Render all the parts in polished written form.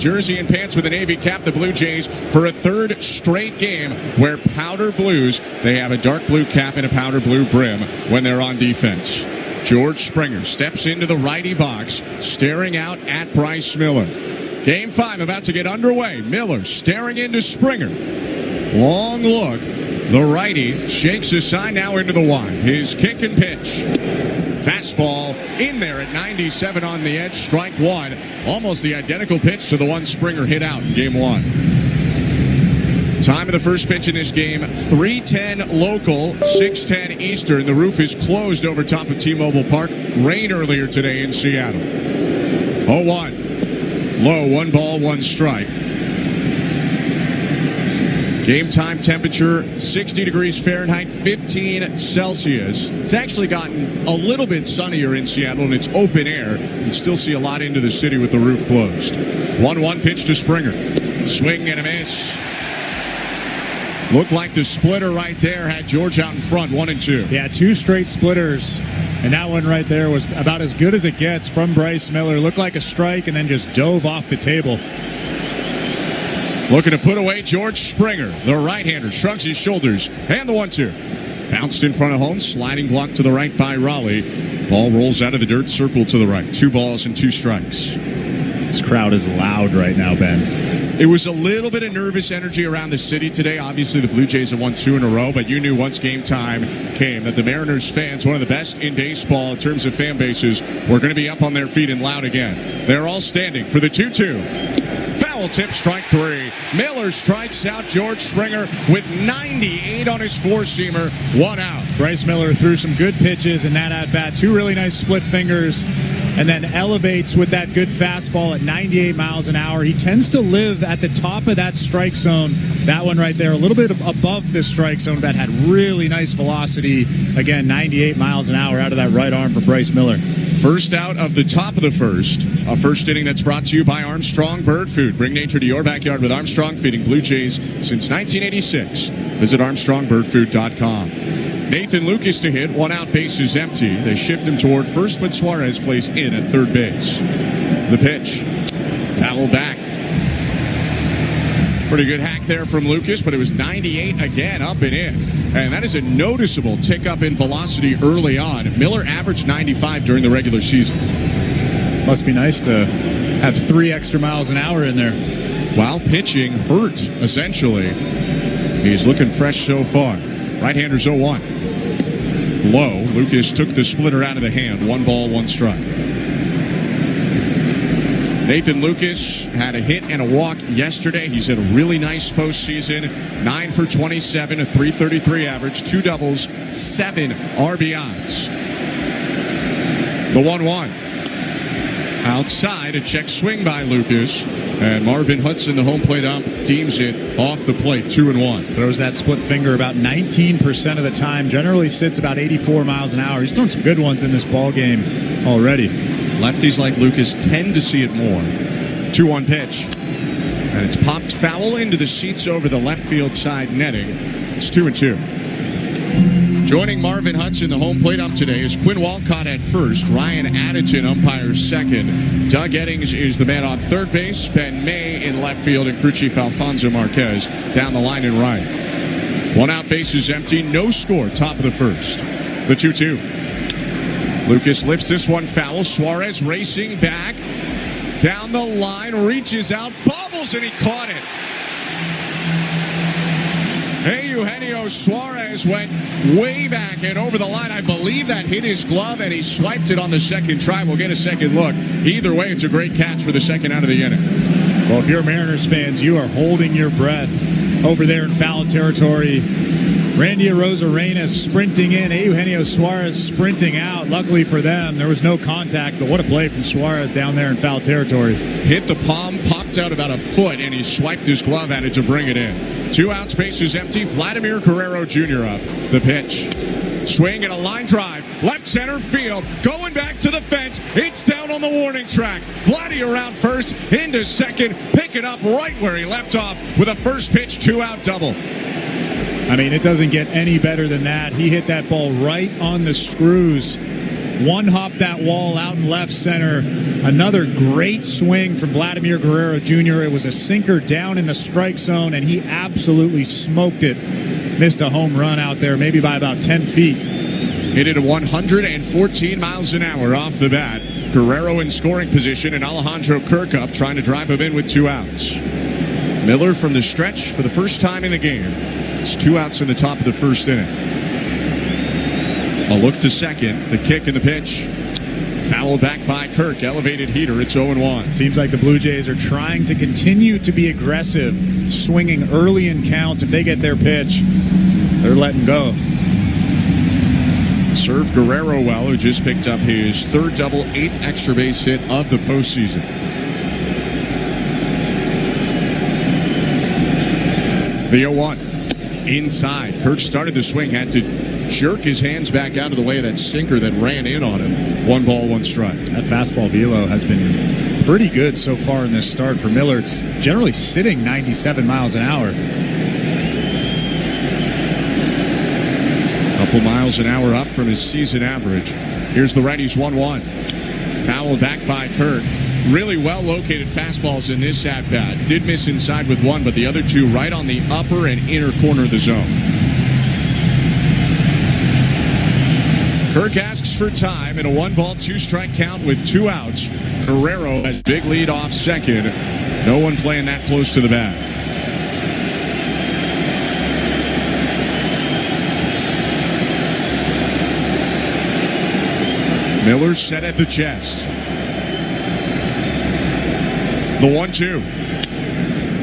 jersey and pants with a navy cap, the Blue Jays, for a third straight game where powder blues, they have a dark blue cap and a powder blue brim when they're on defense. George Springer steps into the righty box, staring out at Bryce Miller. Game 5 about to get underway. Miller staring into Springer. Long look. The righty shakes aside now into the wide. His kick and pitch. Fastball in there at 97 on the edge. Strike one. Almost the identical pitch to the one Springer hit out in game 1. Time of the first pitch in this game, 3:10 local, 6:10 Eastern. The roof is closed over top of T-Mobile Park. Rain earlier today in Seattle. 0-1. Low, 1 ball, 1 strike. Game time temperature, 60 degrees Fahrenheit, 15 Celsius. It's actually gotten a little bit sunnier in Seattle, and it's open air. You can still see a lot into the city with the roof closed. 1-1 pitch to Springer. Swing and a miss. Looked like the splitter right there had George out in front, 1-2. Yeah, 2 straight splitters. And that one right there was about as good as it gets from Bryce Miller. Looked like a strike and then just dove off the table. Looking to put away George Springer. The right-hander shrugs his shoulders. And the 1-2. Bounced in front of home. Sliding block to the right by Raleigh. Ball rolls out of the dirt, circle to the right. 2 balls and 2 strikes. This crowd is loud right now, Ben. It was a little bit of nervous energy around the city today. Obviously, the Blue Jays have won 2 in a row, but you knew once game time came that the Mariners fans, one of the best in baseball in terms of fan bases, were going to be up on their feet and loud again. They're all standing for the 2-2. Foul tip, strike 3. Miller strikes out George Springer with 98 on his four-seamer, 1 out. Bryce Miller threw some good pitches in that at-bat. 2 really nice split fingers, and then elevates with that good fastball at 98 miles an hour. He tends to live at the top of that strike zone. That one right there, a little bit above the strike zone, that had really nice velocity. Again, 98 miles an hour out of that right arm for Bryce Miller. First out of the top of the first. A first inning that's brought to you by Armstrong Bird Food. Bring nature to your backyard with Armstrong, feeding Blue Jays since 1986. Visit ArmstrongBirdFood.com. Nathan Lucas to hit, 1 out, bases empty. They shift him toward first, but Suarez plays in at third base. The pitch, foul back. Pretty good hack there from Lucas, but it was 98 again, up and in. And that is a noticeable tick up in velocity early on. Miller averaged 95 during the regular season. Must be nice to have 3 extra miles an hour in there. While pitching hurt, essentially. He's looking fresh so far. Right-hander's 0-1. Low. Lucas took the splitter out of the hand. 1 ball, 1 strike. Nathan Lucas had a hit and a walk yesterday. He's had a really nice postseason. 9 for 27, a .333 average, 2 doubles, 7 RBIs. The 1-1. Outside, a check swing by Lucas. And Marvin Hudson, the home plate ump, deems it off the plate, 2-1. Throws that split finger about 19% of the time. Generally sits about 84 miles an hour. He's thrown some good ones in this ball game already. Lefties like Lucas tend to see it more. 2-1 pitch. And it's popped foul into the seats over the left field side netting. It's 2-2. Joining Marvin Hudson, the home plate ump today, is Quinn Walcott at first. Ryan Addington umpires second. Doug Eddings is the man on third base. Ben May in left field, and crew chief Alfonso Marquez down the line in right. 1 out, bases empty, no score, top of the first. The 2-2. Lucas lifts this one foul. Suarez racing back. Down the line, reaches out, bobbles, and he caught it. Eugenio Suarez went way back and over the line. I believe that hit his glove, and he swiped it on the second try. We'll get a second look. Either way, it's a great catch for the second out of the inning. Well, if you're Mariners fans, you are holding your breath over there in foul territory. Randy Arozarena sprinting in, Eugenio Suarez sprinting out. Luckily for them, there was no contact, but what a play from Suarez down there in foul territory. Hit the palm, popped out about a foot, and he swiped his glove at it to bring it in. 2 out, bases empty. Vladimir Guerrero Jr. up. The pitch. Swing and a line drive. Left center field. Going back to the fence. It's down on the warning track. Vladdy around first, into second. Pick it up right where he left off with a first pitch 2 out double. I mean, it doesn't get any better than that. He hit that ball right on the screws. one-hop that wall out in left center. Another great swing from Vladimir Guerrero Jr. It was a sinker down in the strike zone, and he absolutely smoked it. Missed a home run out there, maybe by about 10 feet. Hit it at 114 miles an hour off the bat. Guerrero in scoring position, and Alejandro Kirkup trying to drive him in with 2 outs. Miller from the stretch for the first time in the game. It's 2 outs in the top of the first inning. A look to second, the kick and the pitch. Foul back by Kirk, elevated heater, it's 0-1. Seems like the Blue Jays are trying to continue to be aggressive, swinging early in counts. If they get their pitch, they're letting go. Served Guerrero well, who just picked up his 3rd double, 8th extra base hit of the postseason. The 0-1. Inside. Kirk started the swing, had to jerk his hands back out of the way of that sinker that ran in on him. 1 ball, 1 strike. That fastball velo has been pretty good so far in this start for Miller. It's generally sitting 97 miles an hour. Couple miles an hour up from his season average. Here's the righty's 1-1. Foul back by Kirk. Really well located fastballs in this at-bat. Did miss inside with 1, but the other 2 right on the upper and inner corner of the zone. Kirk asks for time in a 1 ball, 2 strike count with 2 outs. Guerrero has big lead off second. No one playing that close to the bat. Miller set at the chest. The 1-2.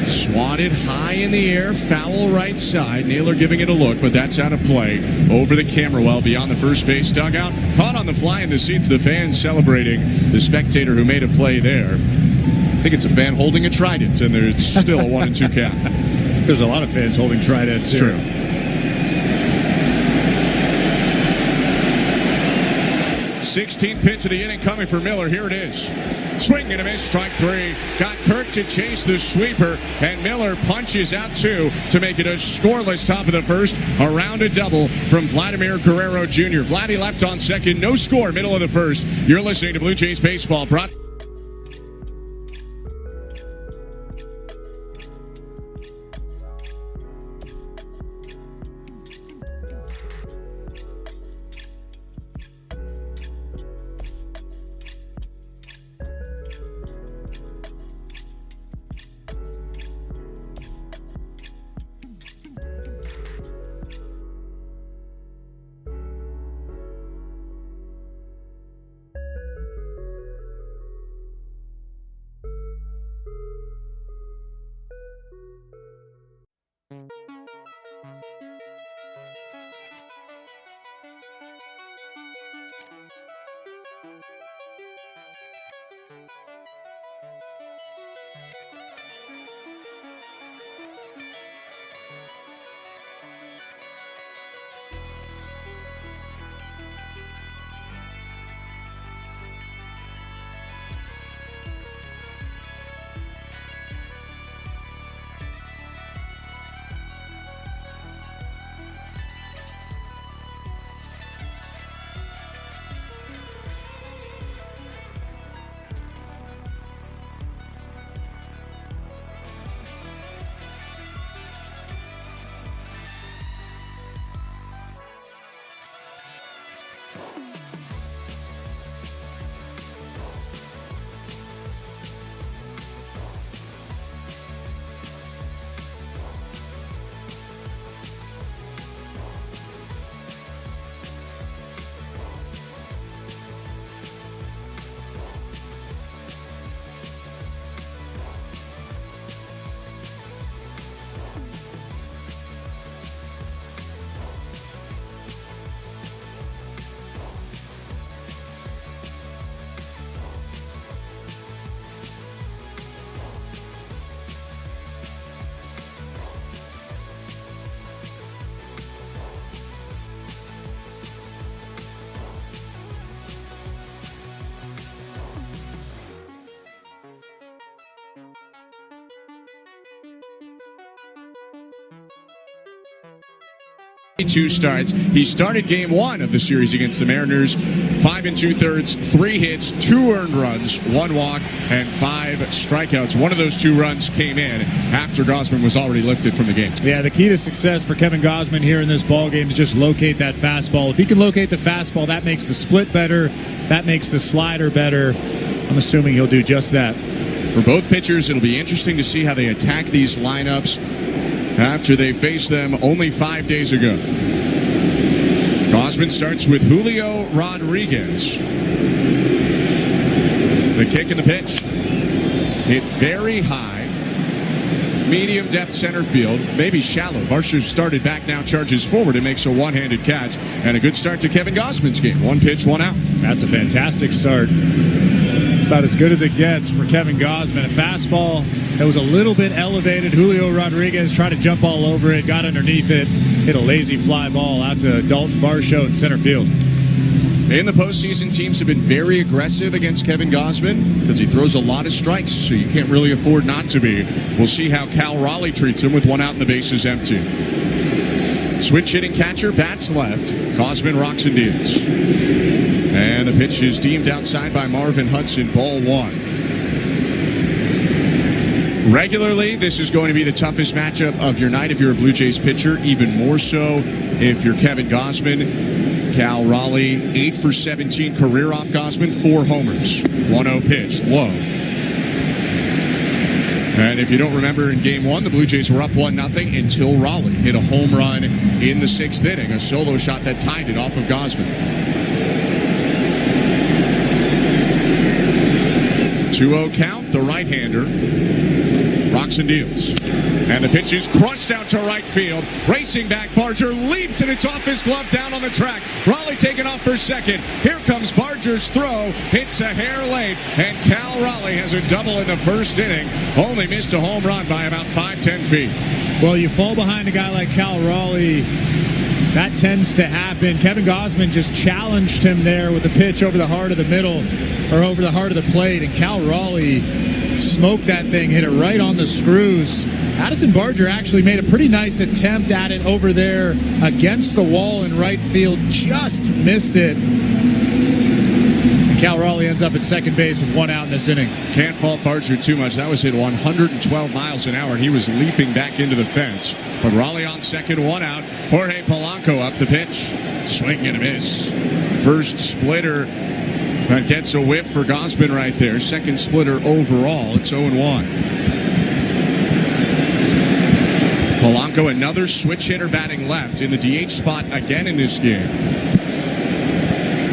Swatted high in the air, foul right side. Naylor giving it a look, but that's out of play. Over the camera well beyond the first base dugout. Caught on the fly in the seats. The fans celebrating the spectator who made a play there. I think it's a fan holding a trident, and there's still a 1-2 count. There's a lot of fans holding tridents. It's true. 16th pitch of the inning coming for Miller. Here it is. Swing and a miss, strike 3. Got Kirk to chase the sweeper, and Miller punches out 2 to make it a scoreless top of the first. Around a double from Vladimir Guerrero Jr. Vladdy left on second, no score, middle of the first. You're listening to Blue Jays Baseball. Brought Two starts. He started game one of the series against the Mariners. 5 2/3, 3 hits, 2 earned runs, 1 walk, and 5 strikeouts. One of those 2 runs came in after Gausman was already lifted from the game. Yeah, the key to success for Kevin Gausman here in this ball game is just locate that fastball. If he can locate the fastball, that makes the split better. That makes the slider better. I'm assuming he'll do just that. For both pitchers, it'll be interesting to see how they attack these lineups after they faced them only 5 days ago. Gausman starts with Julio Rodriguez. The kick and the pitch. Hit very high. Medium depth center field. Maybe shallow. Varsho started back now, charges forward and makes a one-handed catch. And a good start to Kevin Gausman's game. 1 pitch, 1 out. That's a fantastic start. About as good as it gets for Kevin Gausman. A fastball that was a little bit elevated. Julio Rodriguez tried to jump all over it, got underneath it, hit a lazy fly ball out to Dalton Varsho in center field. In the postseason, teams have been very aggressive against Kevin Gausman because he throws a lot of strikes, so you can't really afford not to be. We'll see how Cal Raleigh treats him with 1 out and the bases empty. Switch hitting catcher, bats left. Gausman rocks and deals. And the pitch is deemed outside by Marvin Hudson, ball 1. Regularly, this is going to be the toughest matchup of your night if you're a Blue Jays pitcher, even more so if you're Kevin Gausman. Cal Raleigh, 8 for 17 career off Gausman, 4 homers. 1-0 pitch, low. And if you don't remember, in game 1, the Blue Jays were up 1-0 until Raleigh hit a home run in the 6th inning, a solo shot that tied it off of Gausman. 2-0 count, the right-hander rocks and deals. And the pitch is crushed out to right field. Racing back, Barger leaps, and it's off his glove down on the track. Raleigh taking off for second. Here comes Barger's throw. Hits a hair late, and Cal Raleigh has a double in the 1st inning. Only missed a home run by about 5-10 feet. Well, you fall behind a guy like Cal Raleigh, that tends to happen. Kevin Gausman just challenged him there with a pitch over the heart of the middle, or over the heart of the plate, and Cal Raleigh smoked that thing, hit it right on the screws. Addison Barger actually made a pretty nice attempt at it over there against the wall in right field, just missed it. And Cal Raleigh ends up at second base with 1 out in this inning. Can't fault Barger too much. That was hit 112 miles an hour, and he was leaping back into the fence. But Raleigh on second, 1 out. Jorge Polanco up the pitch. Swing and a miss. First splitter that gets a whiff for Gausman right there. Second splitter overall. It's 0-1. Polanco, another switch hitter batting left in the DH spot again in this game.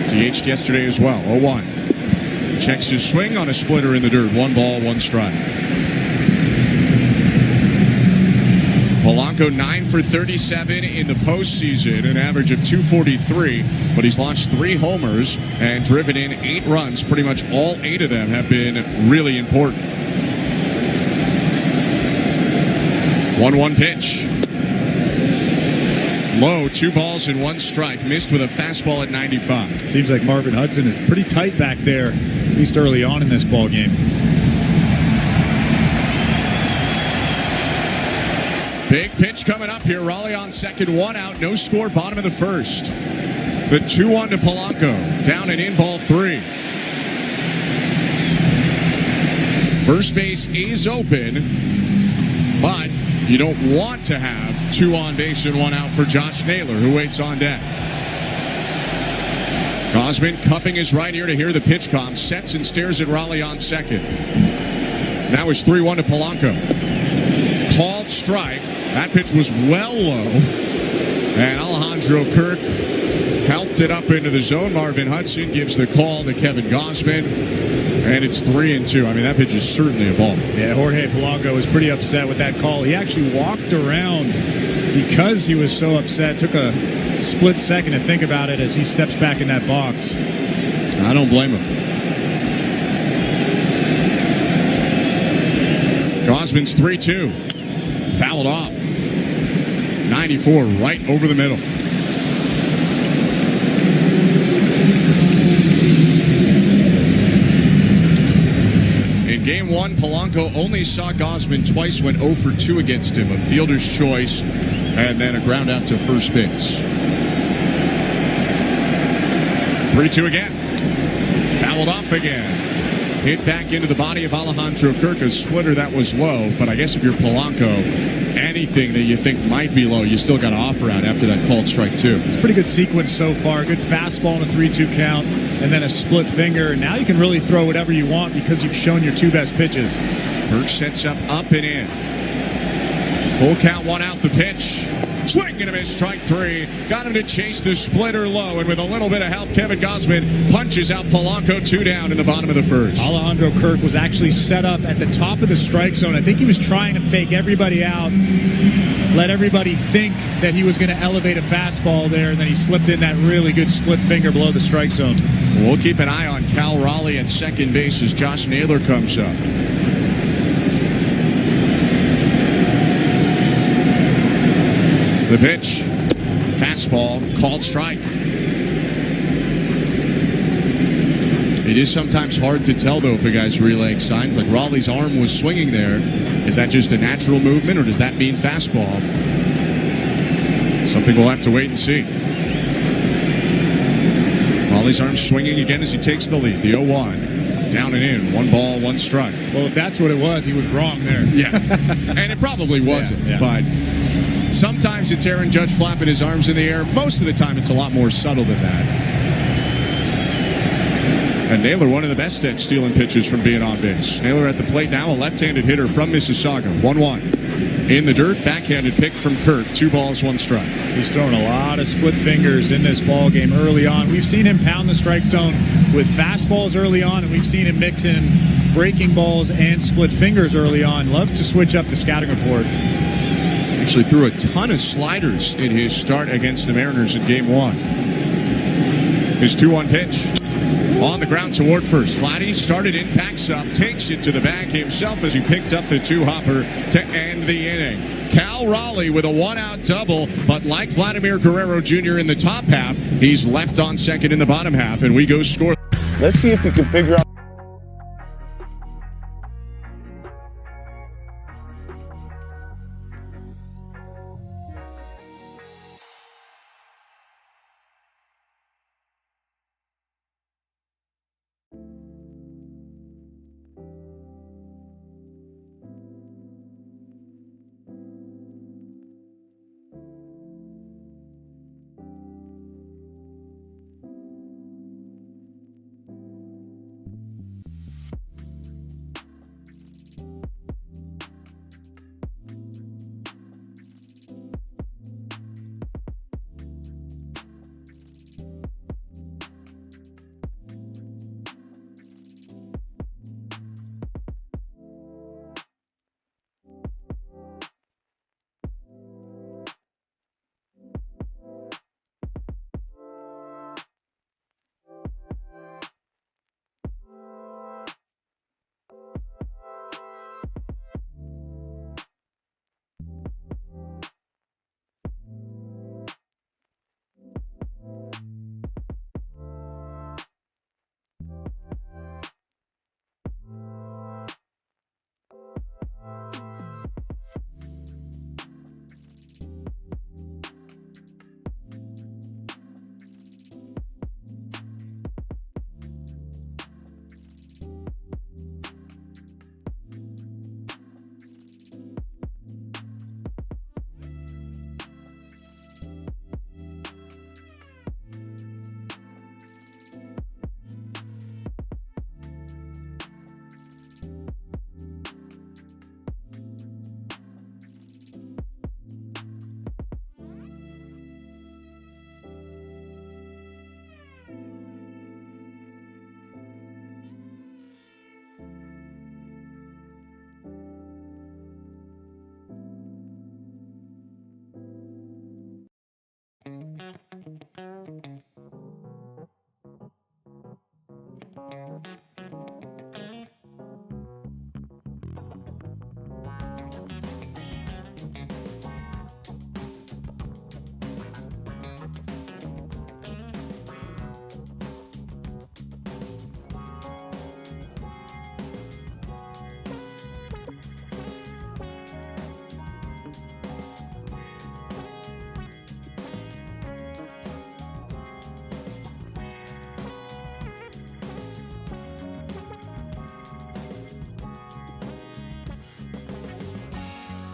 DH'd yesterday as well. 0-1. Checks his swing on a splitter in the dirt. 1 ball, 1 strike. Polanco 9 for 37 in the postseason, an average of 243, but he's launched 3 homers and driven in 8 runs. Pretty much all 8 of them have been really important. 1-1 pitch. Low, 2 balls and 1 strike. Missed with a fastball at 95. Seems like Marvin Hudson is pretty tight back there, at least early on in this ball game. Big pitch coming up here. Raleigh on second, 1 out, no score, bottom of the 1st. The 2-1 to Polanco, down and in, ball 3. First base is open, but you don't want to have 2 on base and 1 out for Josh Naylor, who waits on deck. Gausman cupping his right ear to hear the pitch comp, sets and stares at Raleigh on second. Now it's 3-1 to Polanco. Called strike. That pitch was well low, and Alejandro Kirk helped it up into the zone. Marvin Hudson gives the call to Kevin Gausman, and it's 3-2. I mean, that pitch is certainly a ball. Yeah, Jorge Polanco was pretty upset with that call. He actually walked around because he was so upset. Took a split second to think about it as he steps back in that box. I don't blame him. Gausman's 3-2. Fouled off. 94 right over the middle. In game 1, Polanco only saw Gausman twice, went 0 for 2 against him. A fielder's choice and then a ground out to first base. 3-2 again. Fouled off again. Hit back into the body of Alejandro Kirk, a splitter that was low. But I guess if you're Polanco, anything that you think might be low, you still got to offer out after that called strike two. It's a pretty good sequence so far. Good fastball in a 3-2 count, and then a split finger. Now you can really throw whatever you want because you've shown your two best pitches. Kirk sets up and in. Full count, one out, the pitch. Swing and a miss, strike three. Got him to chase the splitter low, and with a little bit of help, Kevin Gausman punches out Polanco, 2 down in the bottom of the first. Alejandro Kirk was actually set up at the top of the strike zone. I think he was trying to fake everybody out, let everybody think that he was going to elevate a fastball there, and then he slipped in that really good split finger below the strike zone. We'll keep an eye on Cal Raleigh at second base as Josh Naylor comes up. The pitch, fastball, called strike. It is sometimes hard to tell, though, if a guy's relaying signs. Like Raleigh's arm was swinging there. Is that just a natural movement, or does that mean fastball? Something we'll have to wait and see. Raleigh's arm swinging again as he takes the lead. The 0-1. Down and in. 1 ball, 1 strike. Well, if that's what it was, he was wrong there. Yeah. And it probably wasn't, but sometimes it's Aaron Judge flapping his arms in the air. Most of the time, it's a lot more subtle than that. And Naylor, one of the best at stealing pitches from being on base. Naylor at the plate now, a left-handed hitter from Mississauga. 1-1. In the dirt, backhanded pick from Kirk. 2 balls, 1 strike. He's throwing a lot of split fingers in this ball game early on. We've seen him pound the strike zone with fastballs early on, and we've seen him mix in breaking balls and split fingers early on. Loves to switch up the scouting report. Actually threw a ton of sliders in his start against the Mariners in Game 1. His 2-1 pitch. On the ground toward first. Vladdy started in, backs up, takes it to the bag himself as he picked up the 2-hopper to end the inning. Cal Raleigh with a 1-out double, but like Vladimir Guerrero Jr. in the top half, he's left on second in the bottom half, and we go score. Let's see if we can figure out.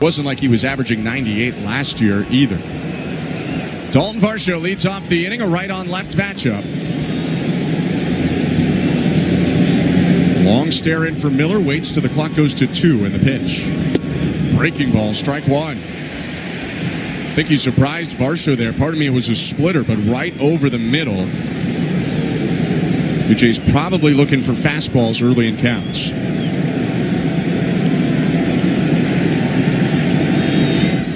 Wasn't like he was averaging 98 last year either. Dalton Varsho leads off the inning, a right-on-left matchup. Long stare in for Miller, waits till the clock goes to 2 in the pitch. Breaking ball, strike one. I think he surprised Varsho there. Part of me, it was a splitter, but right over the middle. Blue Jays probably looking for fastballs early in counts.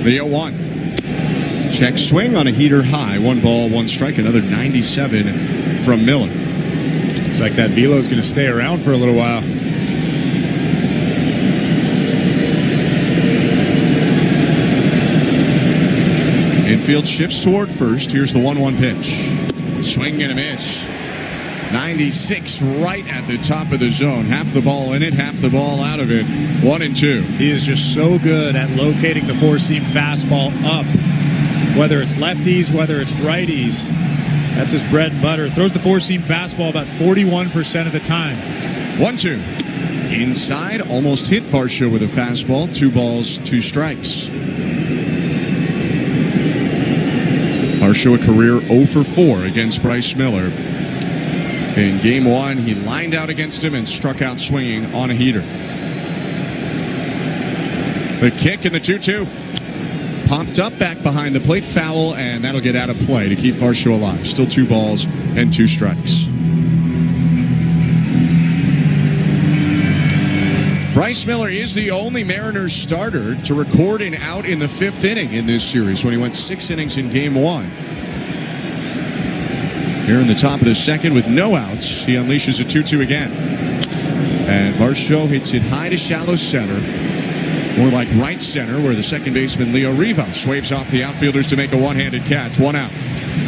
The 0-1. Check swing on a heater high. 1 ball, 1 strike. Another 97 from Miller. It's like that velo's going to stay around for a little while. Infield shifts toward first. Here's the 1-1 pitch. Swing and a miss. 96 right at the top of the zone. Half the ball in it, half the ball out of it. 1-2. He is just so good at locating the four-seam fastball up. Whether it's lefties, whether it's righties. That's his bread and butter. Throws the four-seam fastball about 41% of the time. 1-2. Inside, almost hit Varsho with a fastball. 2 balls, 2 strikes. Varsho a career 0 for 4 against Bryce Miller. In game 1, he lined out against him and struck out swinging on a heater. The kick and the 2-2. Popped up back behind the plate, foul, and that'll get out of play to keep Varsho alive. Still 2 balls and 2 strikes. Bryce Miller is the only Mariners starter to record an out in the 5th inning in this series when he went 6 innings in game 1. Here in the top of the 2nd with no outs, he unleashes a 2-2 again. And Varsho hits it high to shallow center. More like right center, where the second baseman Leo Rivas waves off the outfielders to make a one-handed catch. 1 out.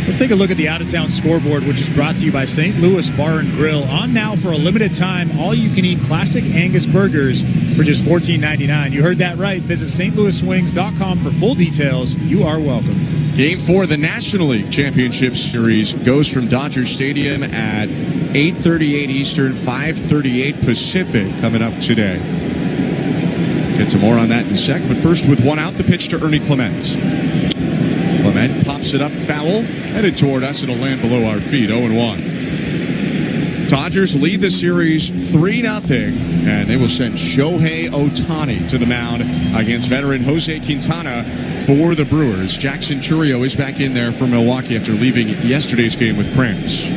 Let's take a look at the out-of-town scoreboard, which is brought to you by St. Louis Bar and Grill. On now for a limited time, all-you-can-eat classic Angus burgers for just $14.99. You heard that right. Visit stlouiswings.com for full details. You are welcome. Game 4 of the National League Championship Series goes from Dodger Stadium at 8:38 Eastern, 5:38 Pacific coming up today. Get to more on that in a sec, but first with 1 out, the pitch to Ernie Clement. Clement pops it up foul, headed toward us. It'll land below our feet, 0-1. Dodgers lead the series 3-0, and they will send Shohei Ohtani to the mound against veteran Jose Quintana for the Brewers. Jackson Chourio is back in there for Milwaukee after leaving yesterday's game with cramps.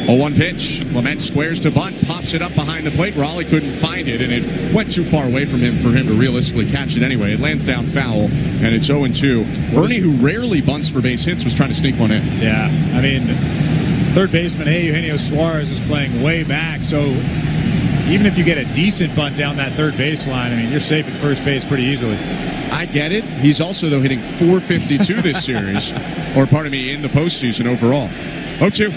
0-1 pitch. Clement squares to bunt, pops it up behind the plate. Raleigh couldn't find it, and it went too far away from him for him to realistically catch it anyway. It lands down foul, and it's 0-2. Ernie, who rarely bunts for base hits, was trying to sneak one in. Yeah, I mean, third baseman Eugenio Suarez is playing way back, so even if you get a decent bunt down that third baseline, I mean, you're safe at first base pretty easily. I get it. He's also, though, hitting .452 this series, or pardon me, in the postseason overall. 0-2.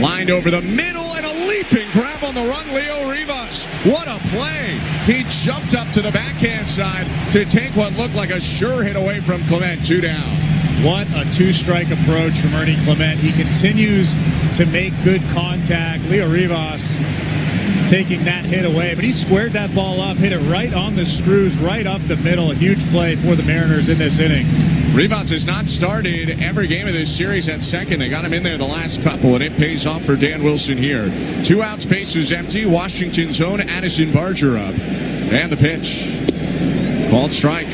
Lined over the middle and a leaping grab on the run, Leo Rivas. What a play. He jumped up to the backhand side to take what looked like a sure hit away from Clement. 2 down. What a 2-strike approach from Ernie Clement. He continues to make good contact. Leo Rivas taking that hit away, but he squared that ball up, hit it right on the screws, right up the middle. A huge play for the Mariners in this inning. Rivas has not started every game of this series at second. They got him in there the last couple, and it pays off for Dan Wilson here. 2 outs, base is empty. Washington's own Addison Barger up. And the pitch. Called strike.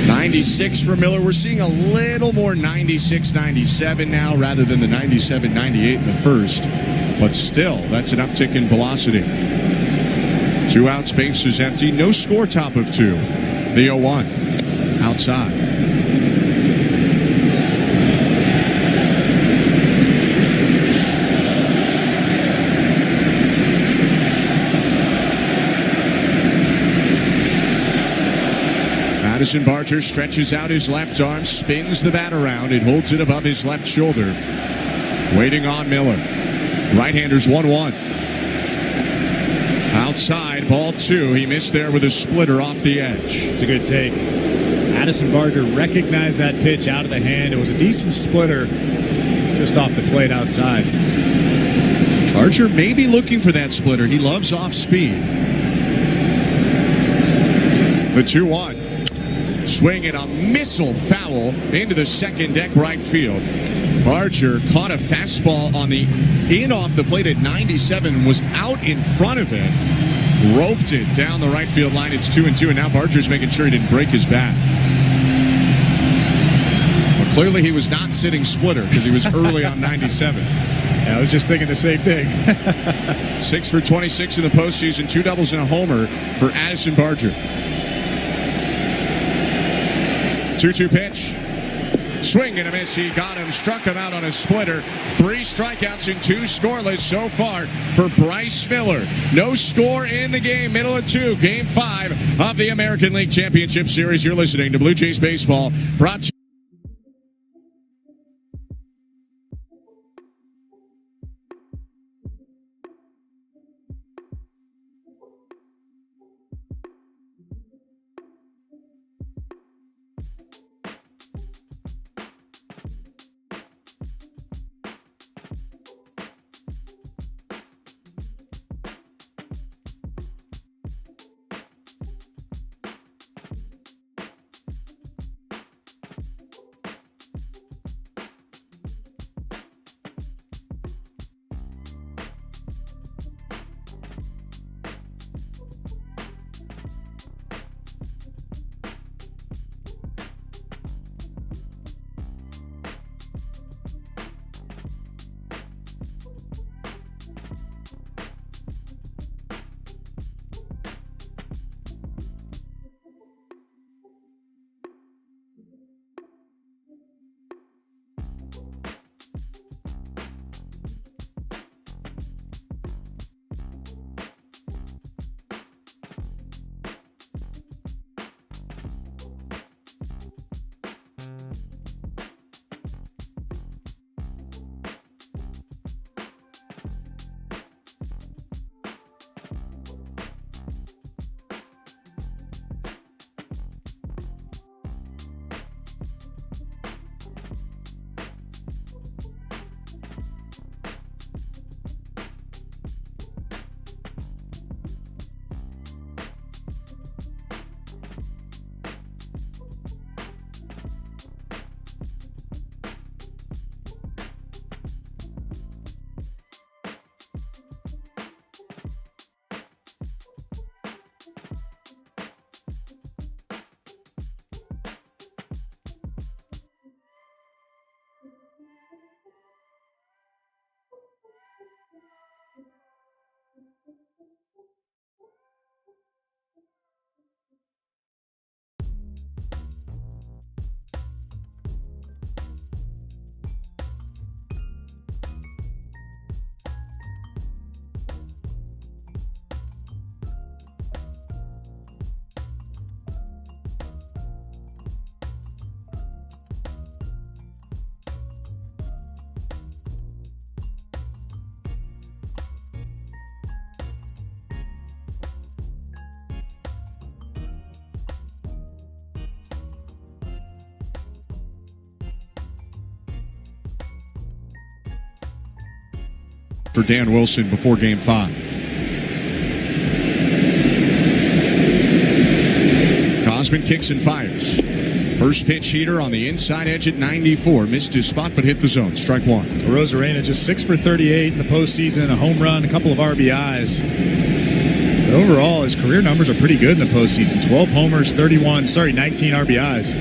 96 for Miller. We're seeing a little more 96, 97 now rather than the 97, 98 in the first. But still, that's an uptick in velocity. 2 outs, base is empty. No score, top of 2. The 0-1. Outside. Addison Barger stretches out his left arm, spins the bat around, and holds it above his left shoulder. Waiting on Miller. Right-handers 1-1. Outside, ball 2. He missed there with a splitter off the edge. It's a good take. Addison Barger recognized that pitch out of the hand. It was a decent splitter just off the plate outside. Archer may be looking for that splitter. He loves off speed. The 2-1. Swing and a missile foul into the second deck right field. Archer caught a fastball on the in off the plate at 97, was out in front of it, roped it down the right field line. It's 2-2, and now Barger's making sure he didn't break his bat. Well, clearly he was not sitting splitter because he was early on 97. Yeah, I was just thinking the same thing. 6 for 26 in the postseason, 2 doubles and a homer for Addison Barger. 2-2 pitch. Swing and a miss. He got him, struck him out on a splitter. 3 strikeouts and 2 scoreless so far for Bryce Miller. No score in the game. Middle of 2. Game 5 of the American League Championship Series. You're listening to Blue Jays Baseball. Brought to for Dan Wilson before Game 5. Cosman kicks and fires. First pitch heater on the inside edge at 94. Missed his spot, but hit the zone. Strike 1. Rosarena just 6 for 38 in the postseason, a home run, a couple of RBIs. But overall, his career numbers are pretty good in the postseason. 12 homers, 19 RBIs.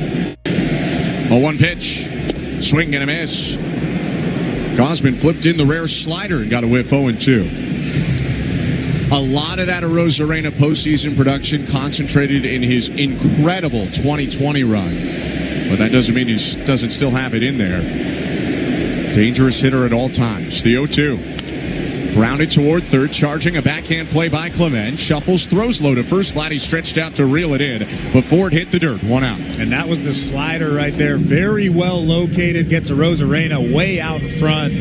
0-1 pitch. Swing and a miss. Cosman flipped in the rare slider and got a whiff. 0-2. A lot of that Rosarena postseason production concentrated in his incredible 2020 run. But that doesn't mean he doesn't still have it in there. Dangerous hitter at all times. The 0-2. Grounded toward third, charging a backhand play by Clement. Shuffles, throws low to first. Vladdy stretched out to reel it in before it hit the dirt. 1 out. And that was the slider right there. Very well located. Gets a Rosarena way out in front.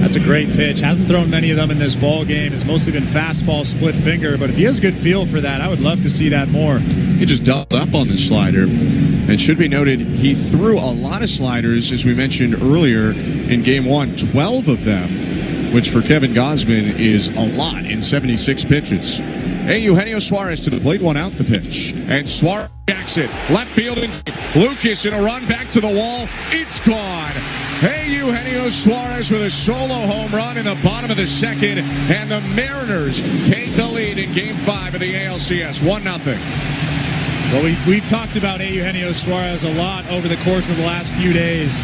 That's a great pitch. Hasn't thrown many of them in this ball game. It's mostly been fastball, split finger. But if he has a good feel for that, I would love to see that more. He just doubled up on the slider. It should be noted, he threw a lot of sliders, as we mentioned earlier in Game 1. 12 of them which for Kevin Gausman is a lot in 76 pitches. Eugenio Suarez to the plate, one out the pitch. And Suarez jacks it. Left field and Lucas in a run back to the wall. It's gone. Eugenio Suarez with a solo home run in the bottom of the second. And the Mariners take the lead in Game 5 of the ALCS. 1-0. Well, we've talked about Eugenio Suarez a lot over the course of the last few days.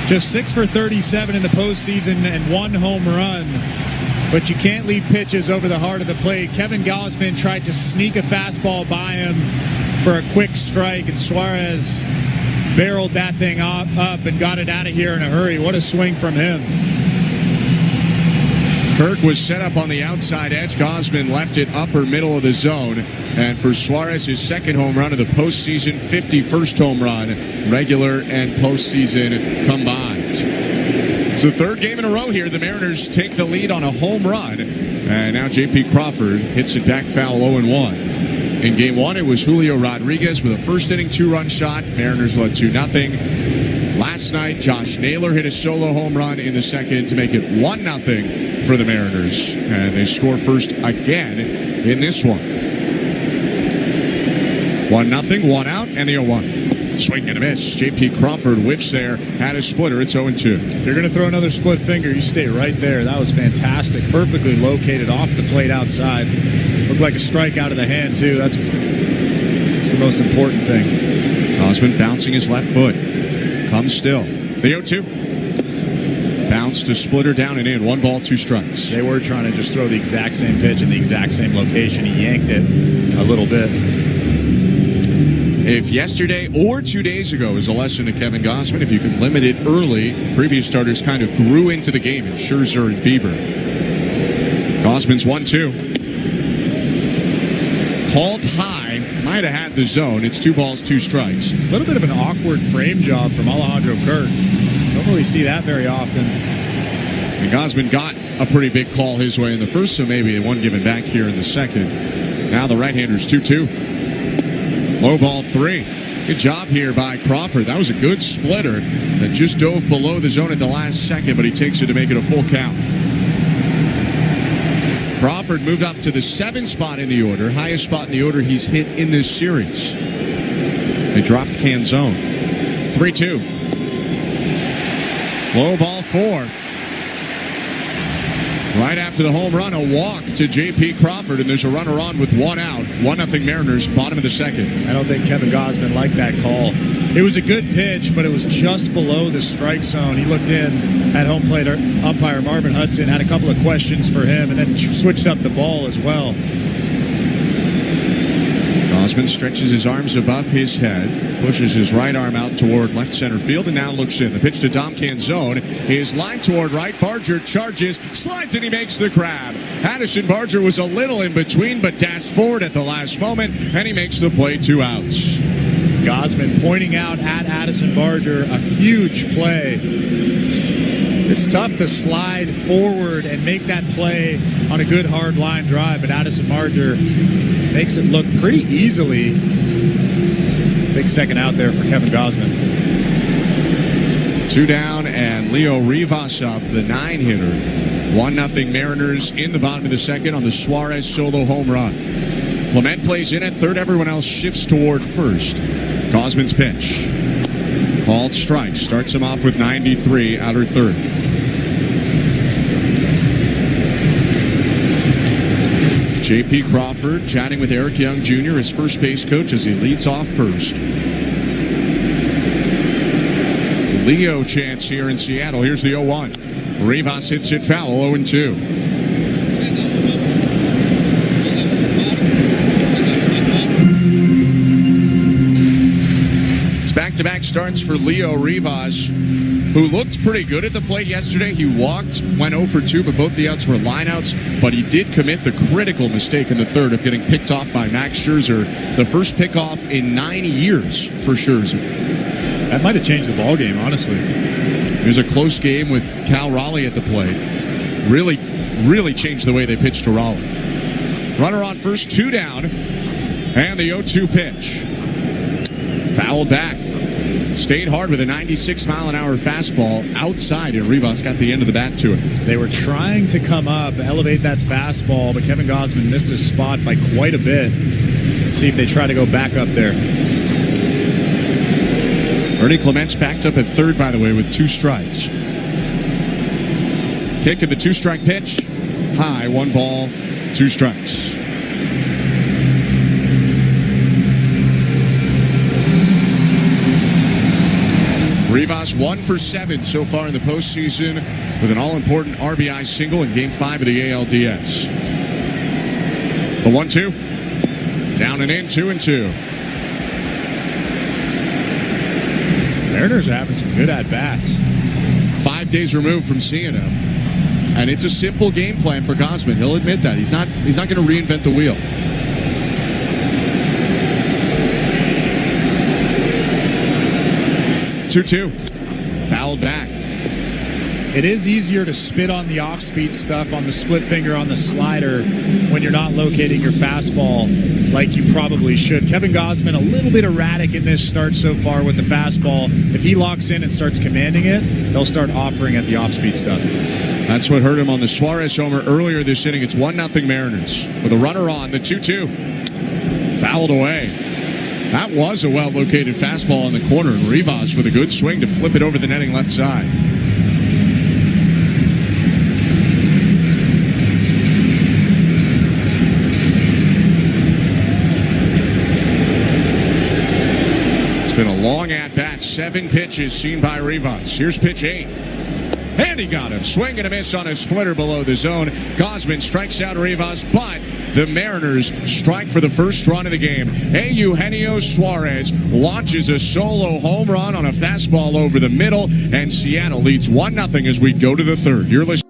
Just 6 for 37 in the postseason and 1 home run. But you can't leave pitches over the heart of the plate. Kevin Gausman tried to sneak a fastball by him for a quick strike, and Suarez barreled that thing up and got it out of here in a hurry. What a swing from him. Kirk was set up on the outside edge. Gausman left it upper middle of the zone. And for Suarez, his second home run of the postseason, 51st home run, regular and postseason combined. It's the third game in a row here. The Mariners take the lead on a home run. And now J.P. Crawford hits it back foul 0-1. In Game 1, it was Julio Rodriguez with a first-inning 2-run shot. Mariners led 2-0. Last night, Josh Naylor hit a solo home run in the second to make it 1-0 for the Mariners. And they score first again in this one. 1-0, 1 out, and the 0-1. Swing and a miss. J.P. Crawford whiffs there. Had a splitter. It's 0-2. If you're going to throw another split finger, you stay right there. That was fantastic. Perfectly located off the plate outside. Looked like a strike out of the hand, too. That's the most important thing. Gausman bouncing his left foot. Comes still. The 0-2. Bounce to splitter down and in. 1 ball, 2 strikes. They were trying to just throw the exact same pitch in the exact same location. He yanked it a little bit. If yesterday or 2 days ago is a lesson to Kevin Gausman, if you can limit it early, previous starters kind of grew into the game in Scherzer and Bieber. Gausman's 1-2. Called high, might have had the zone. It's 2 balls, 2 strikes. A little bit of an awkward frame job from Alejandro Kirk. Don't really see that very often. And Gausman got a pretty big call his way in the first, so maybe one given back here in the second. Now the right-hander's 2-2. Low ball 3. Good job here by Crawford. That was a good splitter that just dove below the zone at the last second, but he takes it to make it a full count. Crawford moved up to the 7th spot in the order, highest spot in the order he's hit in this series. They dropped Canzone. 3-2. Low ball 4. Right after the home run, a walk to J.P. Crawford, and there's a runner on with 1 out. 1-0 Mariners, bottom of the second. I don't think Kevin Gausman liked that call. It was a good pitch, but it was just below the strike zone. He looked in at home plate umpire Marvin Hudson, had a couple of questions for him, and then switched up the ball as well. Gausman stretches his arms above his head, pushes his right arm out toward left center field, and now looks in. The pitch to Dom Canzone is lined toward right. Barger charges, slides, and he makes the grab. Addison Barger was a little in between, but dashed forward at the last moment, and he makes the play. 2 outs. Gausman pointing out at Addison Barger, a huge play. It's tough to slide forward and make that play on a good hard line drive, but Addison Barger makes it look pretty easily. Big second out there for Kevin Gausman. 2 down, and Leo Rivas up, the 9-hitter. 1-0 Mariners in the bottom of the second on the Suarez solo home run. Clement plays in at third. Everyone else shifts toward first. Gausman's pitch. Called strike. Starts him off with 93, outer third. J.P. Crawford chatting with Eric Young Jr., his first base coach, as he leads off first. Leo chance here in Seattle. Here's the 0-1. Rivas hits it foul, 0-2. It's back-to-back starts for Leo Rivas, who looked pretty good at the plate yesterday. He walked, went 0 for 2, but both the outs were lineouts. But he did commit the critical mistake in the third of getting picked off by Max Scherzer. The first pickoff in 9 years for Scherzer. That might have changed the ballgame, honestly. It was a close game with Cal Raleigh at the plate. Really changed the way they pitched to Raleigh. Runner on first, 2 down, and the 0-2 pitch. Fouled back. Stayed hard with a 96-mile-an-hour fastball outside, and Rivas got the end of the bat to it. They were trying to come up, elevate that fastball, but Kevin Gausman missed his spot by quite a bit. Let's see if they try to go back up there. Ernie Clements backed up at third, by the way, with 2 strikes. Kick at the 2-strike pitch. High, 1 ball, 2 strikes. Rivas 1 for 7 so far in the postseason with an all-important RBI single in Game 5 of the ALDS. The 1-2. Down and in, 2-2. Mariners are having some good at-bats. 5 days removed from seeing him. And it's a simple game plan for Gausman. He'll admit that. He's not going to reinvent the wheel. 2-2. Fouled back. It is easier to spit on the off-speed stuff on the split finger on the slider when you're not locating your fastball like you probably should. Kevin Gausman, a little bit erratic in this start so far with the fastball. If he locks in and starts commanding it, they'll start offering at the off-speed stuff. That's what hurt him on the Suarez homer earlier this inning. It's 1-0 Mariners. With a runner on, the 2-2. Fouled away. That was a well-located fastball in the corner, and Rivas with a good swing to flip it over the netting left side. It's been a long at-bat, 7 pitches seen by Rivas. Here's pitch 8. And he got him. Swing and a miss on a splitter below the zone. Gausman strikes out Rivas, but the Mariners strike for the first run of the game. Eugenio Suarez launches a solo home run on a fastball over the middle, and Seattle leads 1-0 as we go to the third. You're listening.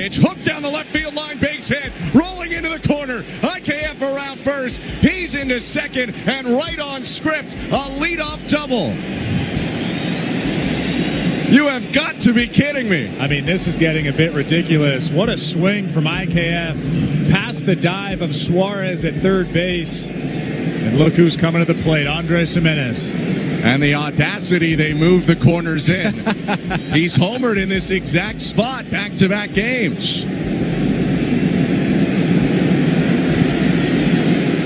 pitch, hooked down the left field line, base hit, rolling into the corner. IKF around first. He's into second and right on script. A leadoff double. You have got to be kidding me. I mean, this is getting a bit ridiculous. What a swing from IKF. Past the dive of Suarez at third base. And look who's coming to the plate, Andres Gimenez. And the audacity, they move the corners in. He's homered in this exact spot, back-to-back games.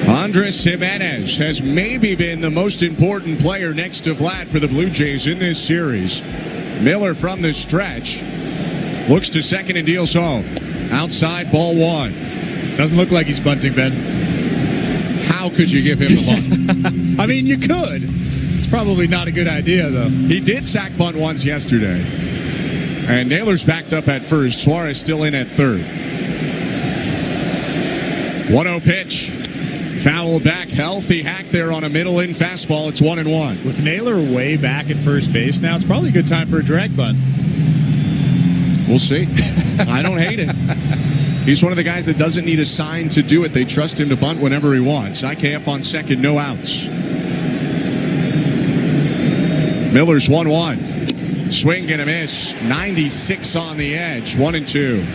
Andres Gimenez has maybe been the most important player next to Vlad for the Blue Jays in this series. Miller from the stretch looks to second and deals home. Outside, ball one. Doesn't look like he's bunting, Ben. How could you give him the bunt? I mean, you could. It's probably not a good idea, though. He did sack bunt once yesterday. And Naylor's backed up at first. Suarez still in at third. 1-0 pitch. Foul back, healthy hack there on a middle-in fastball. It's 1-1. With Naylor way back at first base now, it's probably a good time for a drag bunt. We'll see. I don't hate it. He's one of the guys that doesn't need a sign to do it. They trust him to bunt whenever he wants. IKF on second, no outs. Miller's 1-1. Swing and a miss. 96 on the edge. 1-2.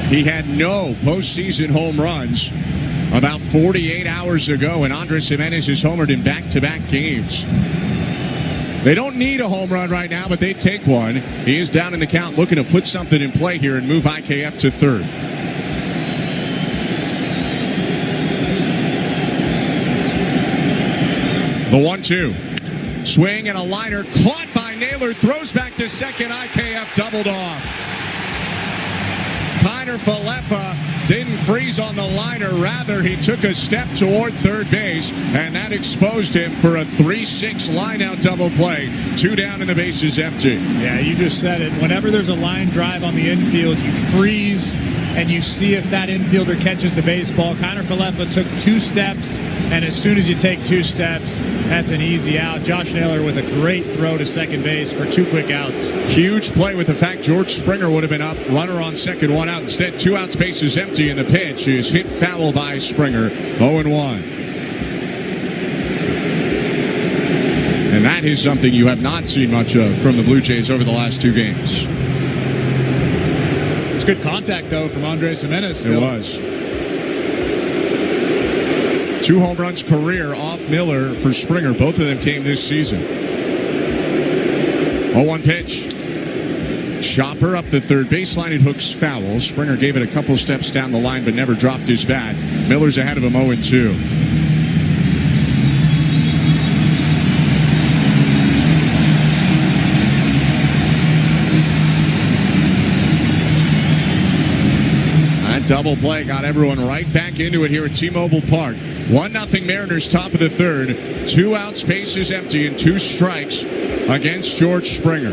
He had no postseason home runs about 48 hours ago, and Andres Gimenez is homered in back-to-back games. They don't need a home run right now, but they take one. He is down in the count, looking to put something in play here and move IKF to third. The 1-2. Swing and a liner caught by Naylor. Throws back to second. IKF doubled off. Falefa didn't freeze on the liner. Rather, he took a step toward third base, and that exposed him for a 3-6 line-out double play. 2 down and the base is empty. Yeah, you just said it. Whenever there's a line drive on the infield, you freeze, and you see if that infielder catches the baseball. Falefa took 2 steps, and as soon as you take 2 steps, that's an easy out. Josh Naylor with a great throw to second base for 2 quick outs. Huge play with the fact George Springer would have been up. Runner on second, 1 out. Instead, 2 outs, base is empty, and the pitch is hit foul by Springer. 0-1. And that is something you have not seen much of from the Blue Jays over the last 2 games. It's good contact, though, from Andres Gimenez still. It was. 2 home runs career off Miller for Springer. Both of them came this season. 0-1 pitch. Chopper up the third baseline. It hooks foul. Springer gave it a couple steps down the line, but never dropped his bat. Miller's ahead of him 0-2. Double play got everyone right back into it here at T-Mobile Park. 1-0 Mariners, top of the third. 2 outs, base is empty, and 2 strikes against George Springer.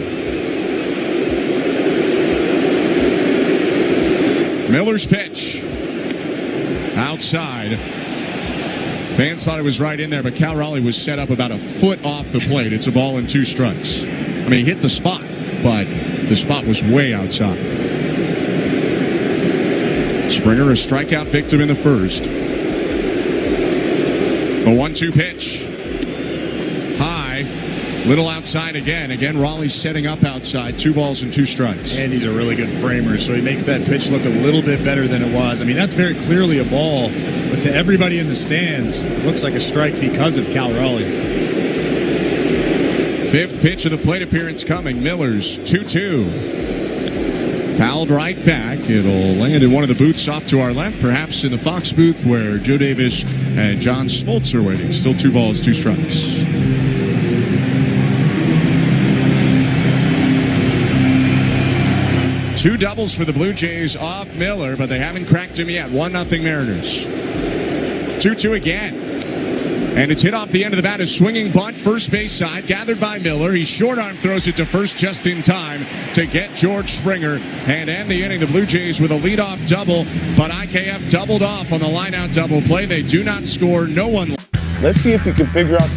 Miller's pitch. Outside. Fans thought it was right in there, but Cal Raleigh was set up about a foot off the plate. It's a ball and 2 strikes. I mean, he hit the spot, but the spot was way outside. Springer, a strikeout victim in the first. A 1-2 pitch. High. Little outside again. Again, Raleigh's setting up outside. 2 balls and 2 strikes. And he's a really good framer, so he makes that pitch look a little bit better than it was. I mean, that's very clearly a ball, but to everybody in the stands, it looks like a strike because of Cal Raleigh. 5th pitch of the plate appearance coming. Miller's 2-2. Fouled right back. It'll land in one of the booths off to our left, perhaps in the Fox booth where Joe Davis and John Smoltz are waiting. Still 2 balls, 2 strikes. Two doubles for the Blue Jays off Miller, but they haven't cracked him yet. 1-0 Mariners. 2-2 again. And it's hit off the end of the bat. A swinging bunt, first base side, gathered by Miller. He short arm throws it to first just in time to get George Springer and end the inning. The Blue Jays with a leadoff double, but IKF doubled off on the line-out double play. They do not score. No one. Let's see if you can figure out.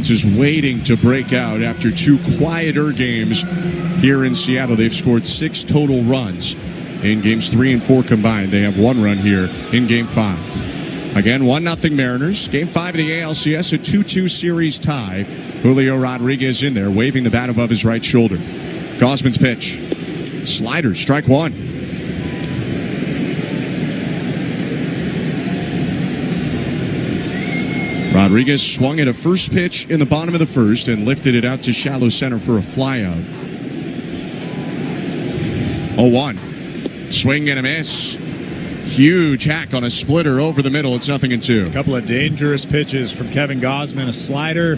offense is waiting to break out after 2 quieter games here in Seattle. They've scored 6 total runs in games 3 and 4 combined. They have 1 run here in game 5. Again, 1-0 Mariners. Game 5 of the ALCS, a 2-2 series tie. Julio Rodriguez in there, waving the bat above his right shoulder. Gausman's pitch. Slider, strike 1. Rodriguez swung at a first pitch in the bottom of the first and lifted it out to shallow center for a flyout. 0-1. Swing and a miss. Huge hack on a splitter over the middle. It's 0-2. A couple of dangerous pitches from Kevin Gausman. A slider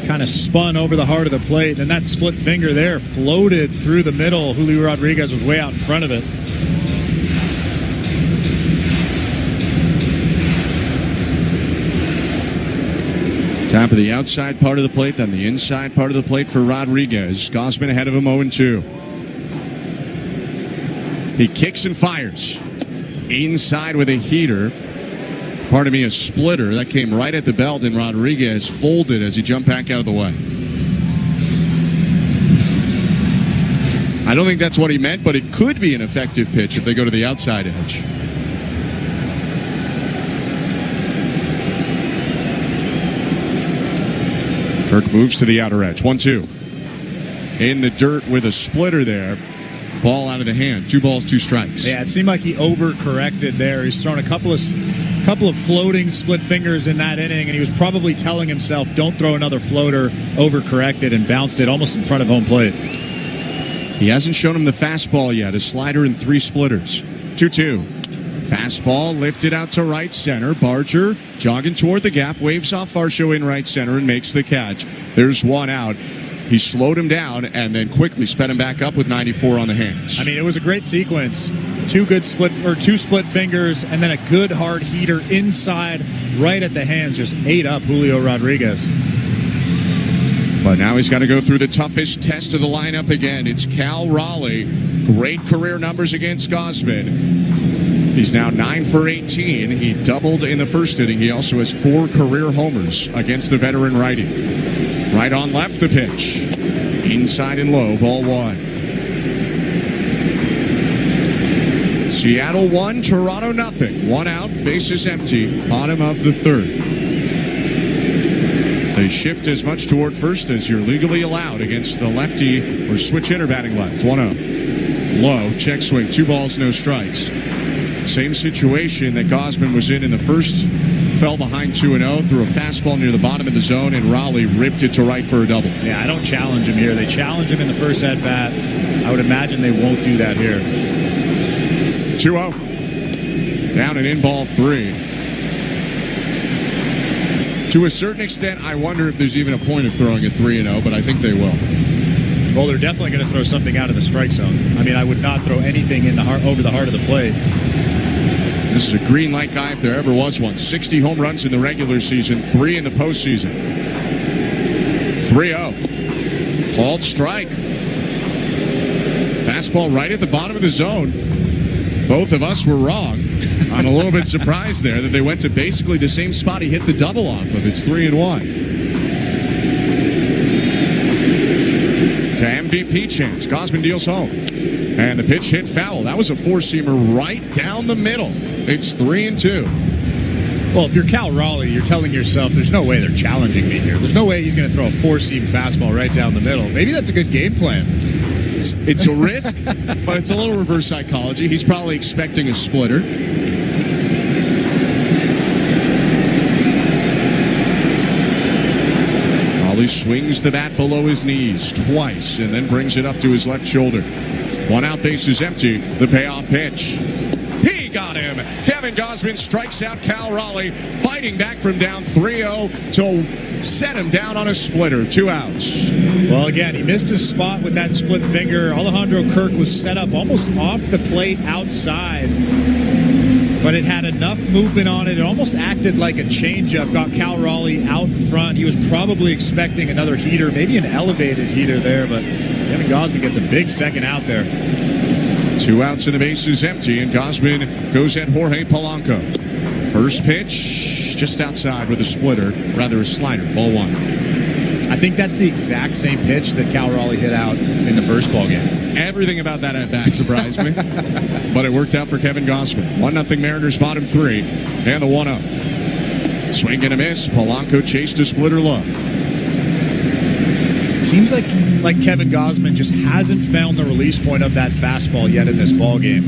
kind of spun over the heart of the plate. Then that split finger there floated through the middle. Julio Rodriguez was way out in front of it. Top of the outside part of the plate, then the inside part of the plate for Rodriguez. Gausman ahead of him 0-2. He kicks and fires. Inside with a heater. Pardon me, a splitter. That came right at the belt, and Rodriguez folded as he jumped back out of the way. I don't think that's what he meant, but it could be an effective pitch if they go to the outside edge. Kirk moves to the outer edge. 1-2. In the dirt with a splitter there. Ball out of the hand. 2 balls, 2 strikes. Yeah, it seemed like he overcorrected there. He's thrown a couple of floating split fingers in that inning, and he was probably telling himself, don't throw another floater, overcorrected, and bounced it almost in front of home plate. He hasn't shown him the fastball yet. A slider and 3 splitters. 2-2. Fastball lifted out to right center. Barger jogging toward the gap, waves off Varsho in right center and makes the catch. There's 1 out. He slowed him down and then quickly sped him back up with 94 on the hands. I mean, it was a great sequence. 2 split fingers and then a good hard heater inside right at the hands. Just ate up Julio Rodriguez. But now he's got to go through the toughest test of the lineup again. It's Cal Raleigh. Great career numbers against Gausman. He's now 9 for 18. He doubled in the first inning. He also has 4 career homers against the veteran righty. Right on left, the pitch. Inside and low, ball 1. Seattle 1, Toronto 0. 1 out, bases empty, bottom of the 3rd. They shift as much toward first as you're legally allowed against the lefty or switch hitter batting left. 1-0. Low, check swing, 2 balls, no strikes. Same situation that Gausman was in the first. Fell behind 2-0, threw a fastball near the bottom of the zone, and Raleigh ripped it to right for a double. Yeah, I don't challenge him here. They challenge him in the first at-bat. I would imagine they won't do that here. 2-0. Down and in ball 3. To a certain extent, I wonder if there's even a point of throwing a 3-0, but I think they will. Well, they're definitely going to throw something out of the strike zone. I mean, I would not throw anything in the heart, over the heart of the plate. This is a green light guy if there ever was one. 60 home runs in the regular season, 3 in the postseason. 3-0. Called strike. Fastball right at the bottom of the zone. Both of us were wrong. I'm a little bit surprised there that they went to basically the same spot he hit the double off of. It's 3-1. To MVP chance. Gausman deals home. And the pitch hit foul. That was a 4-seamer right down the middle. It's 3-2. Well, if you're Cal Raleigh, you're telling yourself, there's no way they're challenging me here. There's no way he's going to throw a 4-seam fastball right down the middle. Maybe that's a good game plan. It's a risk, but it's a little reverse psychology. He's probably expecting a splitter. Raleigh swings the bat below his knees twice and then brings it up to his left shoulder. 1 out, base is empty. The payoff pitch. He got him. Kevin Gausman strikes out Cal Raleigh, fighting back from down 3-0 to set him down on a splitter. 2 outs. Well, again, he missed his spot with that split finger. Alejandro Kirk was set up almost off the plate outside, but it had enough movement on it. It almost acted like a changeup, got Cal Raleigh out in front. He was probably expecting another heater, maybe an elevated heater there, but Kevin Gausman gets a big second out there. 2 outs and the base is empty, and Gausman goes at Jorge Polanco. First pitch, just outside with a splitter, rather a slider, ball one. I think that's the exact same pitch that Cal Raleigh hit out in the first ball game. Everything about that at bat surprised me, but it worked out for Kevin Gausman. 1-0 Mariners, bottom three, and the 1-0. Swing and a miss. Polanco chased a splitter low. It seems like Kevin Gausman just hasn't found the release point of that fastball yet in this ball game.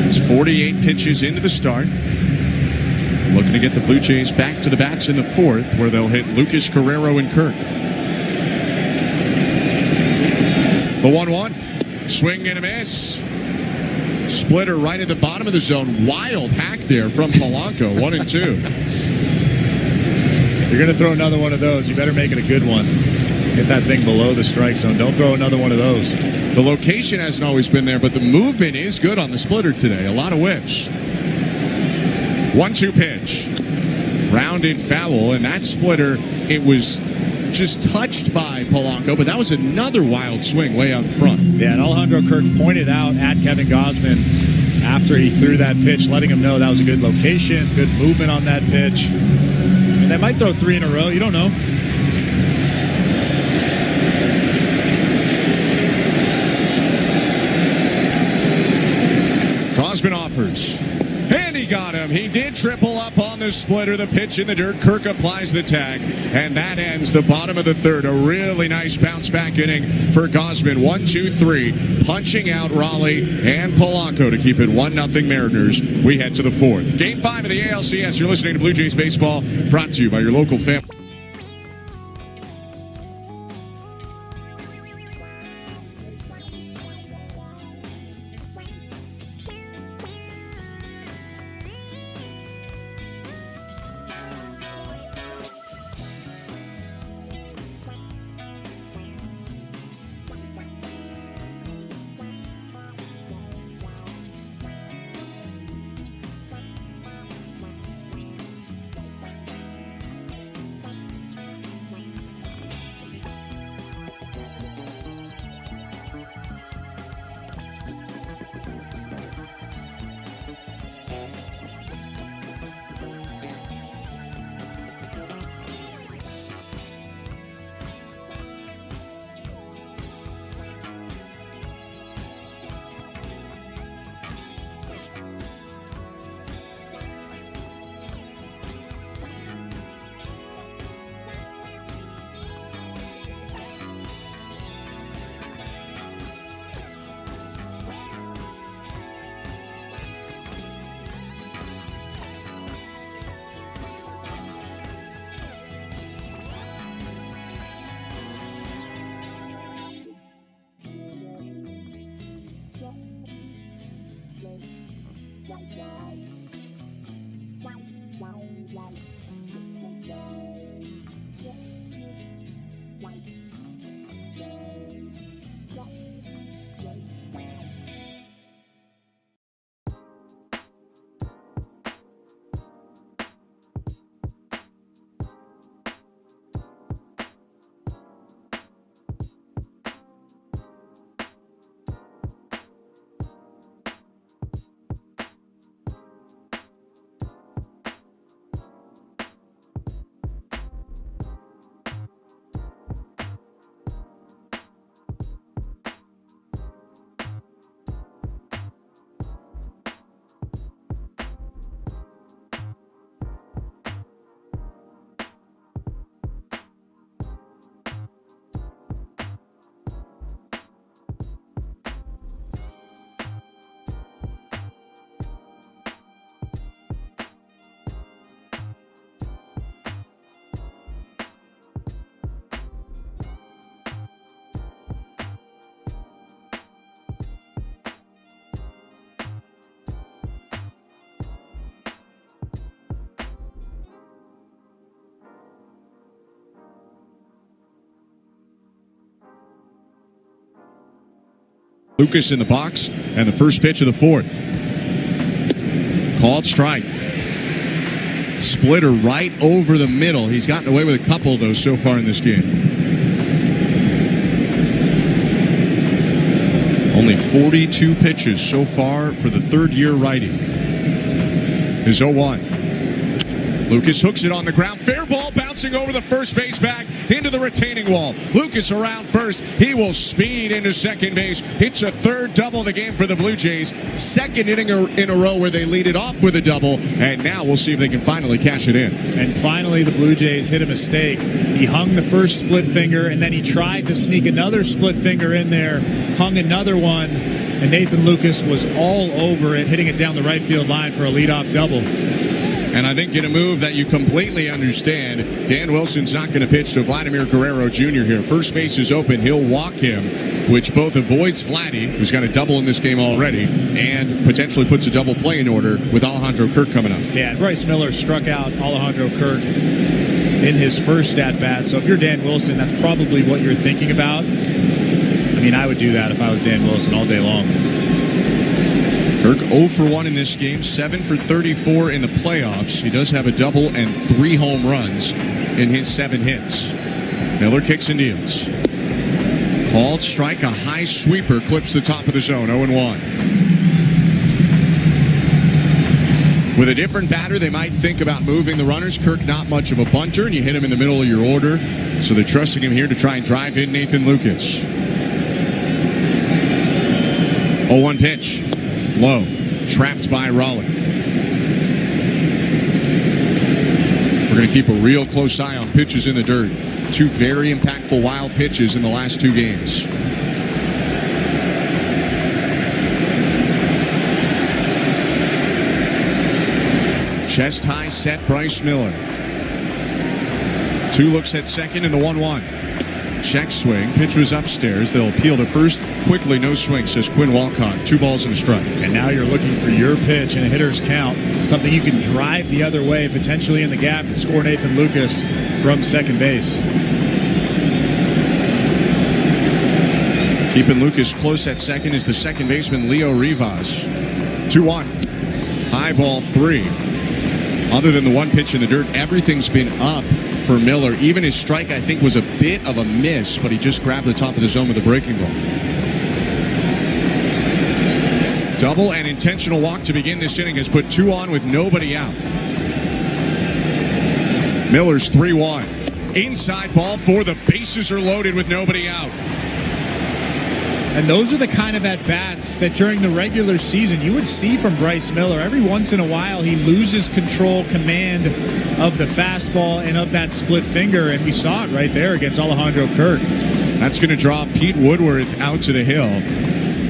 It's 48 pitches into the start. Looking to get the Blue Jays back to the bats in the fourth, where they'll hit Lucas Guerrero and Kirk. The 1-1. Swing and a miss. Splitter right at the bottom of the zone. Wild hack there from Polanco. 1-2. You're going to throw another one of those. You better make it a good one. Get that thing below the strike zone. Don't throw another one of those. The location hasn't always been there, but the movement is good on the splitter today. A lot of whips. 1-2 pitch. Rounded foul, and that splitter, it was just touched by Polanco, but that was another wild swing way out in front. Yeah, and Alejandro Kirk pointed out at Kevin Gausman after he threw that pitch, letting him know that was a good location, good movement on that pitch. And they might throw three in a row. You don't know. Gausman offers. And he got him. He did triple up on the splitter. The pitch in the dirt. Kirk applies the tag. And that ends the bottom of the third. A really nice bounce back inning for Gausman. 1-2-3. Punching out Raleigh and Polanco to keep it 1-0 Mariners. We head to the fourth. Game 5 of the ALCS. You're listening to Blue Jays Baseball, brought to you by your local family. Lucas in the box, and the first pitch of the fourth. Called strike. Splitter right over the middle. He's gotten away with a couple of those so far in this game. Only 42 pitches so far for the third-year righty. is 0-1. Lucas hooks it on the ground. Fair ball bouncing over the first base bag into the retaining wall. Lucas around first. He will speed into second base. Hits a third double of the game for the Blue Jays. Second inning in a row where they lead it off with a double. And now we'll see if they can finally cash it in. And finally, the Blue Jays hit a mistake. He hung the first split finger, and then he tried to sneak another split finger in there, hung another one, and Nathan Lucas was all over it, hitting it down the right field line for a leadoff double. And I think in a move that you completely understand, Dan Wilson's not going to pitch to Vladimir Guerrero Jr. here. First base is open. He'll walk him, which both avoids Vladdy, who's got a double in this game already, and potentially puts a double play in order with Alejandro Kirk coming up. Yeah, and Bryce Miller struck out Alejandro Kirk in his first at-bat. So if you're Dan Wilson, that's probably what you're thinking about. I mean, I would do that if I was Dan Wilson all day long. Kirk 0 for 1 in this game, 7 for 34 in the playoffs. He does have a double and 3 home runs in his 7 hits. Miller kicks and deals. Called strike, a high sweeper, clips the top of the zone, 0-1. With a different batter, they might think about moving the runners. Kirk, not much of a bunter, and you hit him in the middle of your order. So they're trusting him here to try and drive in Nathan Lucas. 0-1 pitch. Low. Trapped by Raleigh. We're going to keep a real close eye on pitches in the dirt. 2 very impactful wild pitches in the last 2 games. Chest high set Bryce Miller. 2 looks at second and the 1-1. Check swing. Pitch was upstairs. They'll appeal to first. Quickly, no swing, says Quinn Walcott. 2 balls and a strike. And now you're looking for your pitch in a hitter's count. Something you can drive the other way, potentially in the gap, and score Nathan Lucas from second base. Keeping Lucas close at second is the second baseman, Leo Rivas. 2-1. High ball 3. Other than the 1 pitch in the dirt, everything's been up for Miller. Even his strike, I think, was a bit of a miss, but he just grabbed the top of the zone with a breaking ball. Double and intentional walk to begin this inning has put 2 on with nobody out. Miller's 3-1. Inside ball 4. The bases are loaded with nobody out. And those are the kind of at-bats that during the regular season you would see from Bryce Miller. Every once in a while he loses control, command of the fastball and of that split finger, and we saw it right there against Alejandro Kirk. That's going to draw Pete Woodworth out to the hill.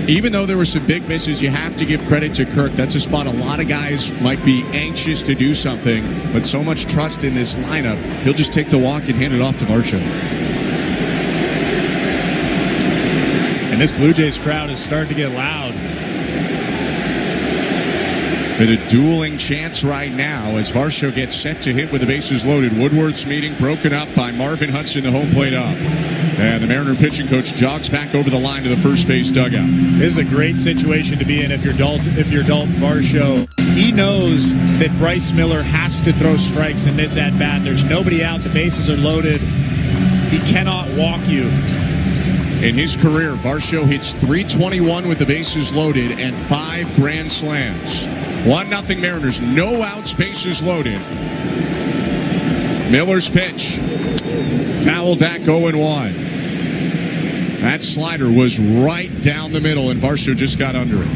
Even though there were some big misses, you have to give credit to Kirk. That's a spot a lot of guys might be anxious to do something, but so much trust in this lineup, he'll just take the walk and hand it off to Varsho. And this Blue Jays crowd is starting to get loud. Bit of dueling chants right now as Varsho gets set to hit with the bases loaded. Woodward's meeting broken up by Marvin Hudson, the home plate up. And the Mariner pitching coach jogs back over the line to the first base dugout. This is a great situation to be in if you're Dalton Varsho. He knows that Bryce Miller has to throw strikes in this at-bat. There's nobody out. The bases are loaded. He cannot walk you. In his career, Varsho hits .321 with the bases loaded and 5 grand slams. 1-0 Mariners, no outs, bases loaded. Miller's pitch. Foul back 0-1. That slider was right down the middle, and Varsho just got under it.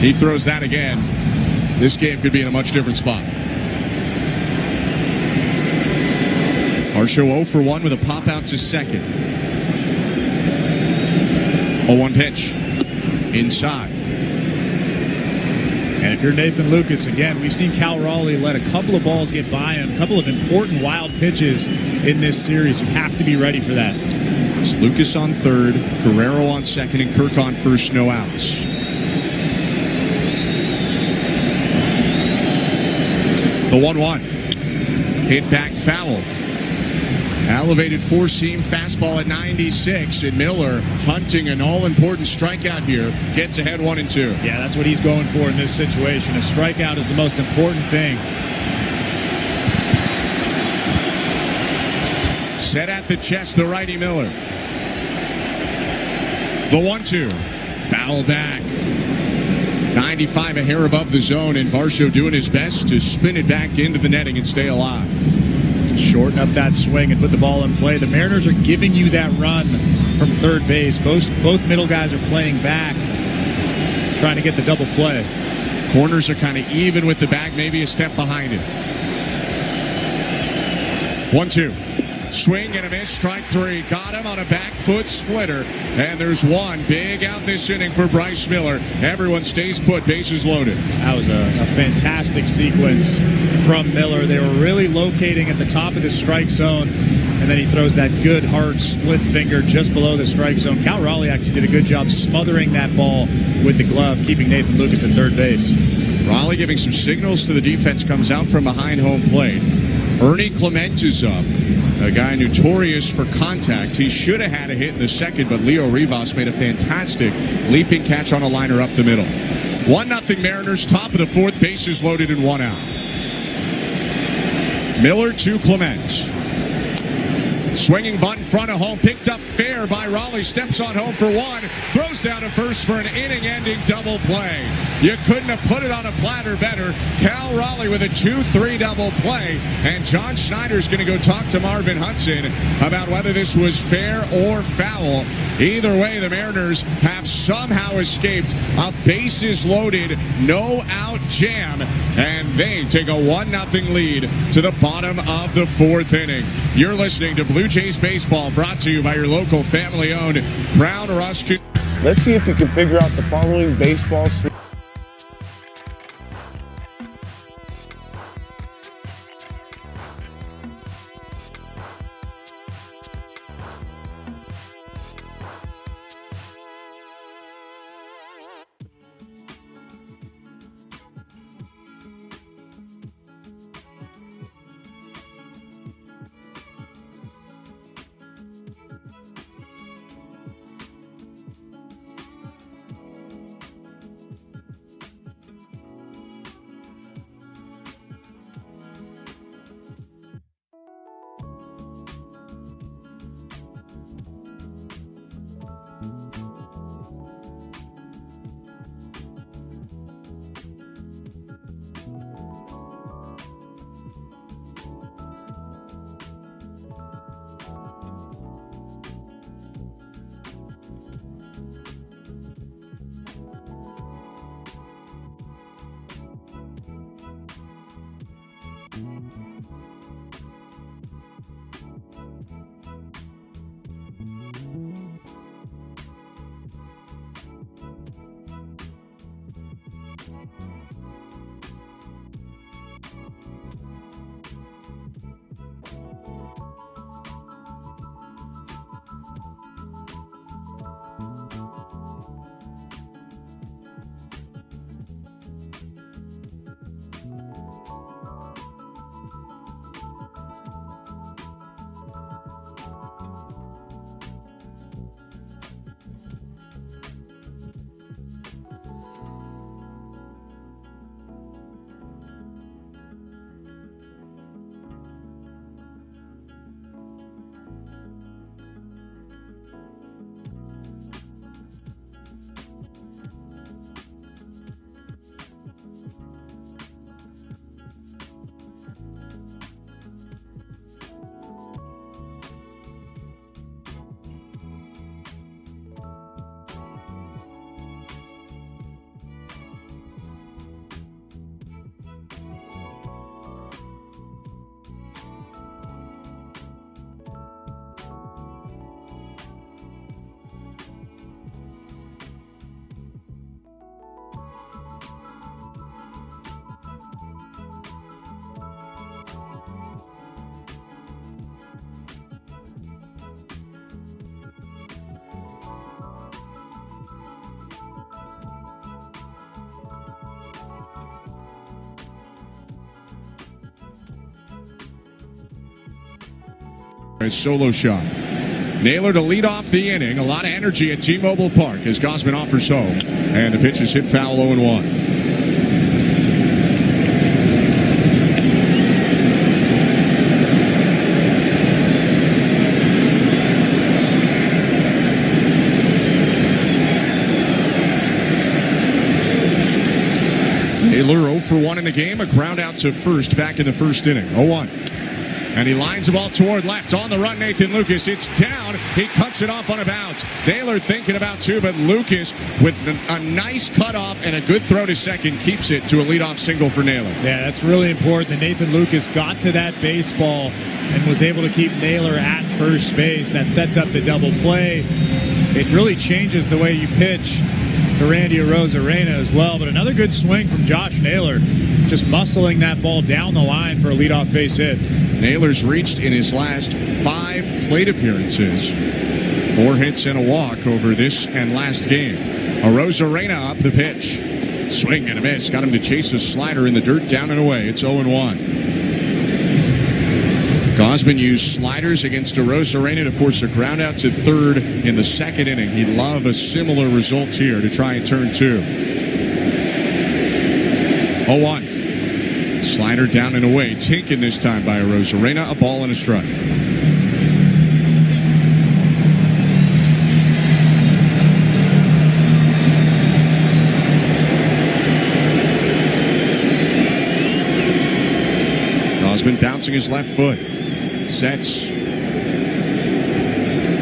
He throws that again. This game could be in a much different spot. Varsho 0 for 1 with a pop out to second. 0-1 pitch. Inside. And if you're Nathan Lucas, again, we've seen Cal Raleigh let a couple of balls get by him, a couple of important wild pitches in this series. You have to be ready for that. It's Lucas on third, Guerrero on second, and Kirk on first, no outs. The 1-1. Hit back foul. Elevated four-seam fastball at 96, and Miller hunting an all-important strikeout here. Gets ahead 1-2. Yeah, that's what he's going for in this situation. A strikeout is the most important thing. Set at the chest, the righty Miller. The 1-2. Foul back. 95 a hair above the zone, and Varsho doing his best to spin it back into the netting and stay alive. Shorten up that swing and put the ball in play. The Mariners are giving you that run from third base. Both middle guys are playing back, trying to get the double play. Corners are kind of even with the bag, maybe a step behind it. 1-2. Swing and a miss, strike three. Got him on a back foot splitter. And there's one big out this inning for Bryce Miller. Everyone stays put, bases loaded. That was a fantastic sequence from Miller. They were really locating at the top of the strike zone. And then he throws that good, hard split finger just below the strike zone. Cal Raleigh actually did a good job smothering that ball with the glove, keeping Nathan Lucas at third base. Raleigh giving some signals to the defense, comes out from behind home plate. Ernie Clement is up, a guy notorious for contact. He should have had a hit in the second, but Leo Rivas made a fantastic leaping catch on a liner up the middle. 1-0 Mariners, top of the fourth, bases loaded and one out. Miller to Clement. Swinging bunt in front of home, picked up fair by Raleigh, steps on home for one, throws down to first for an inning-ending double play. You couldn't have put it on a platter better. Cal Raleigh with a 2-3 double play, and John Schneider's going to go talk to Marvin Hudson about whether this was fair or foul. Either way, the Mariners have somehow escaped a bases-loaded, no-out jam, and they take a 1-0 lead to the bottom of the fourth inning. You're listening to Blue Jays Baseball, brought to you by your local family-owned Crown Ruskin. Let's see if you can figure out the following baseball sleep. A solo shot. Naylor to lead off the inning. A lot of energy at T-Mobile Park as Gausman offers home. And the pitch is hit foul, 0-1. Naylor 0 for 1 in the game. A ground out to first back in the first inning. 0-1. And he lines the ball toward left. On the run, Nathan Lucas. It's down. He cuts it off on a bounce. Naylor thinking about two, but Lucas with a nice cutoff and a good throw to second keeps it to a leadoff single for Naylor. Yeah, that's really important that Nathan Lucas got to that baseball and was able to keep Naylor at first base. That sets up the double play. It really changes the way you pitch to Randy Arozarena as well. But another good swing from Josh Naylor, just muscling that ball down the line for a leadoff base hit. Naylor's reached in his last 5 plate appearances 4 hits and a walk over this and last game. Arozarena up the pitch. Swing and a miss. Got him to chase a slider in the dirt, down and away. It's 0-1. Gausman used sliders against Arozarena to force a ground out to third in the second inning. He'd love a similar result here to try and turn 2. 0-1. Slider down and away. Taken this time by Arozarena. A ball and a strike. Gausman bouncing his left foot. Sets.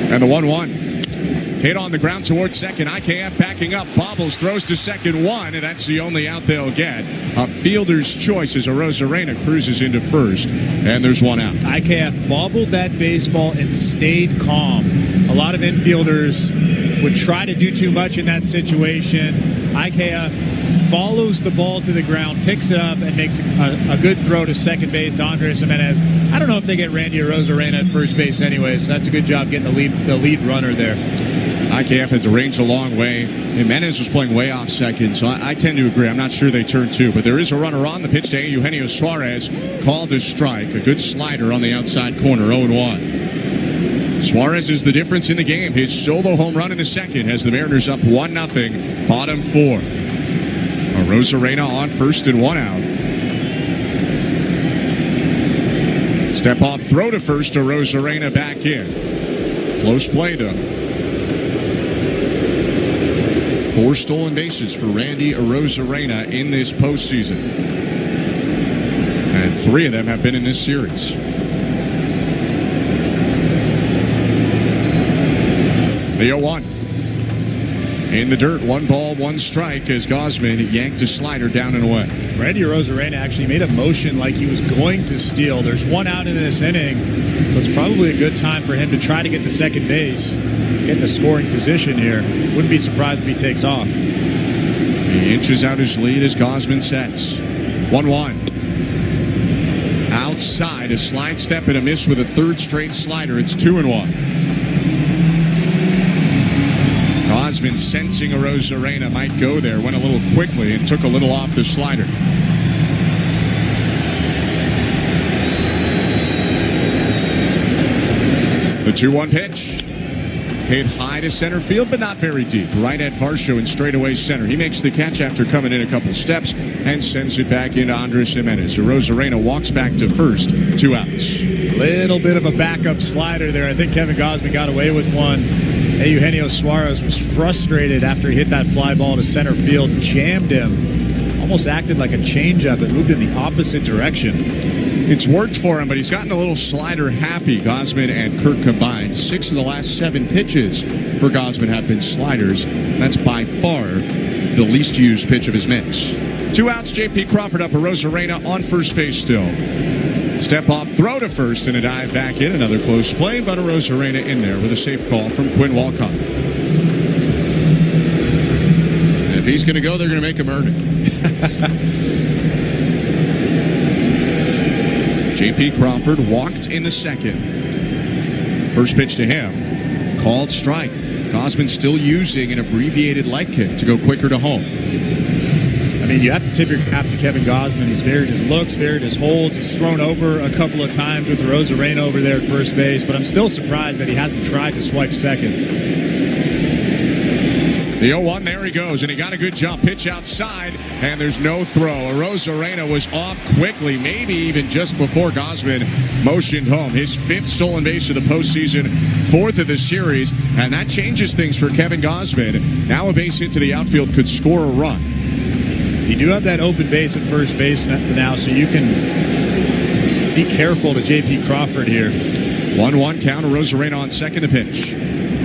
And the 1-1. Hit on the ground towards second. IKF backing up. Bobbles, throws to second, 1, and that's the only out they'll get. A fielder's choice as Arozarena cruises into first, and there's 1 out. IKF bobbled that baseball and stayed calm. A lot of infielders would try to do too much in that situation. IKF follows the ball to the ground, picks it up, and makes a good throw to second base to Andres Jimenez. I don't know if they get Randy Arozarena at first base anyway, so that's a good job getting the lead runner there. IKF had to range a long way. Jimenez was playing way off second, so I tend to agree. I'm not sure they turned 2, but there is a runner on the pitch to Eugenio Suarez. Called a strike. A good slider on the outside corner, 0-1. Suarez is the difference in the game. His solo home run in the second has the Mariners up 1-0, bottom 4. Arozarena on first and 1 out. Step off throw to first. Arozarena back in. Close play though. 4 stolen bases for Randy Arozarena in this postseason. And 3 of them have been in this series. The 0-1. In the dirt, 1 ball, 1 strike as Gausman yanked a slider down and away. Randy Arozarena actually made a motion like he was going to steal. There's 1 out in this inning, so it's probably a good time for him to try to get to second base, get in a scoring position here. Wouldn't be surprised if he takes off. He inches out his lead as Gausman sets. 1-1. Outside, a slide step and a miss with a 3rd straight slider. It's 2-1. Gausman sensing Arozarena might go there, went a little quickly and took a little off the slider. The 2-1 pitch. Hit high to center field, but not very deep. Right at Varsho in straightaway center. He makes the catch after coming in a couple steps and sends it back into Andres Jimenez. Arozarena walks back to first, 2 outs. Little bit of a backup slider there. I think Kevin Gausman got away with one. Eugenio Suarez was frustrated after he hit that fly ball to center field, jammed him. Almost acted like a changeup. It moved in the opposite direction. It's worked for him, but he's gotten a little slider happy, Gausman and Kirk combined. 6 of the last 7 pitches for Gausman have been sliders. That's by far the least used pitch of his mix. 2 outs, J.P. Crawford up. Arozarena on first base still. Step off, throw to first, and a dive back in. Another close play, but Arozarena in there with a safe call from Quinn Walcott. And if he's going to go, they're going to make him earn it. J.P. Crawford walked in the second. First pitch to him. Called strike. Gausman still using an abbreviated leg kick to go quicker to home. I mean, you have to tip your cap to Kevin Gausman. He's varied his looks, varied his holds. He's thrown over a couple of times with Arozarena over there at first base, but I'm still surprised that he hasn't tried to swipe second. The 0-1, there he goes, and he got a good jump. Pitch outside, and there's no throw. Arozarena was off quickly, maybe even just before Gausman motioned home. His 5th stolen base of the postseason, 4th of the series, and that changes things for Kevin Gausman. Now a base hit to the outfield could score a run. You do have that open base at first base now, so you can be careful to J.P. Crawford here. 1-1 count. Rosarena on second to pitch.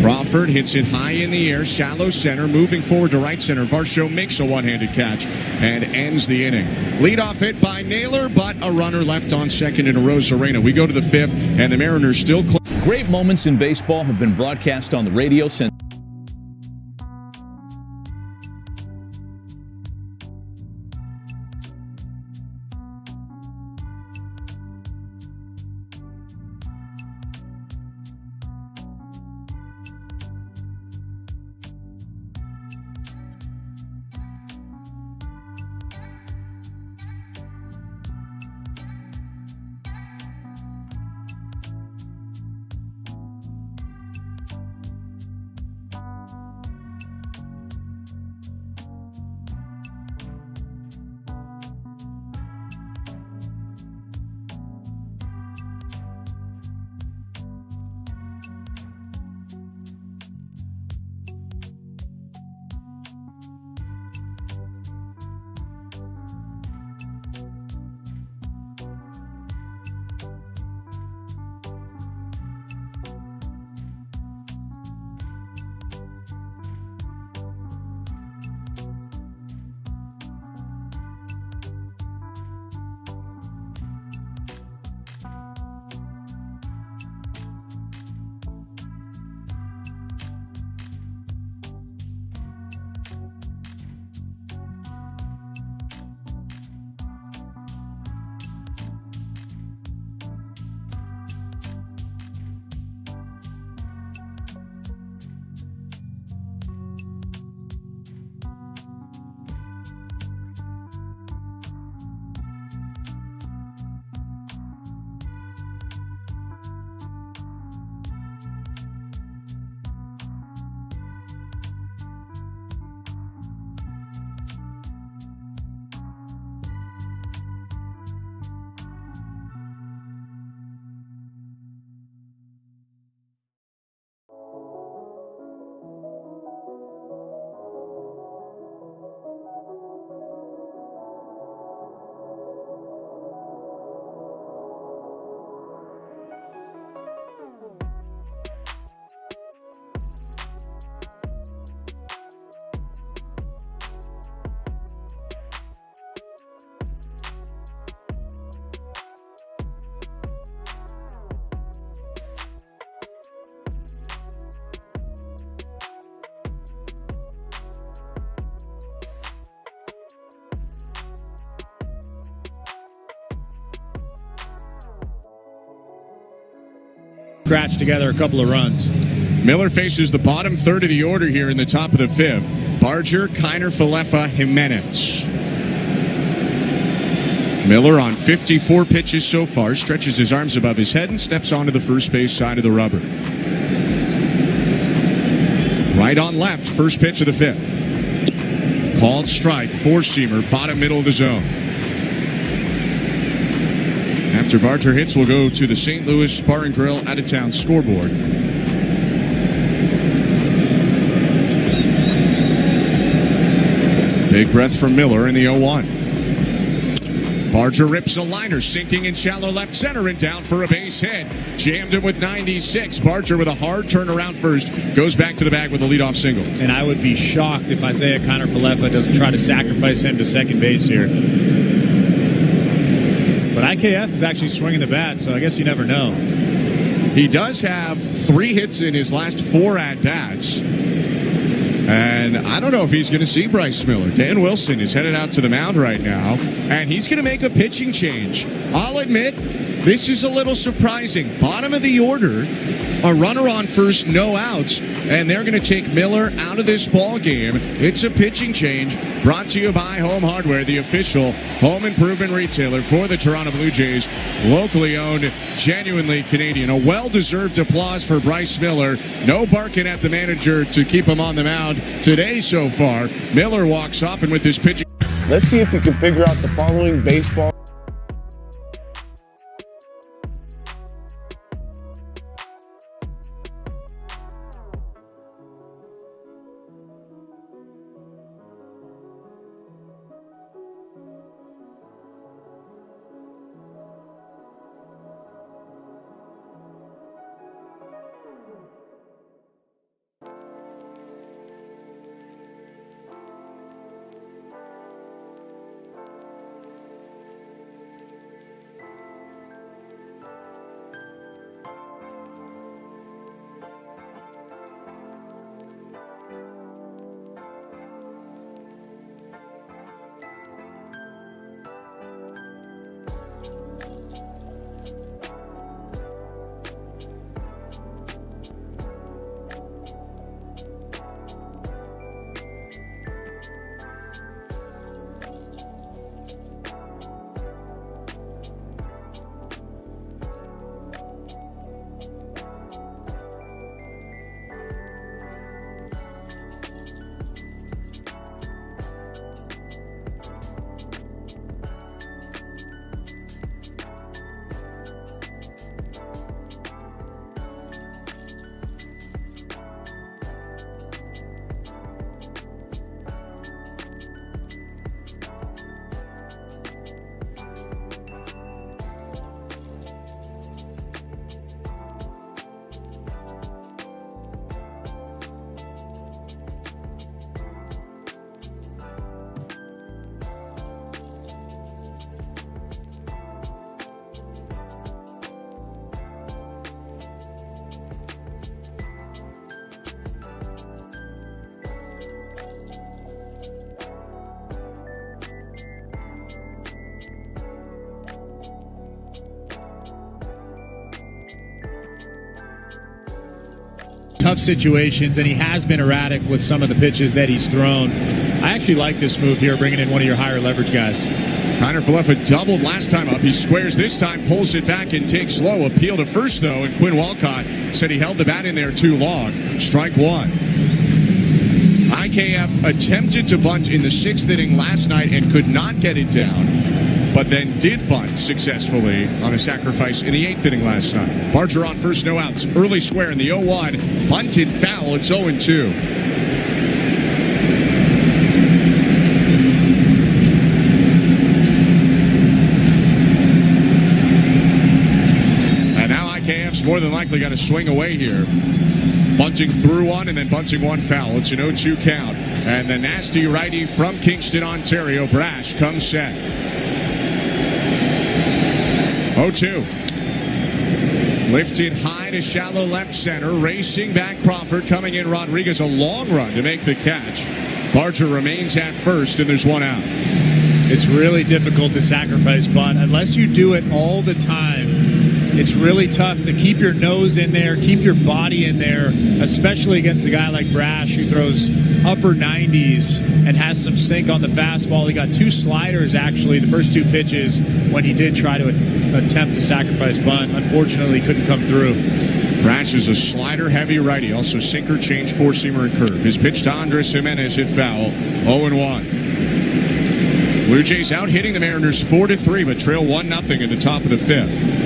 Crawford hits it high in the air, shallow center, moving forward to right center. Varsho makes a one-handed catch and ends the inning. Leadoff hit by Naylor, but a runner left on second in Rosarena. We go to the fifth, and the Mariners still close. Great moments in baseball have been broadcast on the radio since. Scratch together a couple of runs. Miller faces the bottom third of the order here in the top of the fifth. Barger, Kiner, Falefa, Jimenez. Miller on 54 pitches so far, stretches his arms above his head and steps onto the first base side of the rubber. Right on left, first pitch of the fifth. Called strike, four-seamer, bottom middle of the zone. After Barger hits, we'll go to the St. Louis Bar and Grill out-of-town scoreboard. Big breath from Miller in the 0-1. Barger rips a liner, sinking in shallow left center and down for a base hit. Jammed him with 96. Barger with a hard turnaround first. Goes back to the bag with a leadoff single. And I would be shocked if Isaiah Kiner Falefa doesn't try to sacrifice him to second base here. But IKF is actually swinging the bat, so I guess you never know. He does have 3 hits in his last 4 at-bats. And I don't know if he's going to see Bryce Miller. Dan Wilson is headed out to the mound right now, and he's going to make a pitching change. I'll admit, this is a little surprising. Bottom of the order, a runner on first, no outs, and they're going to take Miller out of this ball game. It's a pitching change brought to you by Home Hardware, the official home improvement retailer for the Toronto Blue Jays. Locally owned, genuinely Canadian. A well-deserved applause for Bryce Miller. No barking at the manager to keep him on the mound today so far. Miller walks off, and with this pitching... Let's see if we can figure out the following baseball. tough situations, and he has been erratic with some of the pitches that he's thrown. I actually like this move here, bringing in one of your higher leverage guys. Connor Falefa doubled last time up. He squares this time, pulls it back and takes low. Appeal to first, though, and Quinn Walcott said he held the bat in there too long. Strike one. IKF attempted to bunt in the 6th inning last night and could not get it down, but then did bunt successfully on a sacrifice in the 8th inning last night. Barger on first, no outs. Early square in the 0-1. Bunted foul. It's 0-2. More than likely going to swing away here. Bunting through one and then bunting one foul. It's an 0-2 count. And the nasty righty from Kingston, Ontario, Brash, comes set. 0-2. Lifted high to shallow left center. Racing back Crawford. Coming in Rodriguez. A long run to make the catch. Barger remains at first and there's one out. It's really difficult to sacrifice bunt unless you do it all the time. It's really tough to keep your nose in there, keep your body in there, especially against a guy like Brash who throws upper 90s and has some sink on the fastball. He got 2 sliders, actually, the first 2 pitches when he did try to attempt to sacrifice bunt. Unfortunately, couldn't come through. Brash is a slider-heavy righty, also sinker, change, four-seamer, and curve. His pitch to Andres Jimenez hit foul, 0-1. Blue Jays out hitting the Mariners 4-3, but trail 1-0 in the top of the 5th.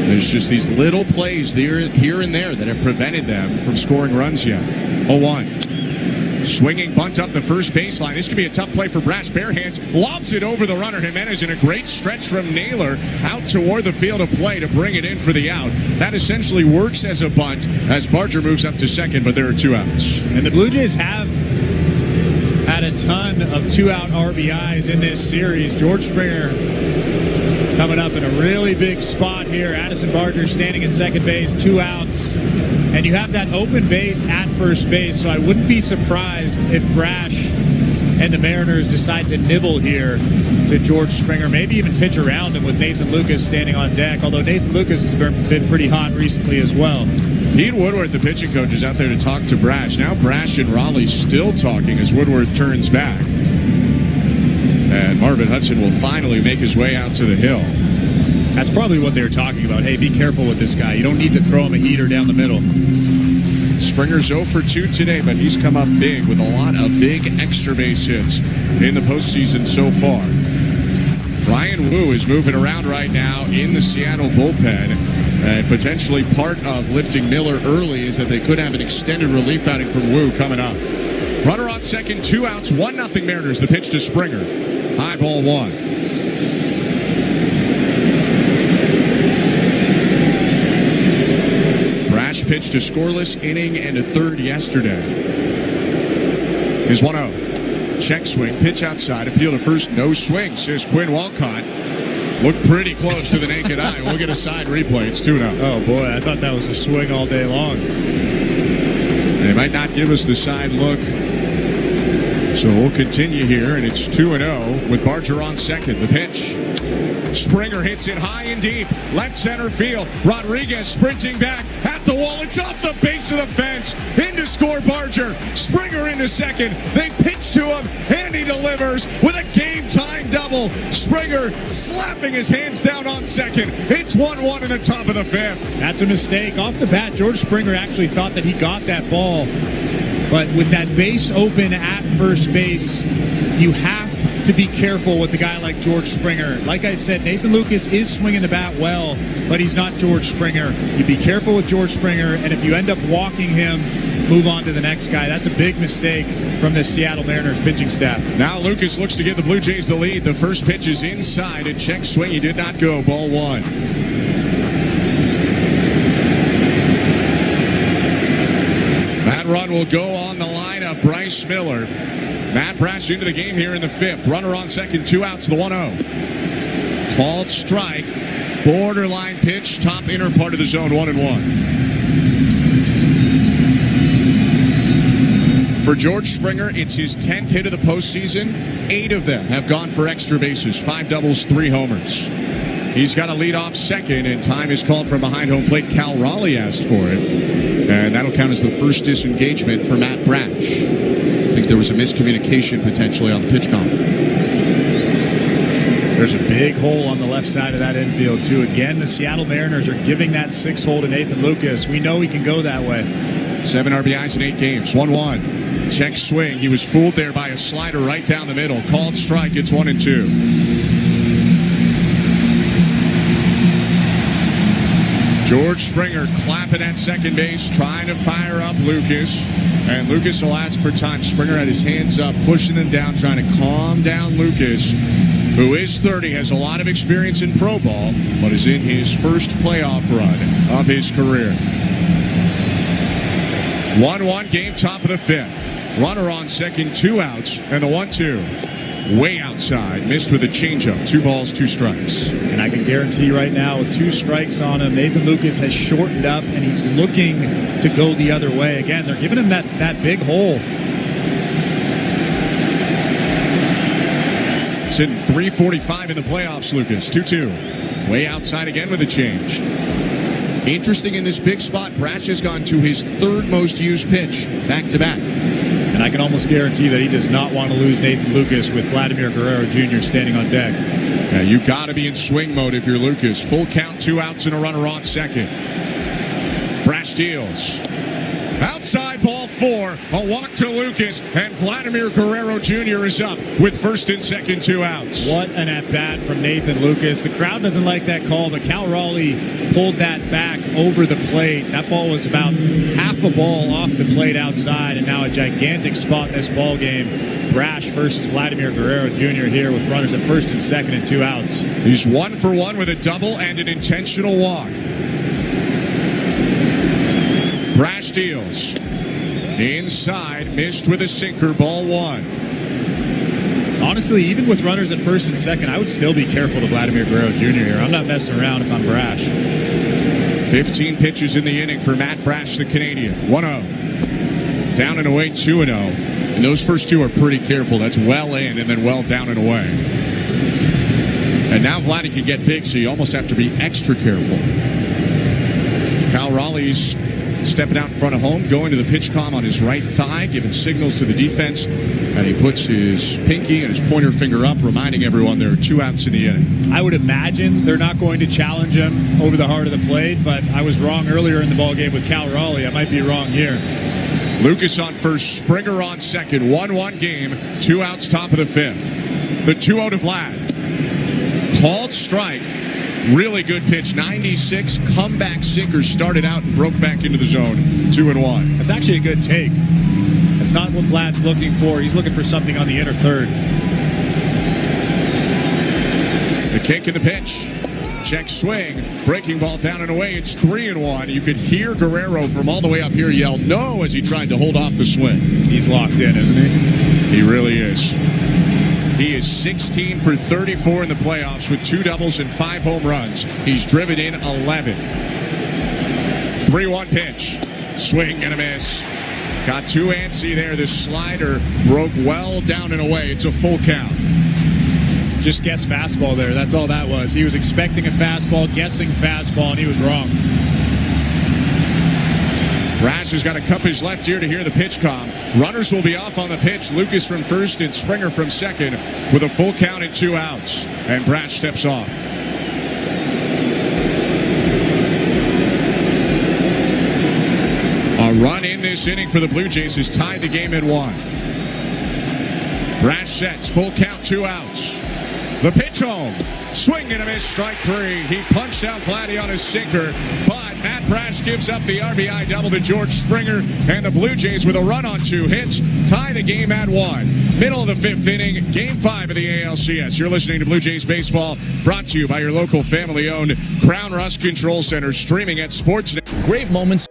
There's just these little plays here and there that have prevented them from scoring runs yet. 0-1. Swinging bunt up the first baseline. This could be a tough play for Brash. Bare hands, lobs it over the runner. Jimenez in a great stretch from Naylor out toward the field of play to bring it in for the out. That essentially works as a bunt as Barger moves up to second, but there are 2 outs. And the Blue Jays have had a ton of 2-out RBIs in this series. George Springer coming up in a really big spot here. Addison Barger standing at second base, 2 outs. And you have that open base at first base, so I wouldn't be surprised if Brash and the Mariners decide to nibble here to George Springer, maybe even pitch around him with Nathan Lucas standing on deck, although Nathan Lucas has been pretty hot recently as well. Pete Woodward, the pitching coach, is out there to talk to Brash. Now Brash and Raleigh still talking as Woodward turns back. And Marvin Hudson will finally make his way out to the hill. That's probably what they were talking about. Hey, be careful with this guy. You don't need to throw him a heater down the middle. Springer's 0 for 2 today, but he's come up big with a lot of big extra base hits in the postseason so far. Ryan Wu is moving around right now in the Seattle bullpen, and potentially part of lifting Miller early is that they could have an extended relief outing from Wu coming up. Runner on second, 2 outs, 1-0 Mariners. The pitch to Springer. High ball 1. Brash pitched a scoreless inning and a third yesterday. Is 1-0. Check swing, pitch outside, appeal to first, no swing, says Quinn Walcott. Looked pretty close to the naked eye. We'll get a side replay. It's 2-0. Oh, boy, I thought that was a swing all day long. They might not give us the side look. So we'll continue here, and it's 2-0 with Barger on second. The pitch. Springer hits it high and deep. Left center field. Rodriguez sprinting back at the wall. It's off the base of the fence. In to score Barger. Springer into second. They pitch to him, and he delivers with a game-time double. Springer slapping his hands down on second. It's 1-1 in the top of the 5th. That's a mistake. Off the bat, George Springer actually thought that he got that ball. But with that base open at first base, you have to be careful with a guy like George Springer. Like I said, Nathan Lucas is swinging the bat well, but he's not George Springer. You be careful with George Springer, and if you end up walking him, move on to the next guy. That's a big mistake from the Seattle Mariners pitching staff. Now Lucas looks to give the Blue Jays the lead. The first pitch is inside. A check swing. He did not go. Ball 1. That run will go on the line of Bryce Miller. Matt Brash into the game here in the 5th. Runner on second, 2 outs, the 1-0. Called strike. Borderline pitch, top inner part of the zone, 1-1. For George Springer, it's his 10th hit of the postseason. 8 of them have gone for extra bases, 5 doubles, 3 homers. He's got a lead off second, and time is called from behind home plate. Cal Raleigh asked for it, and that'll count as the first disengagement for Matt Brash. I think there was a miscommunication potentially on the pitch count. There's a big hole on the left side of that infield, too. Again, the Seattle Mariners are giving that 6 hole to Nathan Lucas. We know he can go that way. 7 RBIs in 8 games. 1-1. Check swing. He was fooled there by a slider right down the middle. Called strike. It's 1-2. George Springer clapping at second base, trying to fire up Lucas. And Lucas will ask for time. Springer had his hands up, pushing them down, trying to calm down Lucas, who is 30, has a lot of experience in pro ball, but is in his first playoff run of his career. 1-1 game, top of the 5th. Runner on second, 2 outs, and the 1-2. Way outside, missed with a changeup. 2 balls, 2 strikes. And I can guarantee right now, with 2 strikes on him, Nathan Lucas has shortened up, and he's looking to go the other way. Again, they're giving him that big hole. Sitting 345 in the playoffs, Lucas. 2-2. Way outside again with a change. Interesting in this big spot, Brash has gone to his 3rd most used pitch back-to-back. And I can almost guarantee that he does not want to lose Nathan Lucas with Vladimir Guerrero Jr. standing on deck. Yeah, you got to be in swing mode if you're Lucas. Full count, 2 outs and a runner on second. Brash deals. Outside ball 4, a walk to Lucas, and Vladimir Guerrero Jr. is up with first and second, 2 outs. What an at-bat from Nathan Lucas. The crowd doesn't like that call, but Cal Raleigh pulled that back over the plate. That ball was about half a ball off the plate outside, and now a gigantic spot in this ball game. Brash versus Vladimir Guerrero Jr. here with runners at first and second and 2 outs. He's 1 for 1 with a double and an intentional walk. Brash deals. Inside, missed with a sinker, ball 1. Honestly, even with runners at first and second, I would still be careful to Vladimir Guerrero Jr. here. I'm not messing around if I'm Brash. 15 pitches in the inning for Matt Brash, the Canadian. 1-0. Down and away, 2-0. And those first 2 are pretty careful. That's well in and then well down and away. And now Vladdy can get big, so you almost have to be extra careful. Cal Raleigh's stepping out in front of home, going to the pitch comm on his right thigh, giving signals to the defense, and he puts his pinky and his pointer finger up, reminding everyone there are 2 outs in the inning. I would imagine they're not going to challenge him over the heart of the plate, but I was wrong earlier in the ballgame with Cal Raleigh. I might be wrong here. Lucas on first, Springer on second, 1-1 game, 2 outs, top of the 5th. The 2-0 to Vlad. Called strike. Really good pitch, 96, comeback sinker, started out and broke back into the zone, 2-1. That's actually a good take. That's not what Vlad's looking for. He's looking for something on the inner third. The kick and the pitch. Check swing, breaking ball down and away, it's 3-1. You could hear Guerrero from all the way up here yell no as he tried to hold off the swing. He's locked in, isn't he? He really is. He is 16 for 34 in the playoffs with 2 doubles and 5 home runs. He's driven in 11. 3-1 pitch. Swing and a miss. Got too antsy there. The slider broke well down and away. It's a full count. Just guess fastball there. That's all that was. He was expecting a fastball, guessing fastball, and he was wrong. Brash has got to cup his left ear to hear the pitch comm. Runners will be off on the pitch. Lucas from first and Springer from second with a full count and 2 outs. And Brash steps off. A run in this inning for the Blue Jays has tied the game at 1. Brash sets, full count, 2 outs. The pitch home. Swing and a miss, strike 3. He punched out Vladdy on his sinker, but Matt Brash gives up the RBI double to George Springer, and the Blue Jays with a run on 2 hits tie the game at 1. Middle of the 5th inning, Game 5 of the ALCS. You're listening to Blue Jays Baseball, brought to you by your local family-owned Crown Rust Control Center, streaming at Sportsnet. Great moments.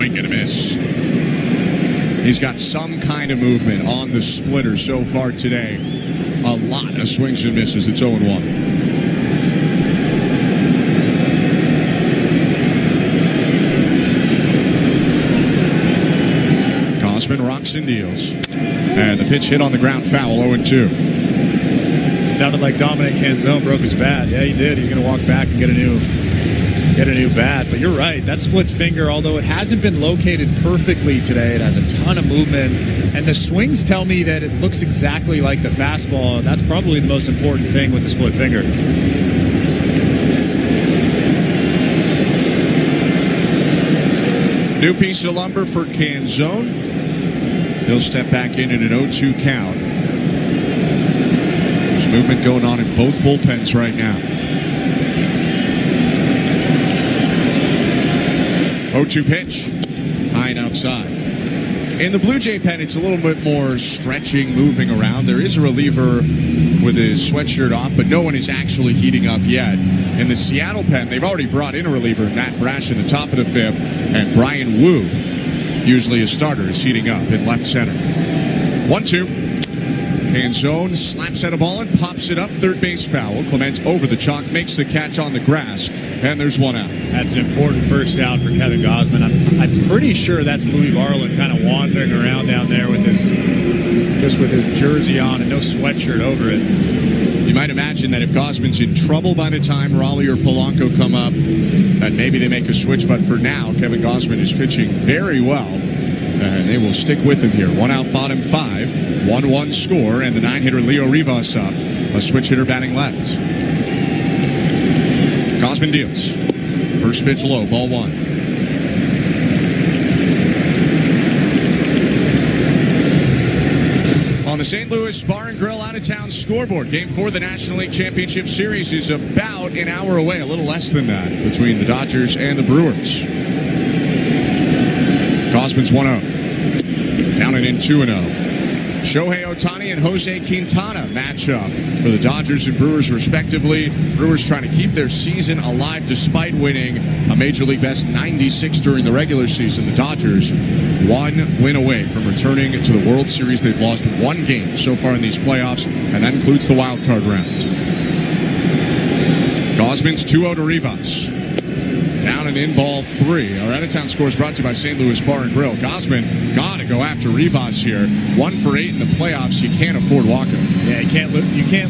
Swing and a miss. He's got some kind of movement on the splitter so far today. A lot of swings and misses. It's 0-1. Gausman rocks and deals. And the pitch hit on the ground, foul, 0-2. It sounded like Dominic Canzone broke his bat. Yeah, he did. He's going to walk back and get a new bat. But you're right. That split finger, although it hasn't been located perfectly today, it has a ton of movement. And the swings tell me that it looks exactly like the fastball. That's probably the most important thing with the split finger. New piece of lumber for Canzone. He'll step back in an 0-2 count. There's movement going on in both bullpens right now. 0-2 pitch. High and outside. In the Blue Jay pen, it's a little bit more stretching, moving around. There is a reliever with his sweatshirt off, but no one is actually heating up yet. In the Seattle pen, they've already brought in a reliever, Matt Brash, in the top of the fifth, and Brian Wu, usually a starter, is heating up in left center. 1-2. Canzone slaps at a ball and pops it up. Third base foul. Clement over the chalk, makes the catch on the grass, and there's one out. That's an important first out for Kevin Gausman. I'm pretty sure that's Louis Varland kind of wandering around down there with his jersey on and no sweatshirt over it. You might imagine that if Gausman's in trouble by the time Raleigh or Polanco come up, that maybe they make a switch. But for now, Kevin Gausman is pitching very well, and they will stick with him here. One out, bottom five, 1-1 score, and the 9-hitter Leo Rivas up, a switch hitter batting left. Gausman deals. First pitch low, ball one. On the St. Louis Bar and Grill out-of-town scoreboard, Game 4 of the National League Championship Series is about an hour away, a little less than that, between the Dodgers and the Brewers. Gausman's 1-0. Down and in 2-0. Shohei Ohtani and Jose Quintana match up for the Dodgers and Brewers, respectively. Brewers trying to keep their season alive despite winning a Major League Best 96 during the regular season. The Dodgers 1 win away from returning to the World Series. They've lost 1 game so far in these playoffs, and that includes the wild card round. Gausman's 2-0 to Rivas. Down and in, ball 3. Our out-of-town score is brought to you by St. Louis Bar and Grill. Gausman got to go after Rivas here. 1 for 8 in the playoffs. You can't afford walking. Yeah, you can't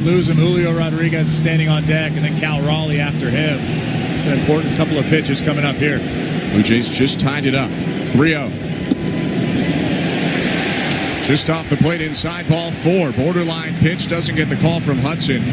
lose him. Julio Rodriguez is standing on deck, and then Cal Raleigh after him. It's an important couple of pitches coming up here. Blue Jays just tied it up. 3-0. Just off the plate inside, ball 4. Borderline pitch, doesn't get the call from Hudson.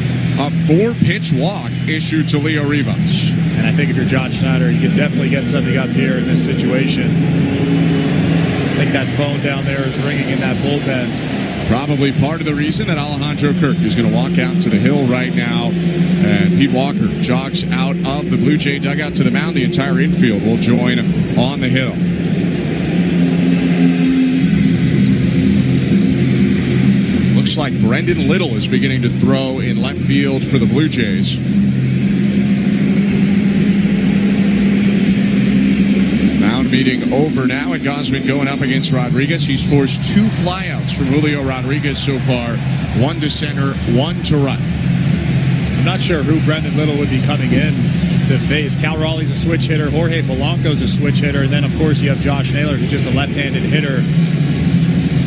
A 4-pitch walk issued to Leo Rivas. And I think if you're John Schneider, you can definitely get something up here in this situation. I think that phone down there is ringing in that bullpen. Probably part of the reason that Alejandro Kirk is going to walk out to the hill right now. And Pete Walker jogs out of the Blue Jay dugout to the mound. The entire infield will join on the hill. Looks like Brendan Little is beginning to throw in left field for the Blue Jays. Mound meeting over now, and Gausman going up against Rodriguez. He's forced 2 flyouts from Julio Rodriguez so far. 1 to center, 1 to right. I'm not sure who Brendan Little would be coming in to face. Cal Raleigh's a switch hitter. Jorge Polanco's a switch hitter. And then, of course, you have Josh Naylor, who's just a left-handed hitter.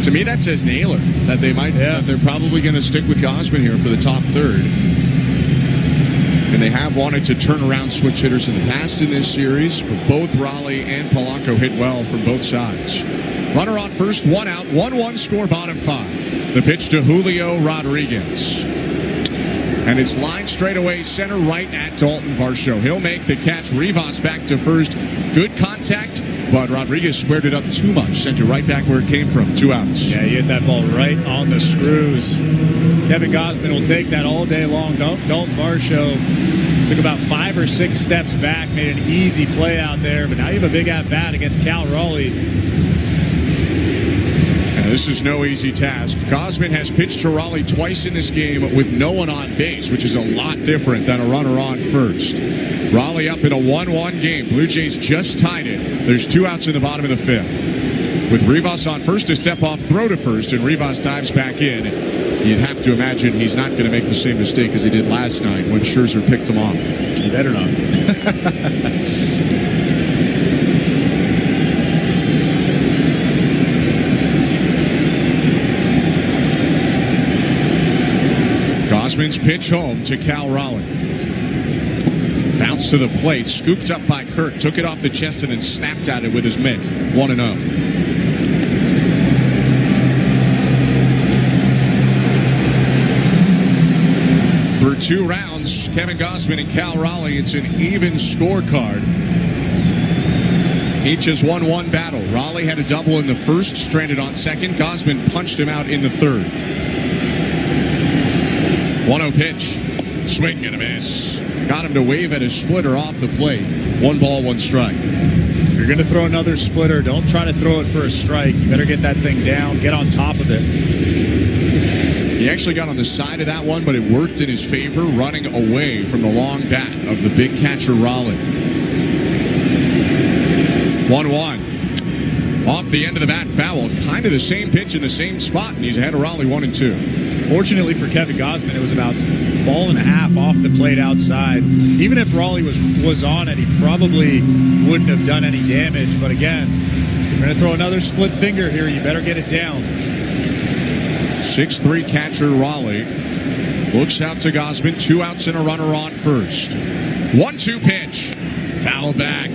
To me, that says Naylor, that they might, they're probably going to stick with Gausman here for the top third. And they have wanted to turn around switch hitters in the past in this series, but both Raleigh and Polanco hit well from both sides. Runner on first, 1 out, 1-1 score, bottom 5. The pitch to Julio Rodriguez. And it's lined straight away center right at Dalton Varsho. He'll make the catch. Rivas back to first. Good contact, but Rodriguez squared it up too much. Sent it right back where it came from. 2 outs. Yeah, he hit that ball right on the screws. Kevin Gausman will take that all day long. Dalton Varsho took about 5 or 6 steps back, made an easy play out there, but now you have a big at-bat against Cal Raleigh. This is no easy task. Gausman has pitched to Raleigh twice in this game with no one on base, which is a lot different than a runner on first. Raleigh up in a 1-1 game. Blue Jays just tied it There's 2 outs in the bottom of the 5th. With Rivas on first, a step-off throw to first, and Rivas dives back in. You'd have to imagine he's not going to make the same mistake as he did last night when Scherzer picked him off. He better not. Gausman's pitch home to Cal Raleigh. Bounce to the plate, scooped up by Kirk, took it off the chest and then snapped at it with his mitt. 1-0. Through 2 rounds, Kevin Gausman and Cal Raleigh, it's an even scorecard. Each has won 1 battle. Raleigh had a double in the first, stranded on second. Gausman punched him out in the third. 1-0 pitch. Swing and a miss. Got him to wave at his splitter off the plate. 1 ball, 1 strike. If you're going to throw another splitter, don't try to throw it for a strike. You better get that thing down, get on top of it. He actually got on the side of that one, but it worked in his favor, running away from the long bat of the big catcher Raleigh. 1-1. Off the end of the bat, foul. Kind of the same pitch in the same spot, and he's ahead of Raleigh 1-2. Fortunately for Kevin Gausman, it was about 1.5 balls off the plate outside. Even if Raleigh was on it, he probably wouldn't have done any damage. But again, you're going to throw another split finger here. You better get it down. 6'3" catcher Raleigh looks out to Gausman. 2 outs and a runner on first. 1-2 pitch. Foul back.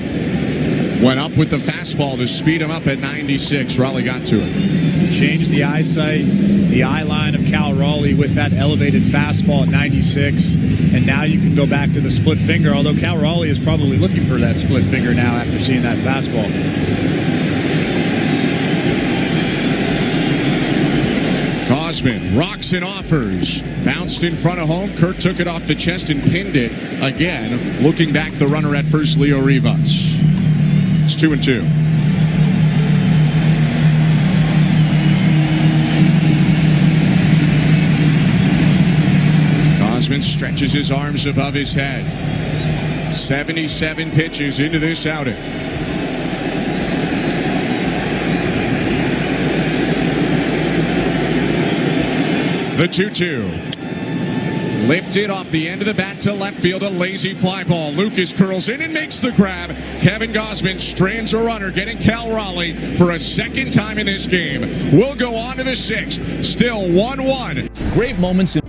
Went up with the fastball to speed him up at 96. Raleigh got to it. Changed the eyesight, the eye line of Cal Raleigh with that elevated fastball at 96. And now you can go back to the split finger, although Cal Raleigh is probably looking for that split finger now after seeing that fastball. Gausman rocks and offers. Bounced in front of home. Kirk took it off the chest and pinned it again. Looking back, the runner at first, Leo Rivas. It's 2-2. Gausman stretches his arms above his head. 77 pitches into this outing. The 2-2. Lifted off the end of the bat to left field, a lazy fly ball. Lucas curls in and makes the grab. Kevin Gausman strands a runner, getting Cal Raleigh for a second time in this game. We'll go on to the 6th. Still 1-1. Great moments in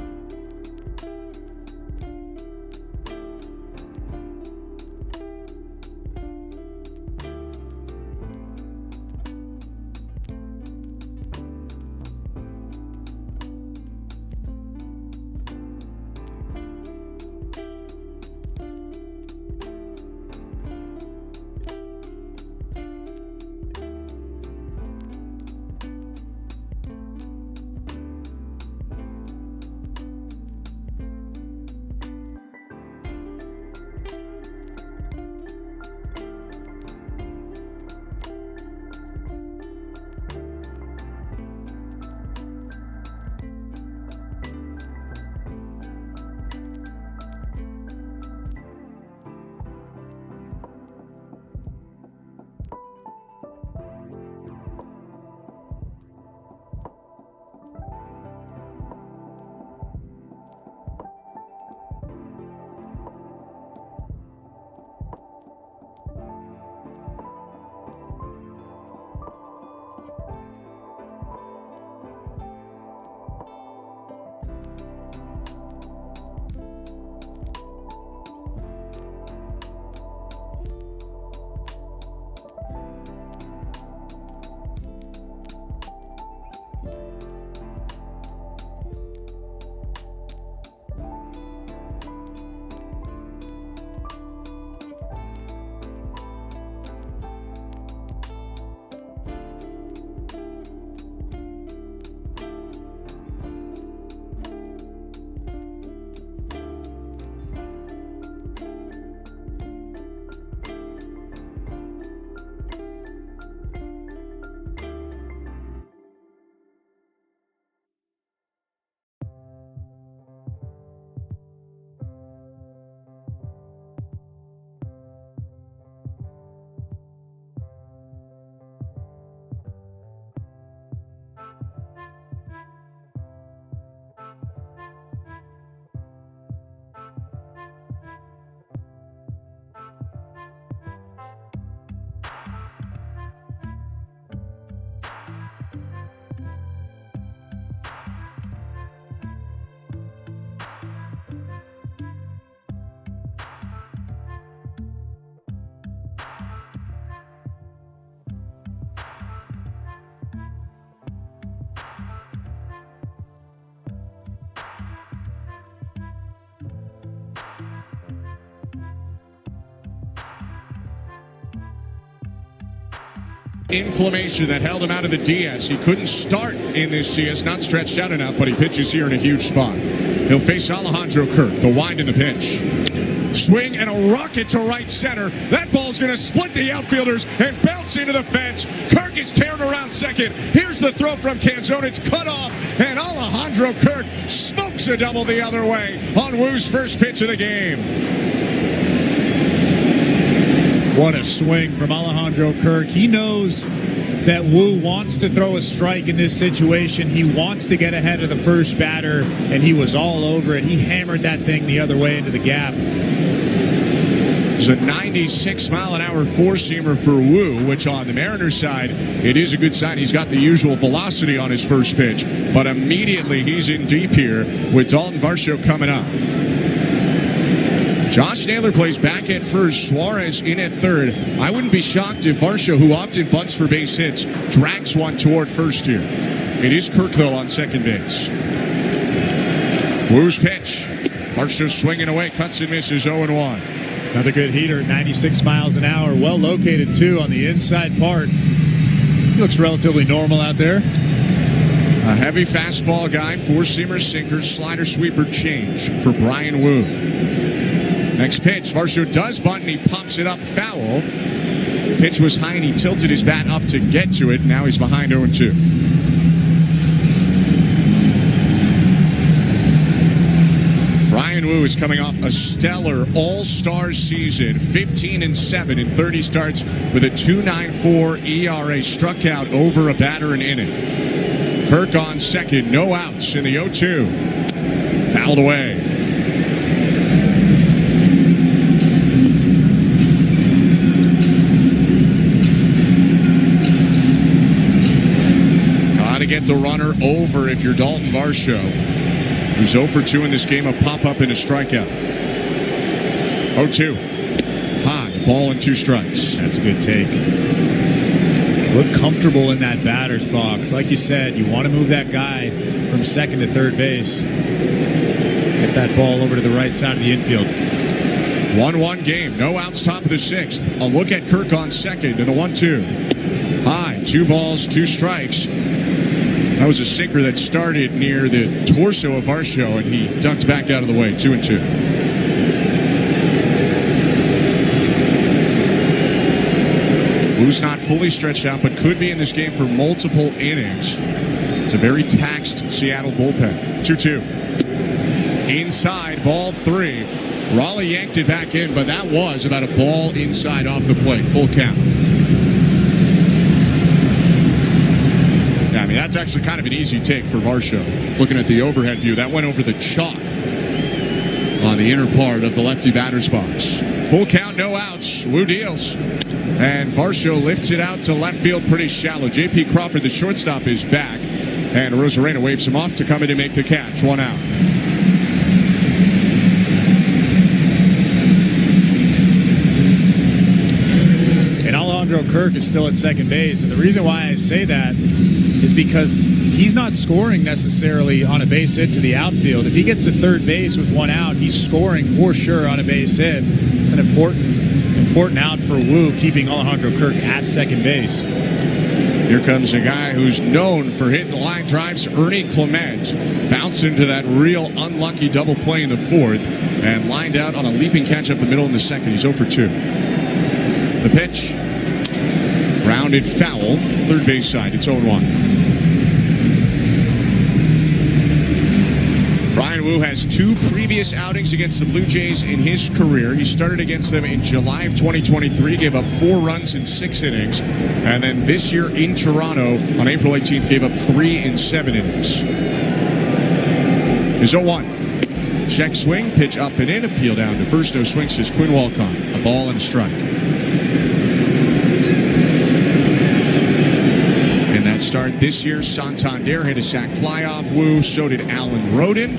Inflammation that held him out of the DS. He couldn't start in this CS, not stretched out enough, but he pitches here in a huge spot. He'll face Alejandro Kirk, the wind in the pitch. Swing and a rocket to right center. That ball's going to split the outfielders and bounce into the fence. Kirk is tearing around second. Here's the throw from Canzone. It's cut off, and Alejandro Kirk smokes a double the other way on Woo's first pitch of the game. What a swing from Alejandro Kirk. He knows that Woo wants to throw a strike in this situation. He wants to get ahead of the first batter, and he was all over it. He hammered that thing the other way into the gap. It's a 96-mile-an-hour four-seamer for Woo, which on the Mariners side, it is a good sign. He's got the usual velocity on his first pitch, but immediately he's in deep here with Dalton Varsho coming up. Josh Naylor plays back at first, Suarez in at third. I wouldn't be shocked if Varsho, who often bunts for base hits, drags one toward first here. It is Kirk, though, on second base. Woo's pitch. Varsho swinging away, cuts and misses, 0-1. Another good heater, 96 miles an hour. Well located, too, on the inside part. He looks relatively normal out there. A heavy fastball guy, four-seamer, sinker, slider, sweeper, change for Brian Woo. Next pitch, Varsho does bunt, and he pops it up foul. Pitch was high, and he tilted his bat up to get to it. Now he's behind 0-2. Brian Woo is coming off a stellar all-star season, 15-7 in 30 starts with a 2.94 ERA, struck out over a batter an inning. Kirk on second, no outs in the 0-2. Fouled away. Got to get the runner over if you're Dalton Varsho, who's 0-2 in this game, a pop-up and a strikeout. 0-2. High, ball and 2 strikes. That's a good take. Look comfortable in that batter's box. Like you said, you want to move that guy from second to third base. Get that ball over to the right side of the infield. 1-1 game, no outs, top of the 6th. A look at Kirk on second in the 1-2. High, 2 balls, 2 strikes. That was a sinker that started near the torso of Varsho, and he ducked back out of the way. 2-2. Woo's not fully stretched out, but could be in this game for multiple innings. It's a very taxed Seattle bullpen. 2-2. Inside, ball 3. Raleigh yanked it back in, but that was about a ball inside off the plate. Full count. Yeah, I mean, that's actually kind of an easy take for Varsho. Looking at the overhead view, that went over the chalk on the inner part of the lefty batter's box. Full count, no outs. Woo deals. And Varsho lifts it out to left field pretty shallow. J.P. Crawford, the shortstop, is back. And Rosarena waves him off to come in and make the catch. 1 out. And Alejandro Kirk is still at second base. And the reason why I say that is because he's not scoring necessarily on a base hit to the outfield. If he gets to third base with 1 out, he's scoring for sure on a base hit. It's an important out for Woo, keeping Alejandro Kirk at second base. Here comes a guy who's known for hitting the line drives, Ernie Clement. Bounced into that real unlucky double play in the 4th and lined out on a leaping catch up the middle in the 2nd. He's 0-2. The pitch. Grounded foul. Third base side. It's 0-1. Brian Woo has 2 previous outings against the Blue Jays in his career. He started against them in July of 2023, gave up 4 runs in 6 innings. And then this year in Toronto on April 18th, gave up 3 in 7 innings. Is 0-1. Check swing, pitch up and in, appeal down to first. No swing, says Quinn Walcott. A ball and a strike. In that start this year, Santander had a sac fly off Woo, so did Alan Roden.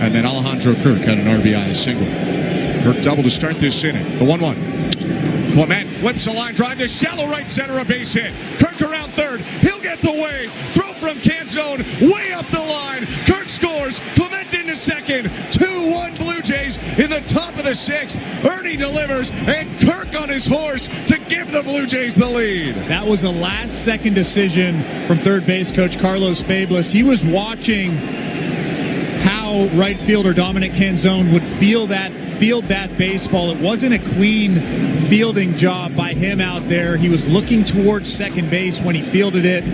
And then Alejandro Kirk had an RBI single. Kirk double to start this inning. The 1-1. Clement flips a line drive to shallow right center, a base hit. Kirk around third. He'll get the wave. Throw from Canzone, way up the line. Kirk scores. Clement into second. 2-1 Blue Jays in the top of the 6th. Ernie delivers, and Kirk on his his horse to give the Blue Jays the lead. That was a last-second decision from third base coach Carlos Fablis. He was watching how right fielder Dominic Canzone would field that baseball. It wasn't a clean fielding job by him out there. He was looking towards second base when he fielded it.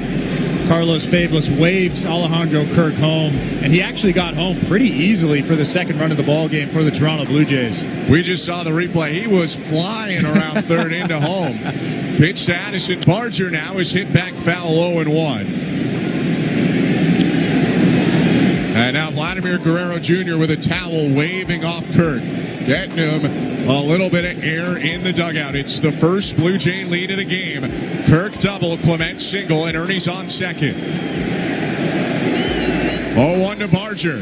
Carlos Fablis waves Alejandro Kirk home, and he actually got home pretty easily for the second run of the ball game for the Toronto Blue Jays. We just saw the replay. He was flying around third into home. Pitch to Addison Barger now is hit back foul 0-1. And now Vladimir Guerrero Jr. with a towel waving off Kirk. Getting him a little bit of air in the dugout. It's the first Blue Jay lead of the game. Kirk double, Clement single, and Ernie's on second. 0-1 to Barger.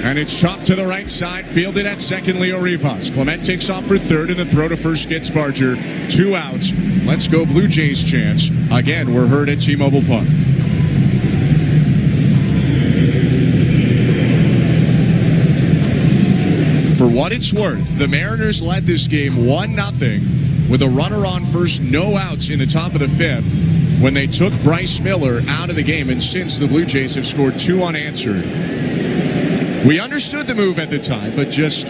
And it's chopped to the right side, fielded at second, Leo Rivas. Clement takes off for third, and the throw to first gets Barger. 2 outs. Let's go Blue Jays chance. Again, we're heard at T-Mobile Park. For what it's worth, the Mariners led this game 1-0 with a runner on first, no outs in the top of the fifth when they took Bryce Miller out of the game, and since the Blue Jays have scored 2 unanswered. We understood the move at the time, but just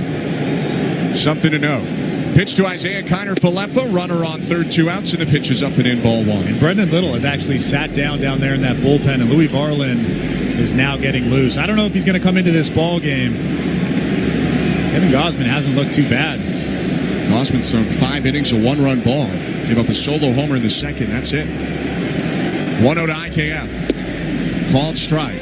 something to know. Pitch to Isaiah Kiner-Falefa, runner on third, 2 outs, and the pitch is up and in, ball 1. And Brendan Little has actually sat down there in that bullpen, and Louis Varlin is now getting loose. I don't know if he's going to come into this ball game. Kevin Gausman hasn't looked too bad. Gausman's thrown 5 innings, a 1-run ball. Gave up a solo homer in the second. That's it. 1-0 to IKF. Called strike.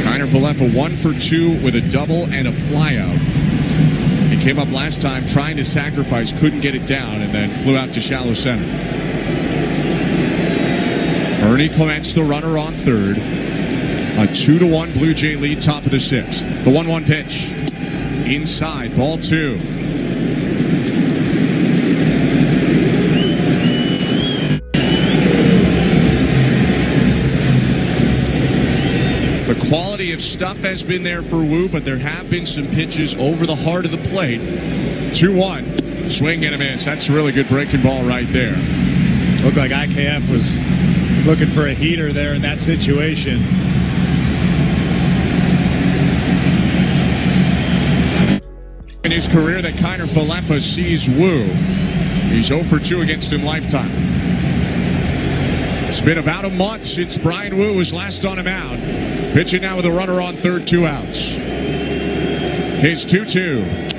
Kiner-Falefa 1 for 2 with a double and a flyout. He came up last time trying to sacrifice, couldn't get it down, and then flew out to shallow center. Ernie Clement's the runner on third. A 2-1 Blue Jay lead, top of the 6th. The 1-1 pitch. Inside, ball 2. The quality of stuff has been there for Wu, but there have been some pitches over the heart of the plate. 2-1. Swing and a miss. That's a really good breaking ball right there. Looked like IKF was looking for a heater there in that situation. In his career that Kiner-Falefa sees Wu. He's 0 for 2 against him lifetime. It's been about a month since Brian Wu was last on a mound. Pitching now with a runner on third, 2 outs. His 2-2.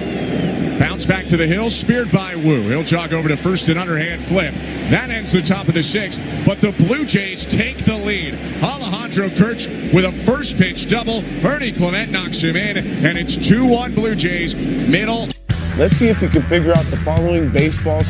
Bounce back to the hill, speared by Wu. He'll jog over to first, an underhand flip. That ends the top of the 6th, but the Blue Jays take the lead. Alejandro Kirk with a first pitch double. Ernie Clement knocks him in, and it's 2-1 Blue Jays. Middle. Let's see if you can figure out the following baseball.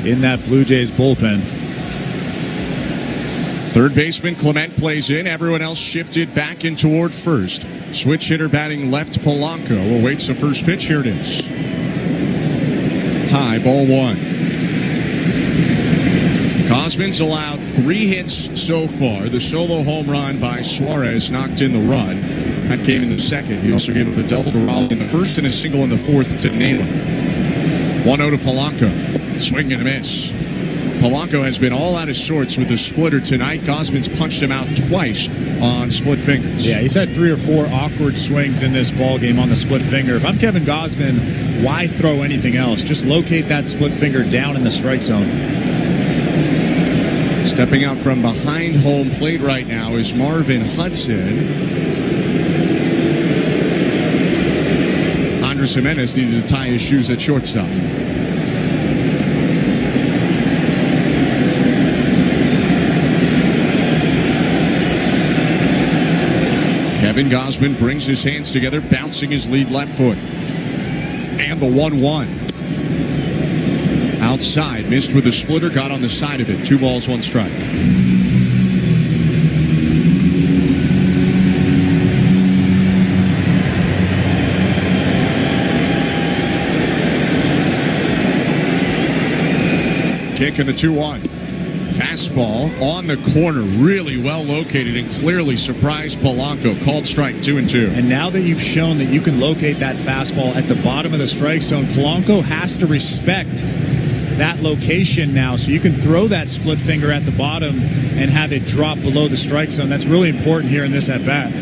In that Blue Jays bullpen. Third baseman Clement plays in. Everyone else shifted back in toward first. Switch hitter batting left, Polanco awaits the first pitch. Here it is. High, ball one. Cosman's allowed 3 hits so far. The solo home run by Suarez knocked in the run. That came in the second. He also gave up a double to Raleigh in the first and a single in the fourth to Naylor. 1-0 to Polanco. Swing and a miss. Polanco has been all out of sorts with the splitter tonight. Gosman's punched him out twice on split fingers. Yeah, he's had 3 or 4 awkward swings in this ball game on the split finger. If I'm Kevin Gausman, why throw anything else? Just locate that split finger down in the strike zone. Stepping out from behind home plate right now is Marvin Hudson. Andres Jimenez needed to tie his shoes at shortstop. Kevin Gausman brings his hands together, bouncing his lead left foot. And the 1-1. Outside, missed with a splitter, got on the side of it. 2 balls, 1 strike. Kick in the 2-1. Fastball on the corner, really well located and clearly surprised Polanco. Called strike 2-2. And now that you've shown that you can locate that fastball at the bottom of the strike zone, Polanco has to respect that location now, so you can throw that split finger at the bottom and have it drop below the strike zone. That's really important here in this at-bat.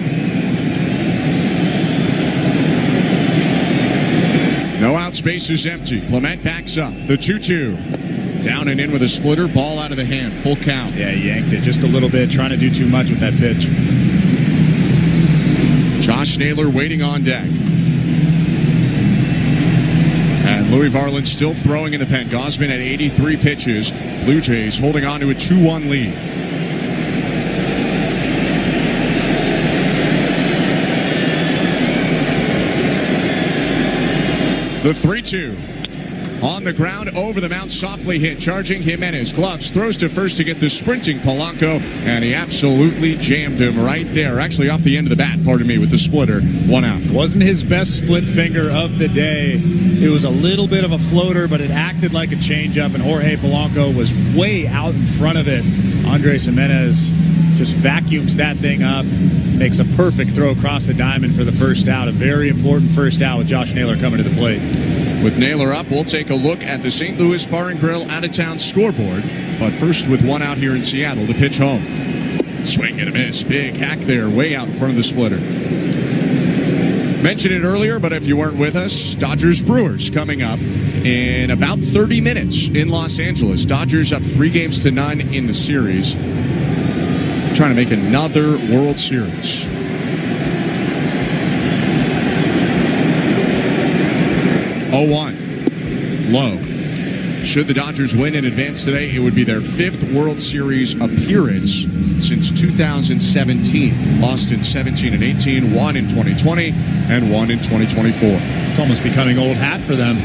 No outs, base is empty. Clement backs up. The 2-2. Down and in with a splitter, ball out of the hand, full count. Yeah, he yanked it just a little bit, trying to do too much with that pitch. Josh Naylor waiting on deck. And Louis Varland still throwing in the pen. Gausman at 83 pitches. Blue Jays holding on to a 2-1 lead. The 3-2. On the ground, over the mound, softly hit, charging Jimenez. Gloves, throws to first to get the sprinting Polanco, and he absolutely jammed him right there. Actually off the end of the bat, pardon me, with the splitter. 1 out. Wasn't his best split finger of the day. It was a little bit of a floater, but it acted like a changeup, and Jorge Polanco was way out in front of it. Andres Jimenez just vacuums that thing up, makes a perfect throw across the diamond for the first out. A very important first out with Josh Naylor coming to the plate. With Naylor up, we'll take a look at the St. Louis Bar and Grill out-of-town scoreboard. But first, with 1 out here in Seattle, the pitch home. Swing and a miss. Big hack there, way out in front of the splitter. Mentioned it earlier, but if you weren't with us, Dodgers-Brewers coming up in about 30 minutes in Los Angeles. Dodgers up 3-0 in the series. Trying to make another World Series. 0-1. Low. Should the Dodgers win and advance today, it would be their 5th World Series appearance since 2017. Lost in 17 and 18, won in 2020, and won in 2024. It's almost becoming old hat for them.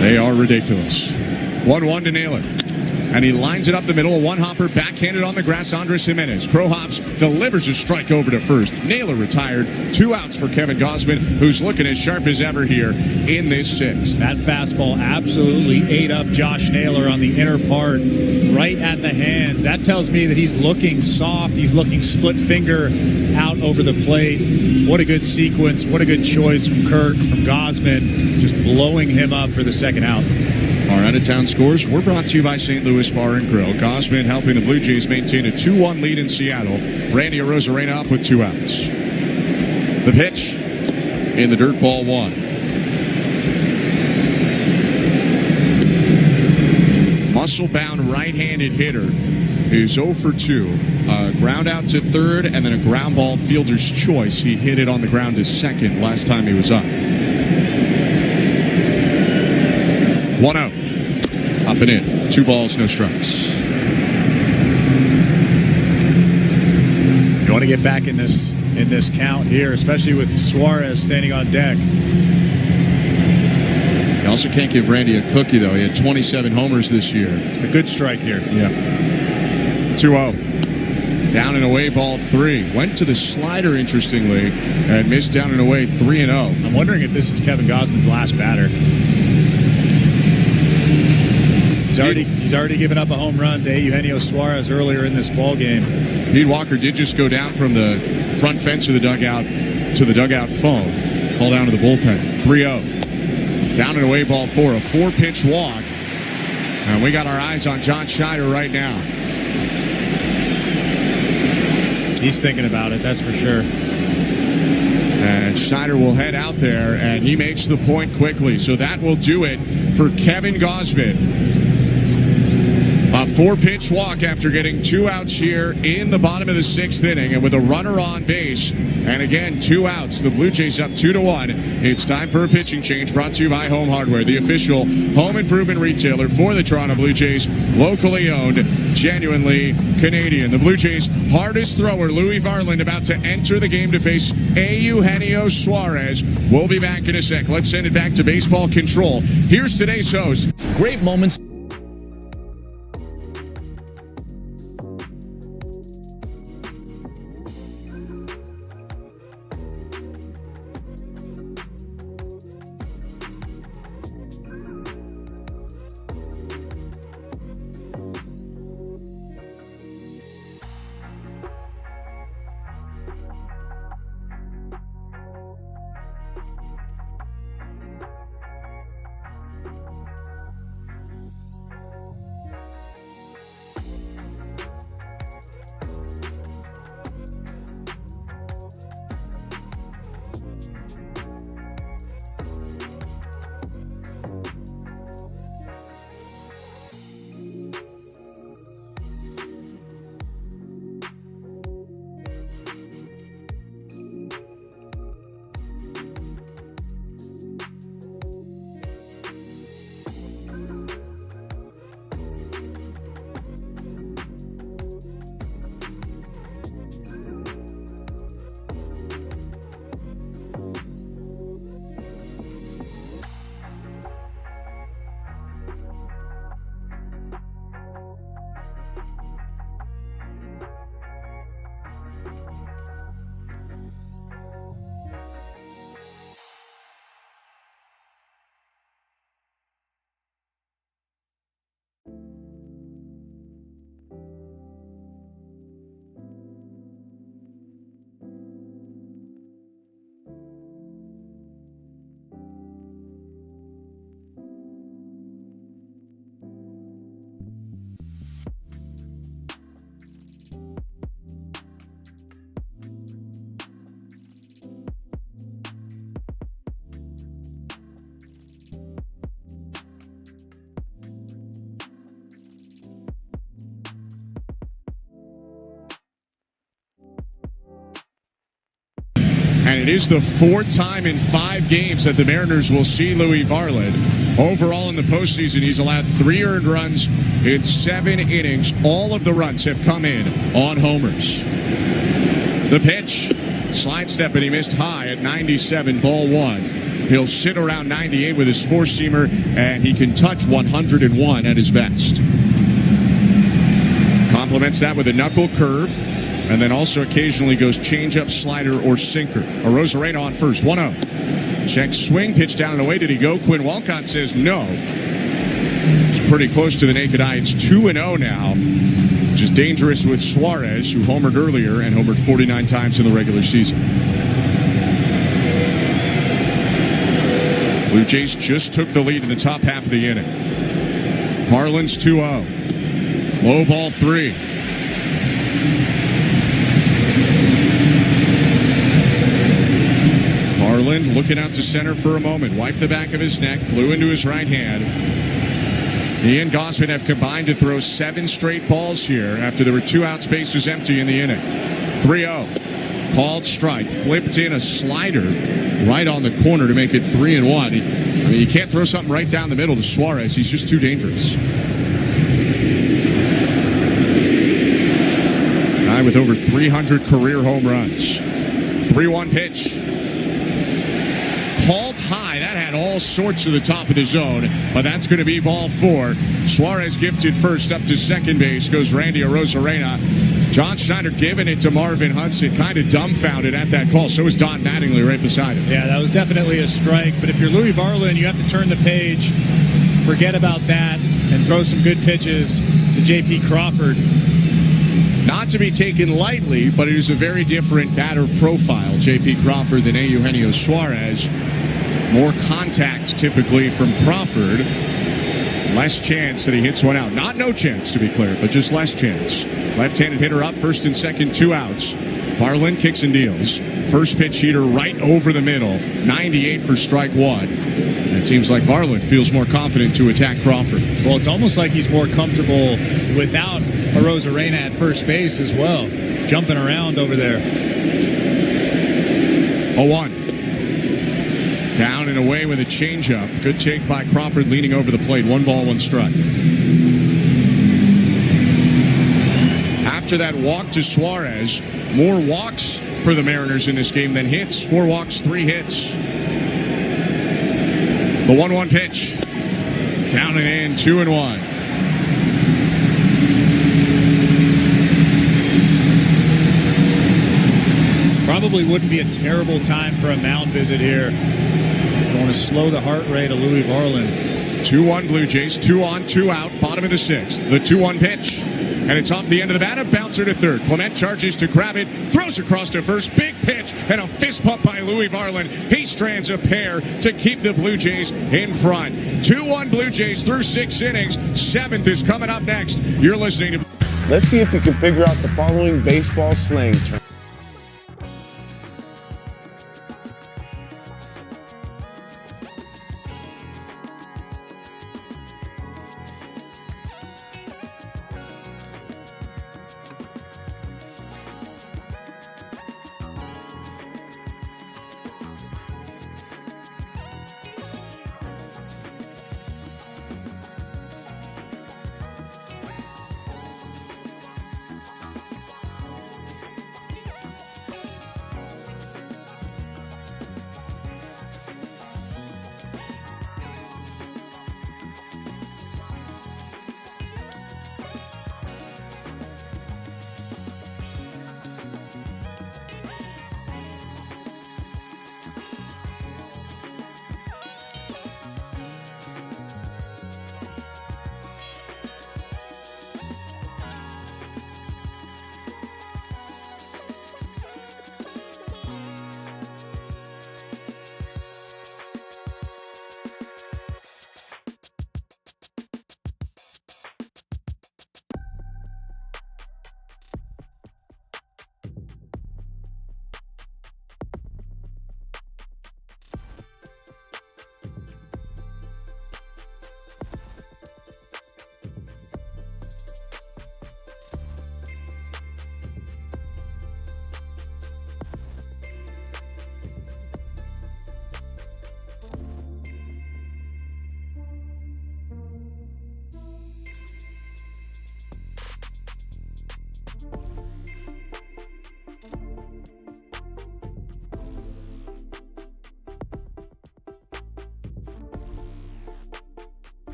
They are ridiculous. 1-1 to Naylor. and he lines it up the middle. A one-hopper backhanded on the grass. Andres Jimenez. Crow hops, delivers a strike over to first. Naylor retired. 2 outs for Kevin Gausman, who's looking as sharp as ever here in this sixth. That fastball absolutely ate up Josh Naylor on the inner part, right at the hands. That tells me that he's looking soft. He's looking split finger out over the plate. What a good sequence. What a good choice from Kirk, from Gausman, just blowing him up for the second out. Our out-of-town scores were brought to you by St. Louis Bar and Grill. Gausman helping the Blue Jays maintain a 2-1 lead in Seattle. Randy Arozarena up with 2 outs. The pitch in the dirt, ball 1. Muscle-bound right-handed hitter is 0 for 2. Ground out to third, and then a ground ball fielder's choice. He hit it on the ground to second last time he was up. 1-0. Up and in. 2 balls, no strikes. You want to get back in this count here, especially with Suarez standing on deck. You also can't give Randy a cookie, though. He had 27 homers this year. It's a good strike here. Yeah. 2-0. Down and away, ball 3. Went to the slider, interestingly, and missed down and away, 3-0. I'm wondering if this is Kevin Gausman's last batter. He's already given up a home run to Eugenio Suarez earlier in this ball game. Pete Walker did just go down from the front fence of the dugout to the dugout phone. Call down to the bullpen. 3-0. Down and away, ball 4. A 4-pitch walk. And we got our eyes on John Schneider right now. He's thinking about it, that's for sure. And Schneider will head out there, and he makes the point quickly. So that will do it for Kevin Gausman. A 4-pitch walk after getting 2 outs here in the bottom of the 6th inning, and with a runner on base, and again 2 outs, the Blue Jays up 2-1. It's time for a pitching change, brought to you by Home Hardware, the official home improvement retailer for the Toronto Blue Jays, locally owned, genuinely Canadian. The Blue Jays' hardest thrower, Louis Varland, about to enter the game to face Eugenio Suarez. We'll be back in a sec. Let's send it back to baseball control. Here's today's host. Great moments. And it is the 4th time in 5 games that the Mariners will see Louis Varland. Overall in the postseason, he's allowed 3 earned runs in 7 innings. All of the runs have come in on homers. The pitch, slide step, and he missed high at 97, ball 1. He'll sit around 98 with his 4-seamer, and he can touch 101 at his best. Complements that with a knuckle curve, and then also occasionally goes changeup, slider, or sinker. Arozarena on first, 1-0. Check swing, pitch down and away. Did he go? Quinn Walcott says no. It's pretty close to the naked eye. It's 2-0 now, which is dangerous with Suarez, who homered earlier and homered 49 times in the regular season. Blue Jays just took the lead in the top half of the inning. Varland's 2-0. Low ball 3. Varland looking out to center for a moment. Wiped the back of his neck, blew into his right hand. He and Gausman have combined to throw 7 straight balls here after there were 2 outs, bases empty in the inning. 3-0. Called strike. Flipped in a slider right on the corner to make it 3-1. I mean, you can't throw something right down the middle to Suarez. He's just too dangerous. Guy with over 300 career home runs. 3-1 pitch. Called high. That had all sorts of the top of the zone, but that's going to be ball 4. Suarez gifted first, up to second base goes Randy Arozarena. John Schneider giving it to Marvin Hudson, kind of dumbfounded at that call. So was Don Mattingly right beside him. Yeah, that was definitely a strike, but if you're Louis Varland, you have to turn the page, forget about that, and throw some good pitches to J.P. Crawford. Not to be taken lightly, but it is a very different batter profile, J.P. Crawford, than Eugenio Suarez. More contact typically from Crawford. Less chance that he hits one out. Not no chance, to be clear, but just less chance. Left-handed hitter up, first and second, 2 outs. Varland kicks and deals. First pitch heater right over the middle. 98 for strike 1. And it seems like Varland feels more confident to attack Crawford. Well, it's almost like he's more comfortable without Arozarena at first base as well. Jumping around over there. 0-1. Down and away with a changeup. Good take by Crawford leaning over the plate. 1 ball, 1 strike. After that walk to Suarez, more walks for the Mariners in this game than hits. 4 walks, 3 hits. The 1-1 pitch. Down and in, 2-1. Probably wouldn't be a terrible time for a mound visit here. Want to slow the heart rate of Louis Varland. 2-1 Blue Jays, 2 on, 2 out, bottom of the 6th. The 2-1 pitch. And it's off the end of the bat, a bouncer to third. Clement charges to grab it, throws across to first. Big pitch and a fist pump by Louis Varland. He strands a pair to keep the Blue Jays in front. 2-1 Blue Jays through 6 innings. 7th is coming up next. You're listening to... Let's see if you can figure out the following baseball slang term.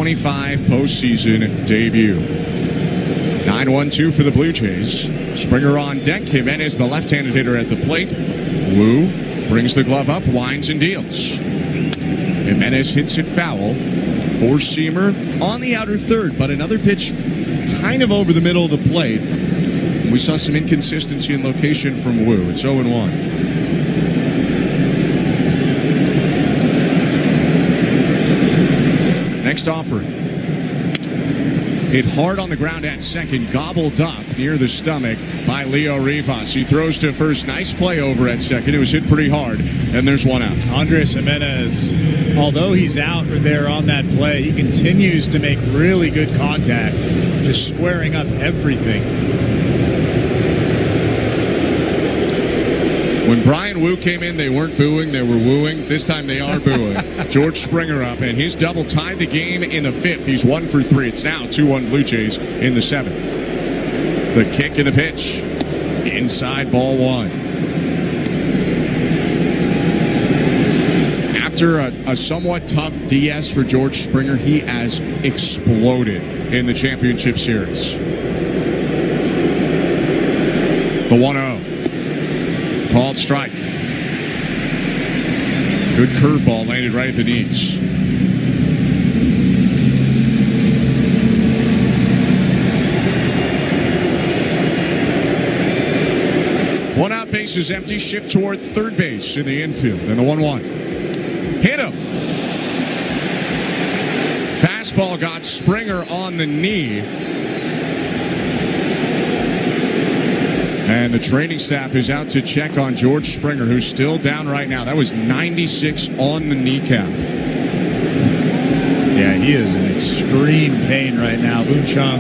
25 postseason debut. 9-1-2 for the Blue Jays. Springer on deck. Jimenez, the left-handed hitter at the plate. Wu brings the glove up, winds and deals. Jimenez hits it foul. Four-seamer on the outer third, but another pitch kind of over the middle of the plate. We saw some inconsistency in location from Wu. It's 0-1. Next offering. Hit hard on the ground at second, gobbled up near the stomach by Leo Rivas. He throws to first. Nice play over at second. It was hit pretty hard, and there's one out. Andres Jimenez, although he's out there on that play, he continues to make really good contact, just squaring up everything. When Brian Wu came in, they weren't booing, they were wooing. This time they are booing. George Springer up, and his double tied the game in the fifth. He's 1 for 3. It's now 2-1 Blue Jays in the seventh. The kick and the pitch. Inside, ball one. After a somewhat tough DS for George Springer, he has exploded in the championship series. The 1-0. Called strike. Good curveball landed right at the knees. One out, base is empty. Shift toward third base in the infield. And the 1-1. Hit him. Fastball got Springer on the knee. And the training staff is out to check on George Springer, who's still down right now. That was 96 on the kneecap. Yeah, he is in extreme pain right now. Boon Chung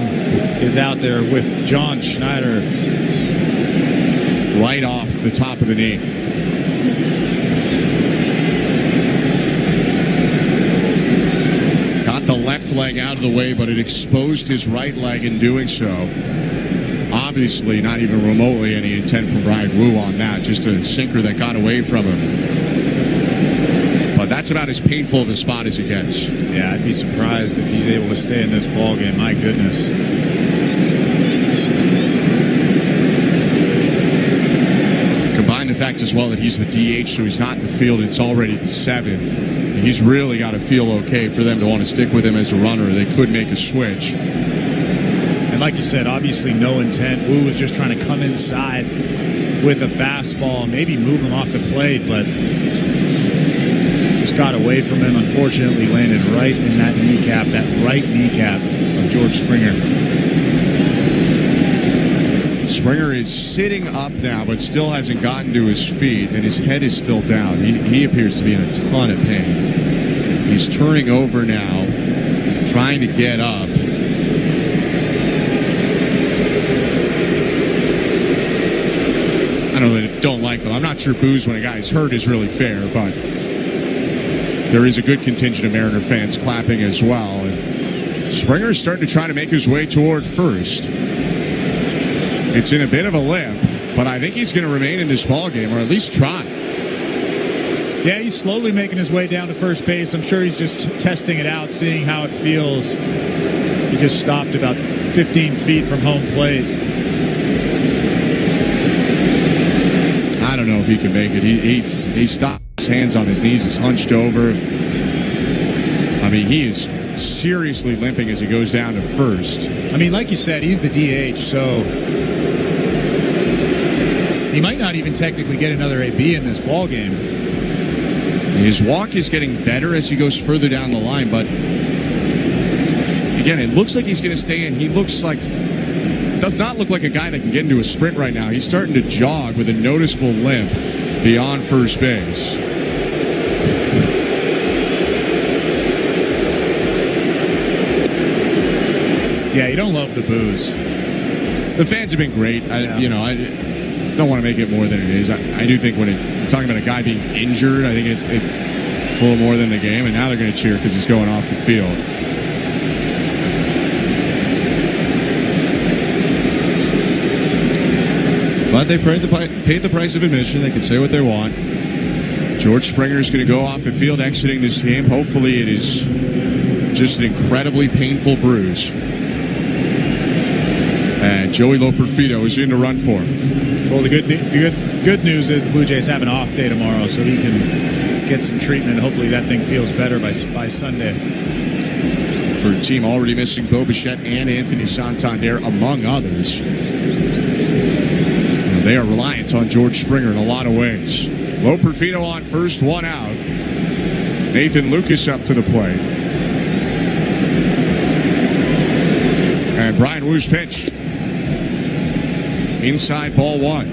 is out there with John Schneider. Right off the top of the knee. Got the left leg out of the way, but it exposed his right leg in doing so. Obviously, not even remotely any intent from Brian Wu on that. Just a sinker that got away from him. But that's about as painful of a spot as it gets. Yeah, I'd be surprised if he's able to stay in this ballgame. My goodness. Combine the fact as well that he's the DH, so he's not in the field. It's already the seventh. He's really got to feel okay for them to want to stick with him as a runner. They could make a switch. Like you said, obviously no intent. Wu was just trying to come inside with a fastball, maybe move him off the plate, but just got away from him. Unfortunately, landed right in that kneecap, that right kneecap of George Springer. Springer is sitting up now, but still hasn't gotten to his feet, and his head is still down. He appears to be in a ton of pain. He's turning over now, trying to get up. I don't like them. I'm not sure boos when a guy's hurt is really fair, but there is a good contingent of Mariner fans clapping as well. And Springer's starting to try to make his way toward first. It's in a bit of a limp, but I think he's going to remain in this ballgame, or at least try. Yeah, he's slowly making his way down to first base. I'm sure he's just testing it out, seeing how it feels. He just stopped about 15 feet from home plate. I don't know if he can make it. He stopped, his hands on his knees, is hunched over. I mean, he is seriously limping as he goes down to first. I mean, like you said, he's the DH, so he might not even technically get another AB in this ballgame. His walk is getting better as he goes further down the line, but again, it looks like he's going to stay in. He looks like, does not look like a guy that can get into a sprint right now. He's starting to jog with a noticeable limp beyond first base. Yeah, you don't love the boos. The fans have been great. I don't want to make it more than it is. I do think when you're talking about a guy being injured, I think it's a little more than the game, and now they're going to cheer because he's going off the field. But they paid the price of admission. They can say what they want. George Springer is going to go off the field exiting this game. Hopefully it is Just an incredibly painful bruise. And Joey Loperfido is in to run for him. Well, the good news is the Blue Jays have an off day tomorrow, so he can get some treatment. Hopefully that thing feels better by Sunday. For a team already missing Bo Bichette and Anthony Santander, among others. They are reliant on George Springer in a lot of ways. Loperfido on first, one out. Nathan Lucas up to the plate. And Brian Wu's pitch. Inside, ball one.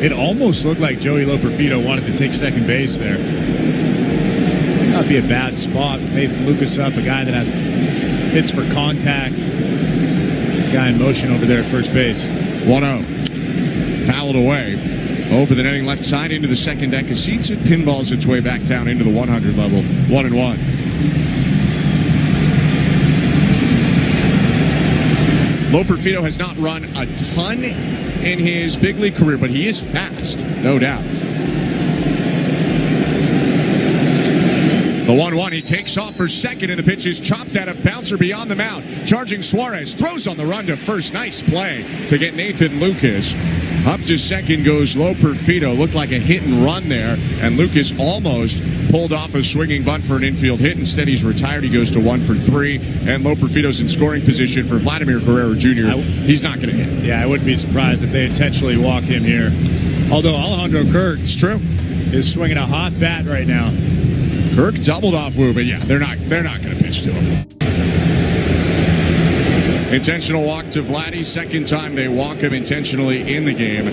It almost looked like Joey Loperfido wanted to take second base there. Might not be a bad spot. Nathan Lucas up, a guy that has hits for contact. Guy in motion over there at first base. 1-0. Fouled away. Over the netting left side into the second deck. As Seats it pinballs its way back down into the 100 level. 1-1. Loperfido has not run a ton in his big league career, but he is fast, no doubt. The 1-1, he takes off for second, and the pitch is chopped at a bouncer beyond the mound. Charging Suarez, throws on the run to first. Nice play to get Nathan Lucas. Up to second goes Loperfido. Looked like a hit and run there, and Lucas almost pulled off a swinging bunt for an infield hit. Instead, he's retired. He goes to 1 for 3, and Loperfido's in scoring position for Vladimir Guerrero Jr. He's not going to hit. Yeah, I wouldn't be surprised if they intentionally walk him here. Although Alejandro Kirk, It's true, is swinging a hot bat right now. Kirk doubled off Wu, but yeah, they're not going to pitch to him. Intentional walk to Vladdy. Second time they walk him intentionally in the game.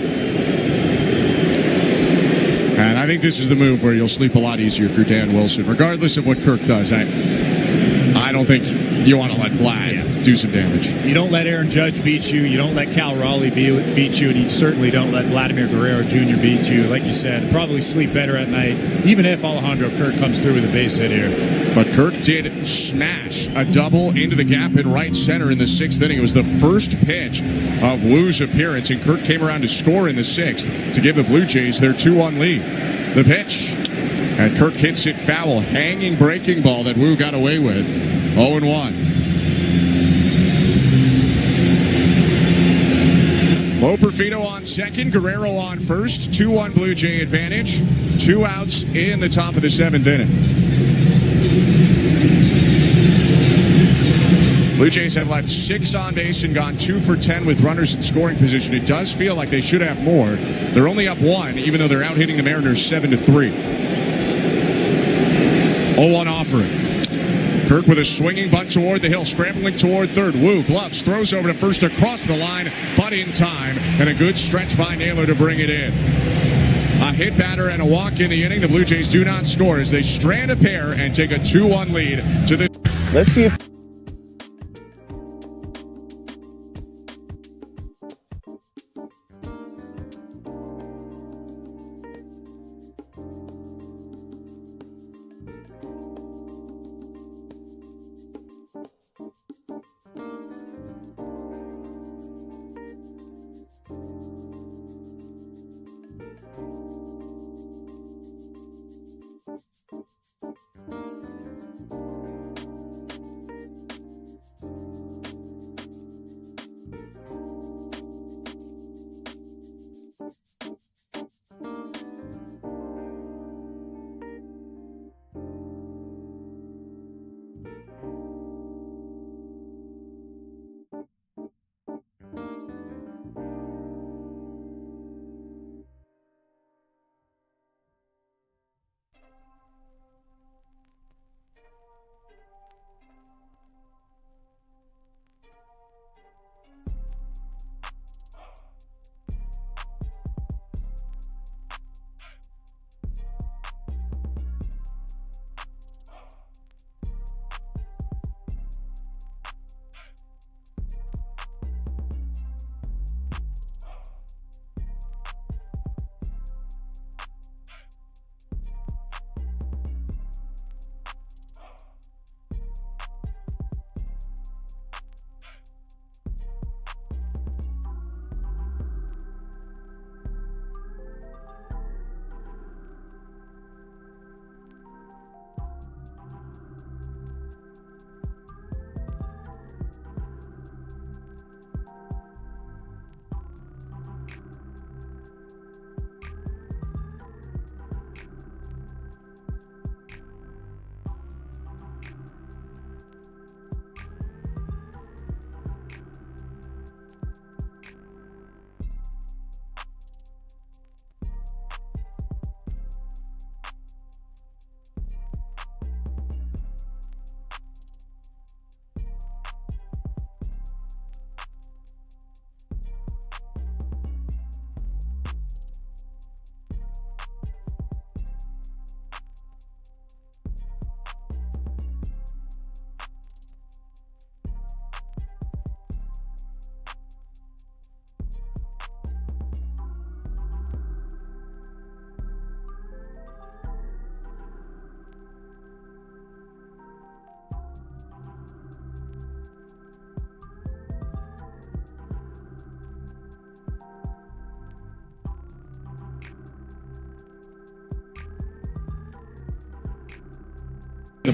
And I think this is the move where you'll sleep a lot easier if you're Dan Wilson. Regardless of what Kirk does, I don't think you want to let Vlad do some damage. You don't let Aaron Judge beat you. You don't let Cal Raleigh beat you. And you certainly don't let Vladimir Guerrero Jr. beat you. Like you said, probably sleep better at night, even if Alejandro Kirk comes through with a base hit here. But Kirk did smash a double into the gap in right center in the 6th inning. It was the first pitch of Wu's appearance, and Kirk came around to score in the 6th to give the Blue Jays their 2-1 lead. The pitch, and Kirk hits it foul. Hanging breaking ball that Wu got away with. 0-1. Loperfido on second, Guerrero on first. 2-1 Blue Jay advantage. 2 outs in the top of the 7th inning. Blue Jays have left 6 on base and gone 2 for 10 with runners in scoring position. It does feel like they should have more. They're only up 1, even though they're out hitting the Mariners 7-3. 0-1 offering. Kirk with a swinging bunt toward the hill, scrambling toward third. Wu gloves, throws over to first across the line, but in time, and a good stretch by Naylor to bring it in. A hit batter and a walk in the inning. The Blue Jays do not score as they strand a pair and take a 2-1 lead to the... Let's see if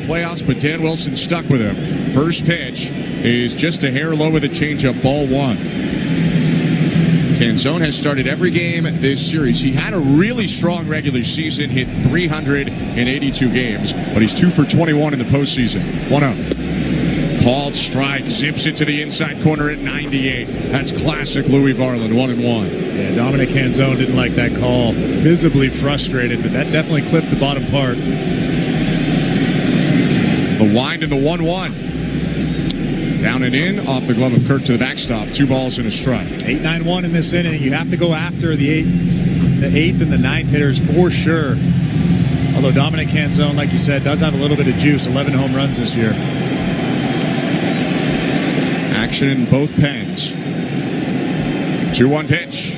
playoffs, but Dan Wilson stuck with him. First pitch is just a hair low with a changeup, ball one. Canzone has started every game this series. He had a really strong regular season, hit 382 games, but he's 2 for 21 in the postseason. 1-0. Called strike, zips it to the inside corner at 98. That's classic Louis Varland, 1-1. Yeah, Dominic Canzone didn't like that call. Visibly frustrated, but that definitely clipped the bottom part. The wind and the 1-1. Down and in, off the glove of Kirk to the backstop. 2 balls and a strike. 8-9-1 in this inning. You have to go after the eighth and the ninth hitters for sure. Although Dominic Canzone, like you said, does have a little bit of juice. 11 home runs this year. Action in both pens. 2-1 pitch.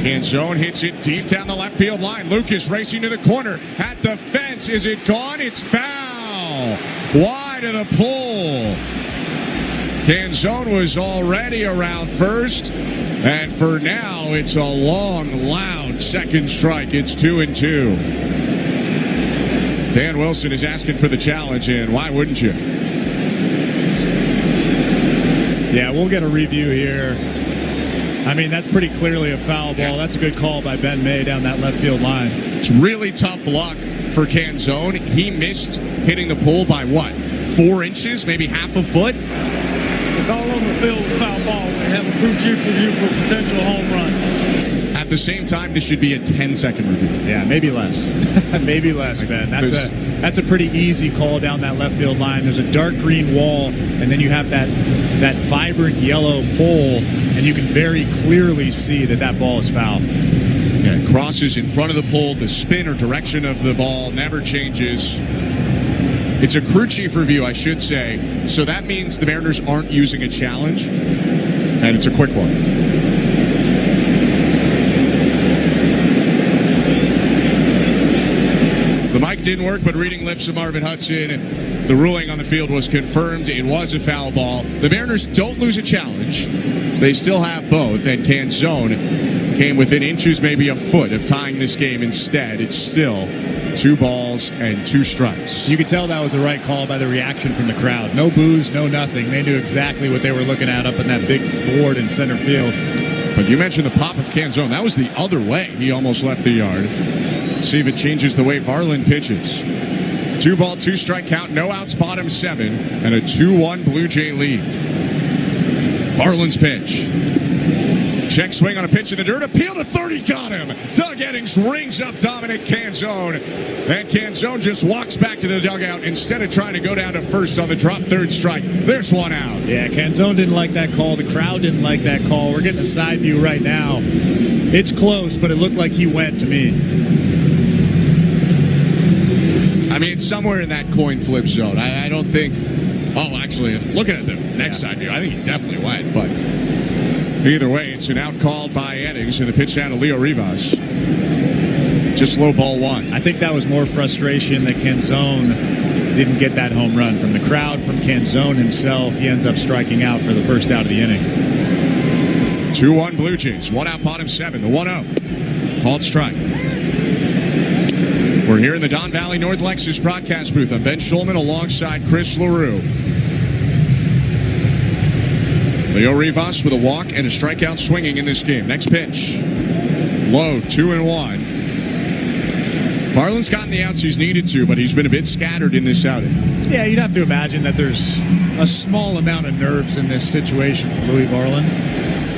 Canzone hits it deep down the left field line. Lucas racing to the corner. At the fence. Is it gone? It's foul. Wide of the pole. Canzone was already around first, and for now, it's a long, loud second strike. It's 2-2. Dan Wilson is asking for the challenge, and why wouldn't you? Yeah, we'll get a review here. I mean, that's pretty clearly a foul ball. That's a good call by Ben May down that left field line. It's really tough luck for Canzone. He missed hitting the pole by what? 4 inches, maybe half a foot? The call on the field is foul ball. We have a crew chief review for potential home run. At the same time, this should be a 10-second review. Yeah, maybe less. Maybe less, Ben. That's a pretty easy call down that left field line. There's a dark green wall, and then you have that vibrant yellow pole, and you can very clearly see that ball is foul. Yeah, it crosses in front of the pole. The spin or direction of the ball never changes. It's a crew chief review, I should say, so that means the Mariners aren't using a challenge, and it's a quick one. The mic didn't work, but reading lips of Marvin Hudson, the ruling on the field was confirmed. It was a foul ball. The Mariners don't lose a challenge. They still have both, and Canzone came within inches, maybe a foot, of tying this game instead. It's still 2 balls and 2 strikes. You could tell that was the right call by the reaction from the crowd. No boos, no nothing. They knew exactly what they were looking at up in that big board in center field. But you mentioned the pop of Canzone. That was the other way. He almost left the yard. See if it changes the way Varland pitches. 2 ball, 2 strike count, no outs, bottom 7, and a 2-1 Blue Jay lead. Varland's pitch. Check swing on a pitch in the dirt. Appeal to third. He got him. Doug Eddings rings up Dominic Canzone. And Canzone just walks back to the dugout instead of trying to go down to first on the drop third strike. There's 1 out. Yeah, Canzone didn't like that call. The crowd didn't like that call. We're getting a side view right now. It's close, but it looked like he went to me. I mean, it's somewhere in that coin flip zone. I don't think... Oh, actually, looking at the next side view, I think he definitely went, but... Either way, it's an out called by Eddings, and the pitch down to Leo Rivas. Just low ball 1. I think that was more frustration that Canzone didn't get that home run. From the crowd, from Canzone himself, he ends up striking out for the first out of the inning. 2-1 Blue Jays. 1 out, bottom 7. The 1-0. Called strike. We're here in the Don Valley North Lexus broadcast booth. I'm Ben Schulman alongside Chris LaRue. Leo Rivas with a walk and a strikeout swinging in this game. Next pitch. Low, 2-1. Varland's gotten the outs he's needed to, but he's been a bit scattered in this outing. Yeah, you'd have to imagine that there's a small amount of nerves in this situation for Louis Varland.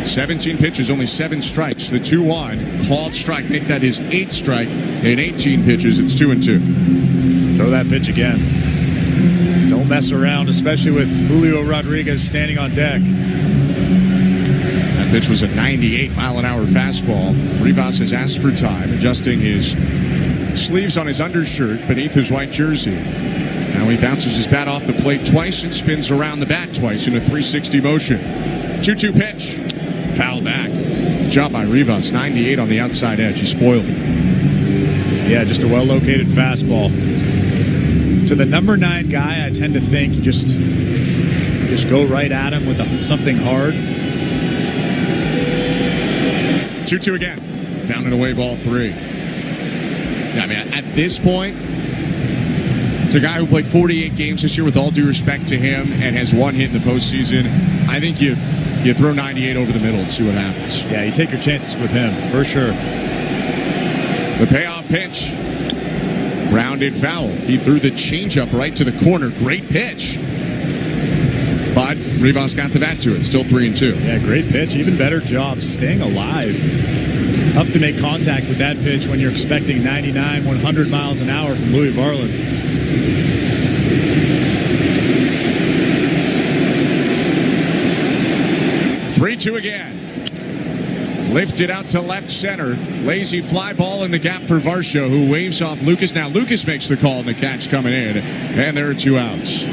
17 pitches, only 7 strikes. The 2-1 called strike. Make that his 8th strike in 18 pitches. It's 2-2. Throw that pitch again. Don't mess around, especially with Julio Rodriguez standing on deck. That pitch was a 98-mile-an-hour fastball. Rivas has asked for time, adjusting his sleeves on his undershirt beneath his white jersey. Now he bounces his bat off the plate twice and spins around the bat twice in a 360 motion. 2-2 pitch. Foul back. Good job by Rivas. 98 on the outside edge. He spoiled it. Yeah, just a well-located fastball. To the number 9 guy, I tend to think you just go right at him with something hard. 2-2 again. Down and away, ball 3. I mean, at this point, It's a guy who played 48 games this year, with all due respect to him, and has one hit in the postseason. I think you throw 98 over the middle and see what happens. Yeah, you take your chances with him, for sure. The payoff pitch. Grounded foul. He threw the changeup right to the corner. Great pitch. But Rivas got the bat to it. Still 3-2. Yeah, great pitch. Even better job staying alive. Tough to make contact with that pitch when you're expecting 99, 100 miles an hour from Louis Varland. 3-2 again. Lifted out to left center. Lazy fly ball in the gap for Varsho, who waves off Lucas. Now Lucas makes the call, and the catch coming in. And there are 2 outs.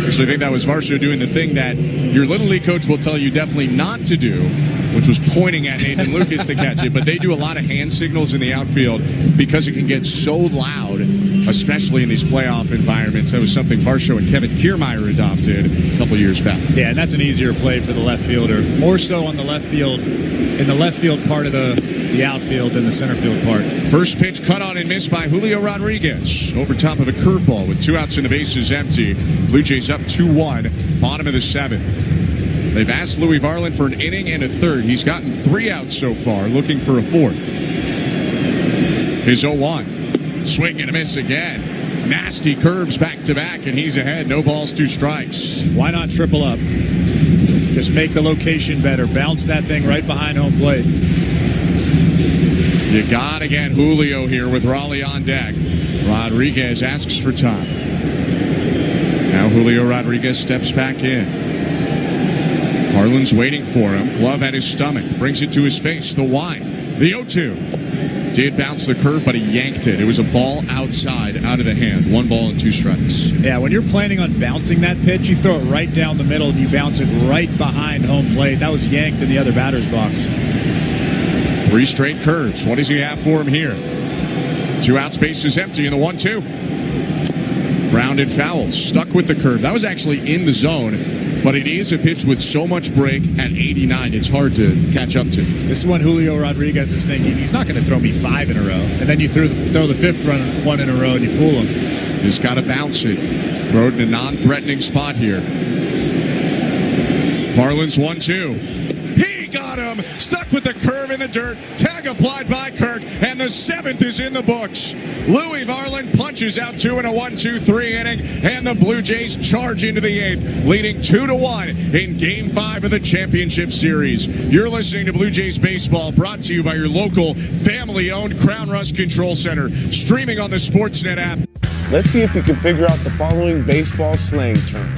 Actually, I think that was Varsho doing the thing that your Little League coach will tell you definitely not to do, which was pointing at Nathan Lucas to catch it. But they do a lot of hand signals in the outfield because it can get so loud, especially in these playoff environments. That was something Varsho and Kevin Kiermaier adopted a couple years back. Yeah, and that's an easier play for the left fielder. More so on the left field, in the left field part of the outfield than the center field part. First pitch cut on and missed by Julio Rodriguez. Over top of a curveball with 2 outs and the bases empty. Blue Jays up 2-1, bottom of the 7th. They've asked Louis Varland for an inning and a third. He's gotten 3 outs so far, looking for a 4th. His 0-1. Swing and a miss again. Nasty curves back to back, and he's ahead. No balls, 2 strikes. Why not triple up? Just make the location better. Bounce that thing right behind home plate. You gotta get Julio here with Raleigh on deck. Rodriguez asks for time. Now Julio Rodriguez steps back in. Harlan's waiting for him. Glove at his stomach. Brings it to his face. The wind. The 0-2. Did bounce the curve, but he yanked it. It was a ball outside, out of the hand. 1 ball and 2 strikes. Yeah, when you're planning on bouncing that pitch, you throw it right down the middle and you bounce it right behind home plate. That was yanked in the other batter's box. 3 straight curves. What does he have for him here? 2 outs, bases empty in the 1-2. Grounded foul. Stuck with the curve. That was actually in the zone. But it is a pitch with so much break at 89, it's hard to catch up to. This is when Julio Rodriguez is thinking, he's not going to throw me 5 in a row. And then you throw the 5th one in a row and you fool him. Just got to bounce it. Throw it in a non-threatening spot here. Farland's 1-2. He got him! Stuck with the curve in the dirt. Tag applied by Kirk. And the 7th is in the books. Louis Varland punches out 2 in a 1-2-3 inning, and the Blue Jays charge into the 8th, leading 2-1 in Game 5 of the Championship Series. You're listening to Blue Jays Baseball, brought to you by your local family-owned Crown Rust Control Center, streaming on the Sportsnet app. Let's see if you can figure out the following baseball slang term.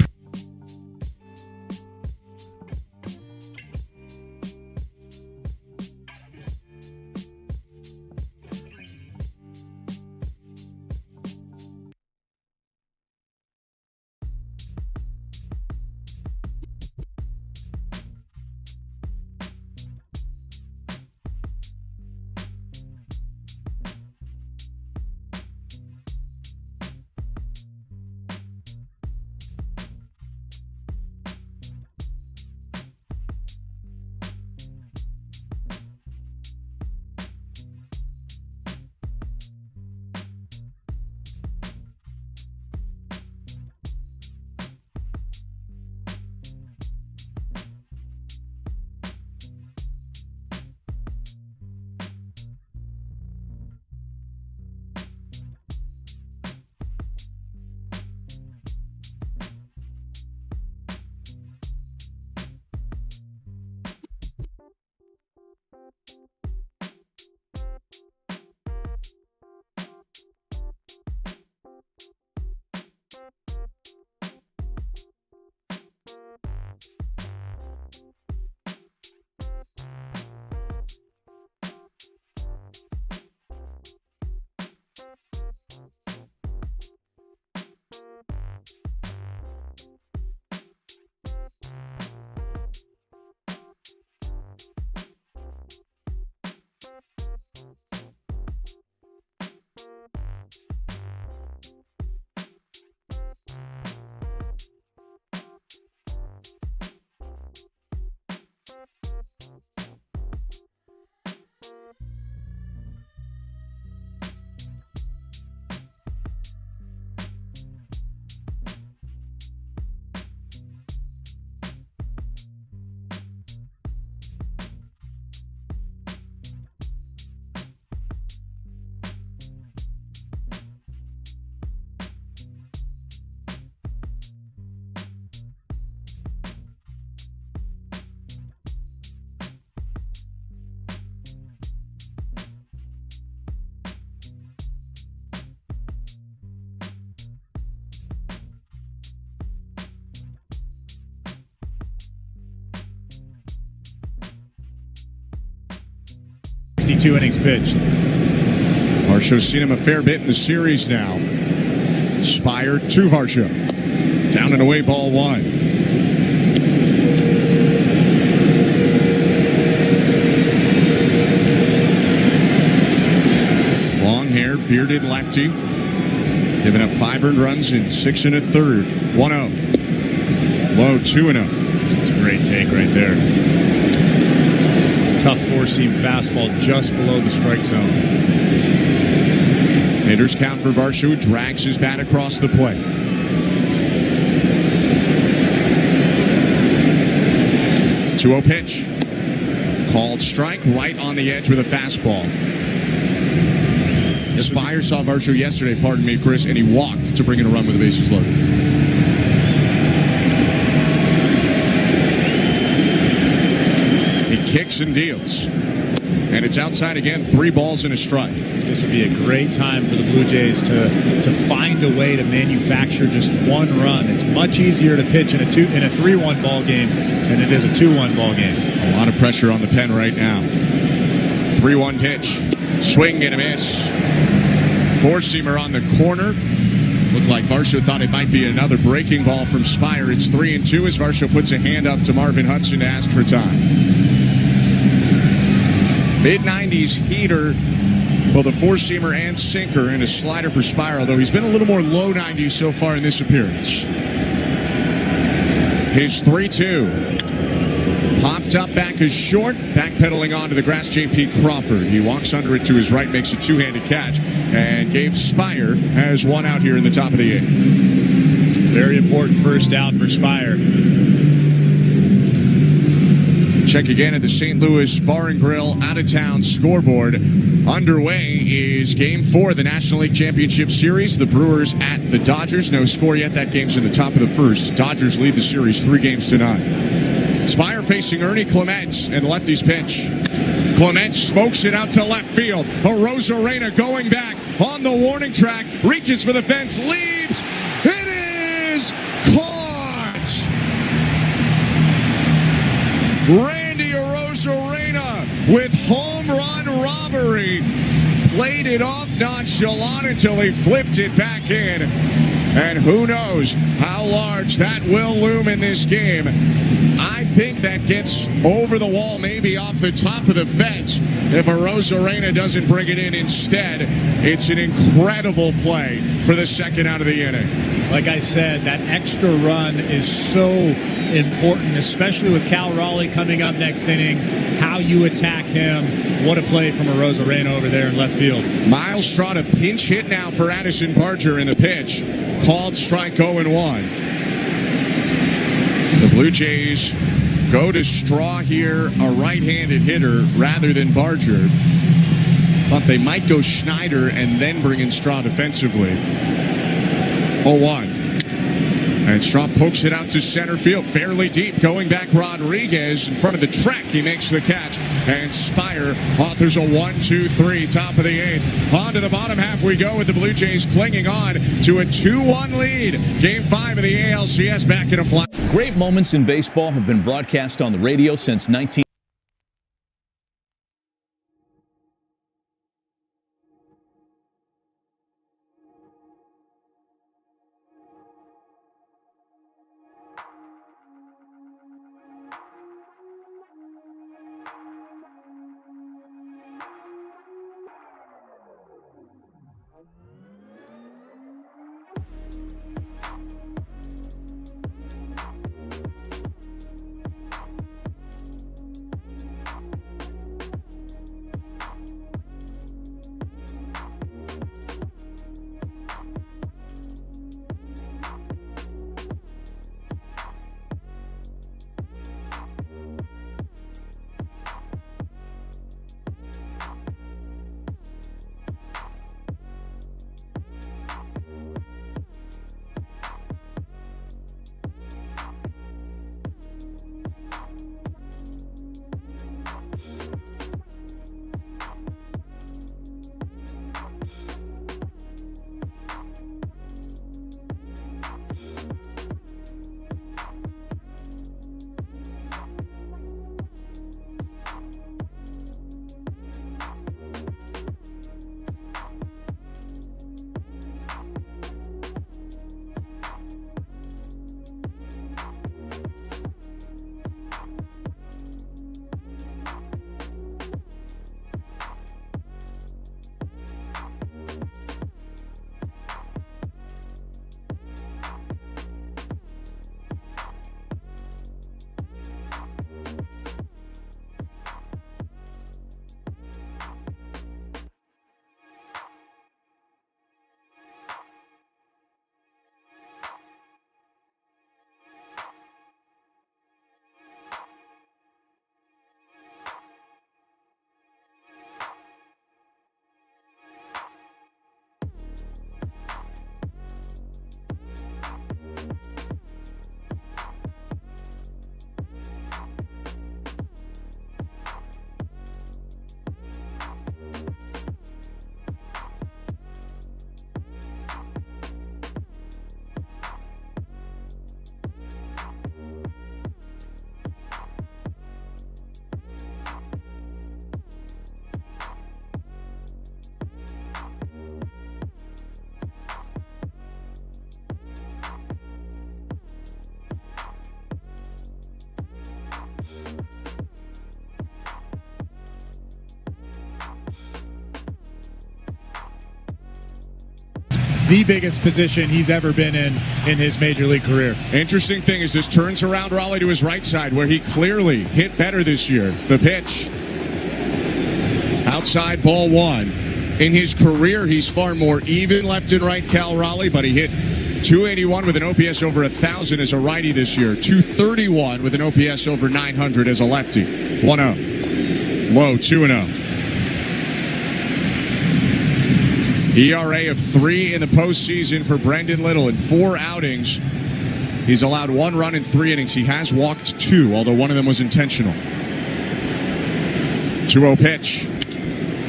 62 innings pitched. Varsho's seen him a fair bit in the series now. Spire to Varsho. Down and away, ball one. Long hair, bearded lefty. Giving up 5 earned runs in 6 1/3. 1-0. Low 2-0. That's a great take right there. Tough four-seam fastball just below the strike zone. Hitters count for Varsho. Drags his bat across the plate. Two-0 pitch. Called strike right on the edge with a fastball. Spire saw Varsho yesterday, pardon me, Chris, and he walked to bring in a run with the bases loaded. He kicks and deals. And it's outside again, 3 balls and a strike. This would be a great time for the Blue Jays to find a way to manufacture just one run. It's much easier to pitch in a 3-1 ball game than it is a 2-1 ball game. A lot of pressure on the pen right now. 3-1 pitch. Swing and a miss. Four-seamer on the corner. Looked like Varsho thought it might be another breaking ball from Spire. It's 3-2 as Varsho puts a hand up to Marvin Hudson to ask for time. Mid-90s heater, both a four-seamer and sinker, and a slider for Spire, although he's been a little more low 90s so far in this appearance. His 3-2. Popped up back is short, backpedaling onto the grass, J.P. Crawford. He walks under it to his right, makes a two-handed catch, and Gabe Spire has one out here in the top of the 8th. Very important first out for Spire. Check again at the St. Louis Bar and Grill out-of-town scoreboard. Underway is Game 4 of the National League Championship Series. The Brewers at the Dodgers. No score yet. That game's in the top of the first. Dodgers lead the series 3-0. Spire facing Ernie Clements, and lefty's pitch. Clements smokes it out to left field. Arozarena going back on the warning track. Reaches for the fence. Leaps. It is caught. Randy Arozarena with home run robbery. Played it off nonchalant until he flipped it back in. And who knows how large that will loom in this game. I think that gets over the wall, maybe off the top of the fence, if Arozarena doesn't bring it in instead. It's an incredible play for the second out of the inning. Like I said, that extra run is so important, especially with Cal Raleigh coming up next inning. How you attack him. What a play from Arozarena over there in left field. Miles Straw, a pinch hit now for Addison Barger in the pitch. Called strike 0-1. The Blue Jays go to Straw here, a right-handed hitter, rather than Barger. Thought they might go Schneider and then bring in Straw defensively. 0-1. And Straw pokes it out to center field, fairly deep, going back Rodriguez in front of the track. He makes the catch, and Spire authors a 1-2-3, top of the 8th. On to the bottom half we go with the Blue Jays clinging on to a 2-1 lead. Game 5 of the ALCS back in a fly. Great moments in baseball have been broadcast on the radio since 19... the biggest position he's ever been in his major league career. Interesting thing is this turns around Raleigh to his right side, where he clearly hit better this year. The pitch. Outside, ball one. In his career, he's far more even left and right, Cal Raleigh, but he hit 281 with an OPS over 1,000 as a righty this year. 231 with an OPS over 900 as a lefty. 1-0. Low, 2-0. ERA of 3 in the postseason for Brendan Little in 4 outings. He's allowed 1 run in 3 innings. He has walked 2, although one of them was intentional. 2-0 pitch.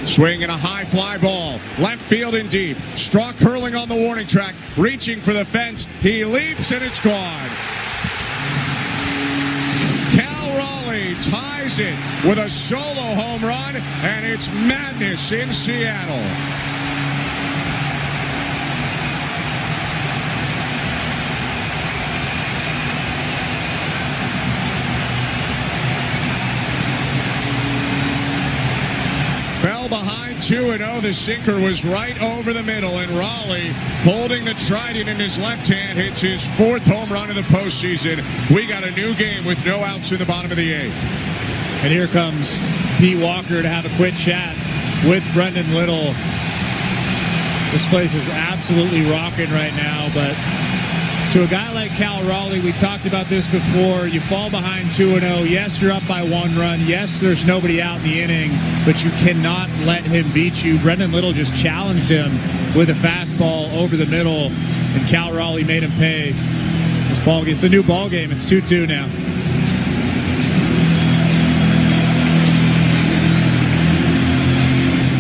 Swing and a high fly ball. Left field and deep. Straw curling on the warning track. Reaching for the fence. He leaps and it's gone. Cal Raleigh ties it with a solo home run, and it's madness in Seattle. Fell behind 2-0. The sinker was right over the middle, and Raleigh, holding the trident in his left hand, hits his 4th home run of the postseason. We got a new game with no outs in the bottom of the 8th. And here comes Pete Walker to have a quick chat with Brendan Little. This place is absolutely rocking right now, but to a guy like Cal Raleigh, we talked about this before, you fall behind 2-0. Yes, you're up by 1 run. Yes, there's nobody out in the inning, but you cannot let him beat you. Brendan Little just challenged him with a fastball over the middle, and Cal Raleigh made him pay. This ball, it's a new ball game. It's 2-2 now.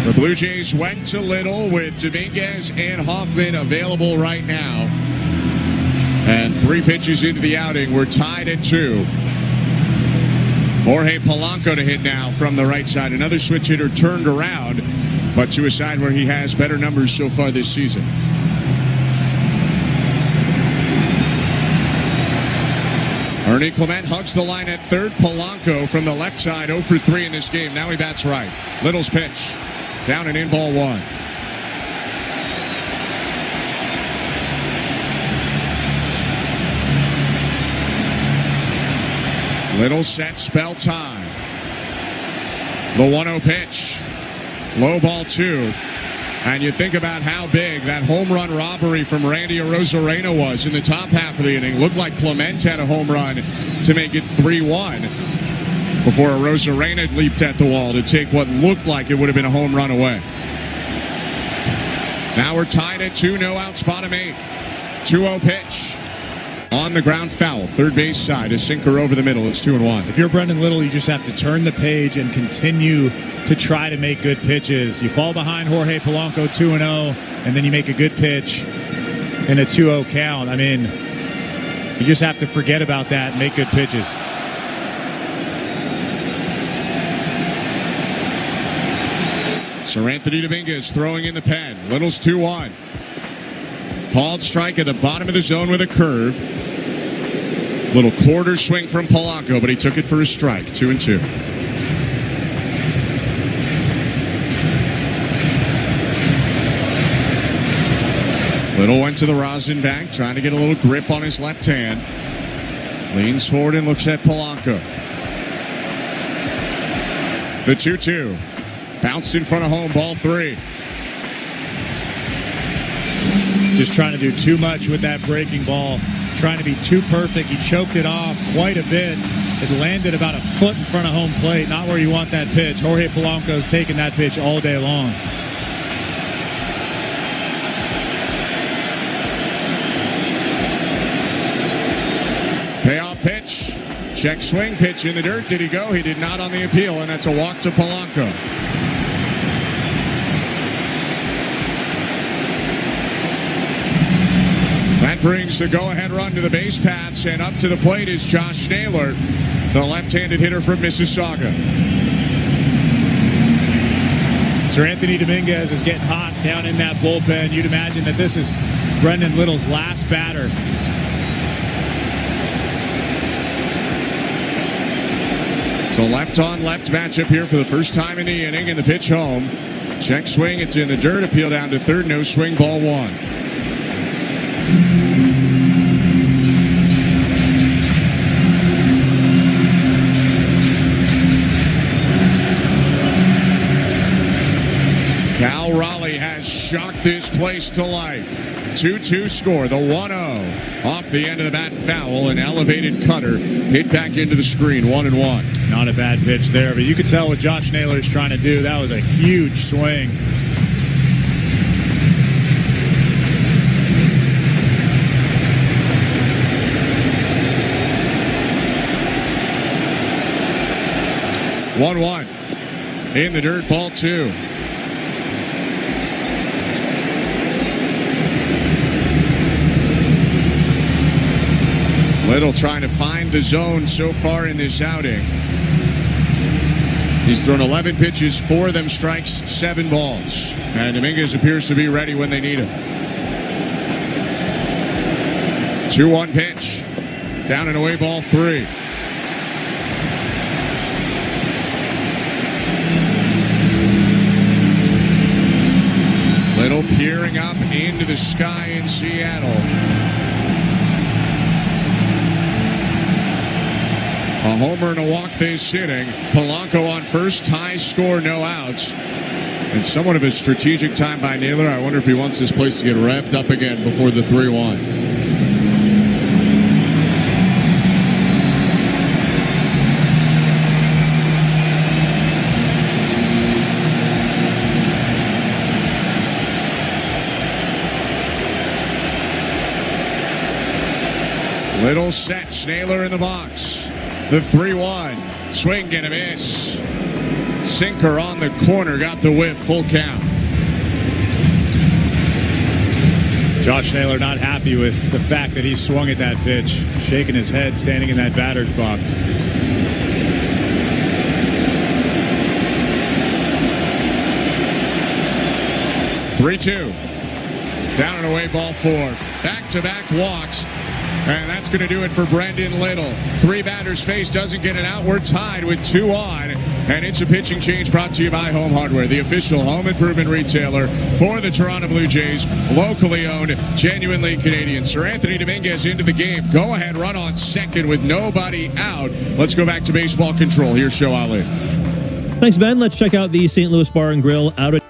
The Blue Jays went to Little with Dominguez and Hoffman available right now. And 3 pitches into the outing, we're tied at 2. Jorge Polanco to hit now from the right side. Another switch hitter turned around, but to a side where he has better numbers so far this season. Ernie Clement hugs the line at third. Polanco from the left side, 0 for 3 in this game. Now he bats right. Little's pitch. Down and in, ball 1. Little set, spell time. The 1-0 pitch. Low ball 2. And you think about how big that home run robbery from Randy Arozarena was in the top half of the inning. Looked like Clement had a home run to make it 3-1 before Arozarena leaped at the wall to take what looked like it would have been a home run away. Now we're tied at 2, no outs, bottom 8. 2-0 pitch. On the ground, foul. Third base side, a sinker over the middle. It's 2-1. If you're Brendan Little, you just have to turn the page and continue to try to make good pitches. You fall behind Jorge Polanco 2-0, and then you make a good pitch in a 2-0 count. I mean, you just have to forget about that and make good pitches. Sir Anthony Dominguez throwing in the pen. Little's 2-1. Called strike at the bottom of the zone with a curve. Little quarter swing from Polanco, but he took it for a strike. 2-2. Little went to the rosin bank, trying to get a little grip on his left hand. Leans forward and looks at Polanco. The 2-2. Bounced in front of home, ball 3. Just trying to do too much with that breaking ball. Trying to be too perfect. He choked it off quite a bit. It landed about a foot in front of home plate. Not where you want that pitch. Jorge Polanco's taken that pitch all day long. Payoff pitch. Check swing pitch in the dirt. Did he go? He did not on the appeal, and that's a walk to Polanco. That brings the go-ahead run to the base paths, and up to the plate is Josh Naylor, the left-handed hitter from Mississauga. Sir Anthony Dominguez is getting hot down in that bullpen. You'd imagine that this is Brendan Little's last batter. It's a left-on-left matchup here for the first time in the inning, and the pitch home. Check swing, it's in the dirt, appeal down to third, no swing, ball 1. Cal Raleigh has shocked this place to life. 2-2 score, the 1-0 off the end of the bat foul, an elevated cutter hit back into the screen, 1-1. Not a bad pitch there, but you could tell what Josh Naylor's trying to do. That was a huge swing. One in the dirt, ball 2. Little trying to find the zone so far in this outing. He's thrown 11 pitches, 4 of them strikes, 7 balls. And Dominguez appears to be ready when they need him. 2-1 pitch. Down and away, ball 3. Little peering up into the sky in Seattle. A homer and a walk this inning. Polanco on first, tie score, no outs. And somewhat of a strategic time by Naylor. I wonder if he wants this place to get revved up again before the 3-1. Little sets, Naylor in the box. The 3-1, swing and a miss. Sinker on the corner, got the whiff, full count. Josh Naylor not happy with the fact that he swung at that pitch, shaking his head, standing in that batter's box. Three-two, down and away, ball 4. Back-to-back walks. And that's going to do it for Brendan Little. 3 batters faced, doesn't get it out. We're tied with 2 on. And it's a pitching change brought to you by Home Hardware, the official home improvement retailer for the Toronto Blue Jays. Locally owned, genuinely Canadian. Sir Anthony Dominguez into the game. Go ahead, run on second with nobody out. Let's go back to baseball control. Here's Show Ali. Thanks, Ben. Let's check out the St. Louis Bar and Grill out at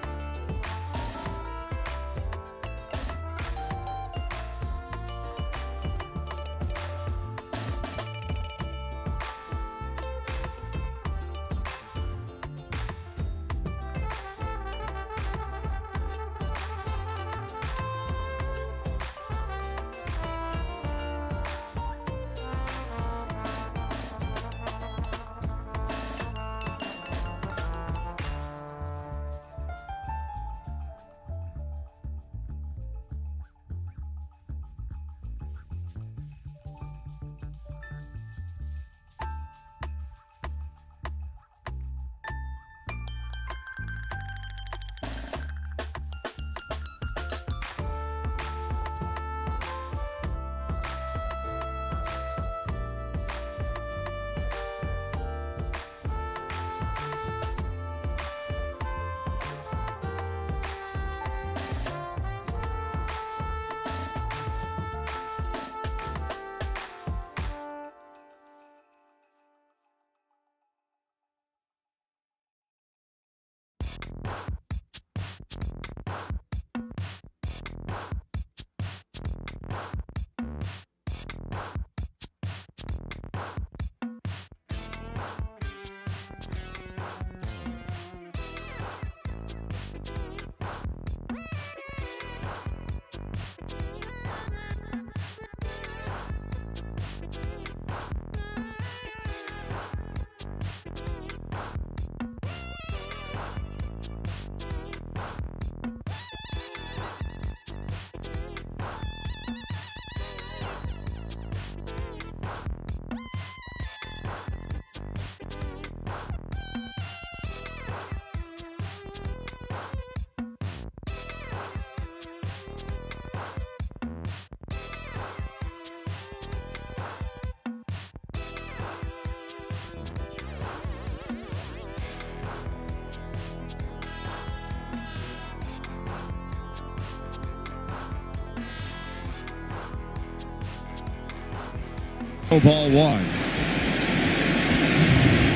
Ball one.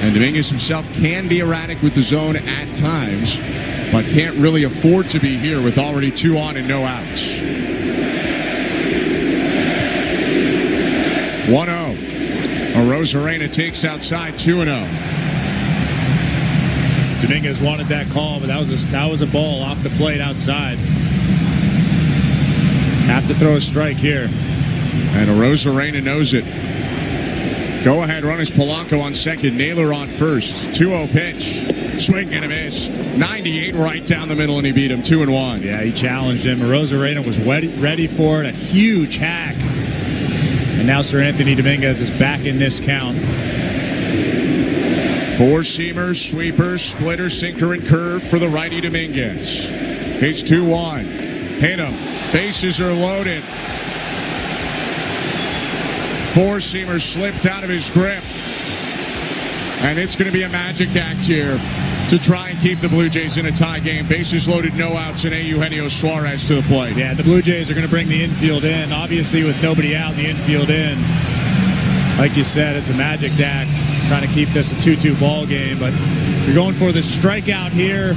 And Dominguez himself can be erratic with the zone at times, but can't really afford to be here with already 2 on and no outs. 1-0. Arozarena takes outside 2-0. Dominguez wanted that call, but that was a ball off the plate outside. Have to throw a strike here. And Arozarena knows it. Go ahead run is Polanco on second. Naylor on first. 2-0 pitch. Swing and a miss. 98 right down the middle, and he beat him 2-1. Yeah, he challenged him. Arozarena was ready for it. A huge hack. And now Sir Anthony Dominguez is back in this count. 4-seamer, sweeper, splitter, sinker, and curve for the righty Dominguez. His 2-1. Hit him. Bases are loaded. 4-seamer slipped out of his grip. And it's going to be a magic act here to try and keep the Blue Jays in a tie game. Bases loaded, no outs, and Eugenio Suarez to the plate. Yeah, the Blue Jays are going to bring the infield in. Obviously, with nobody out, the infield in. Like you said, it's a magic act trying to keep this a 2-2 ball game. But you're going for the strikeout here,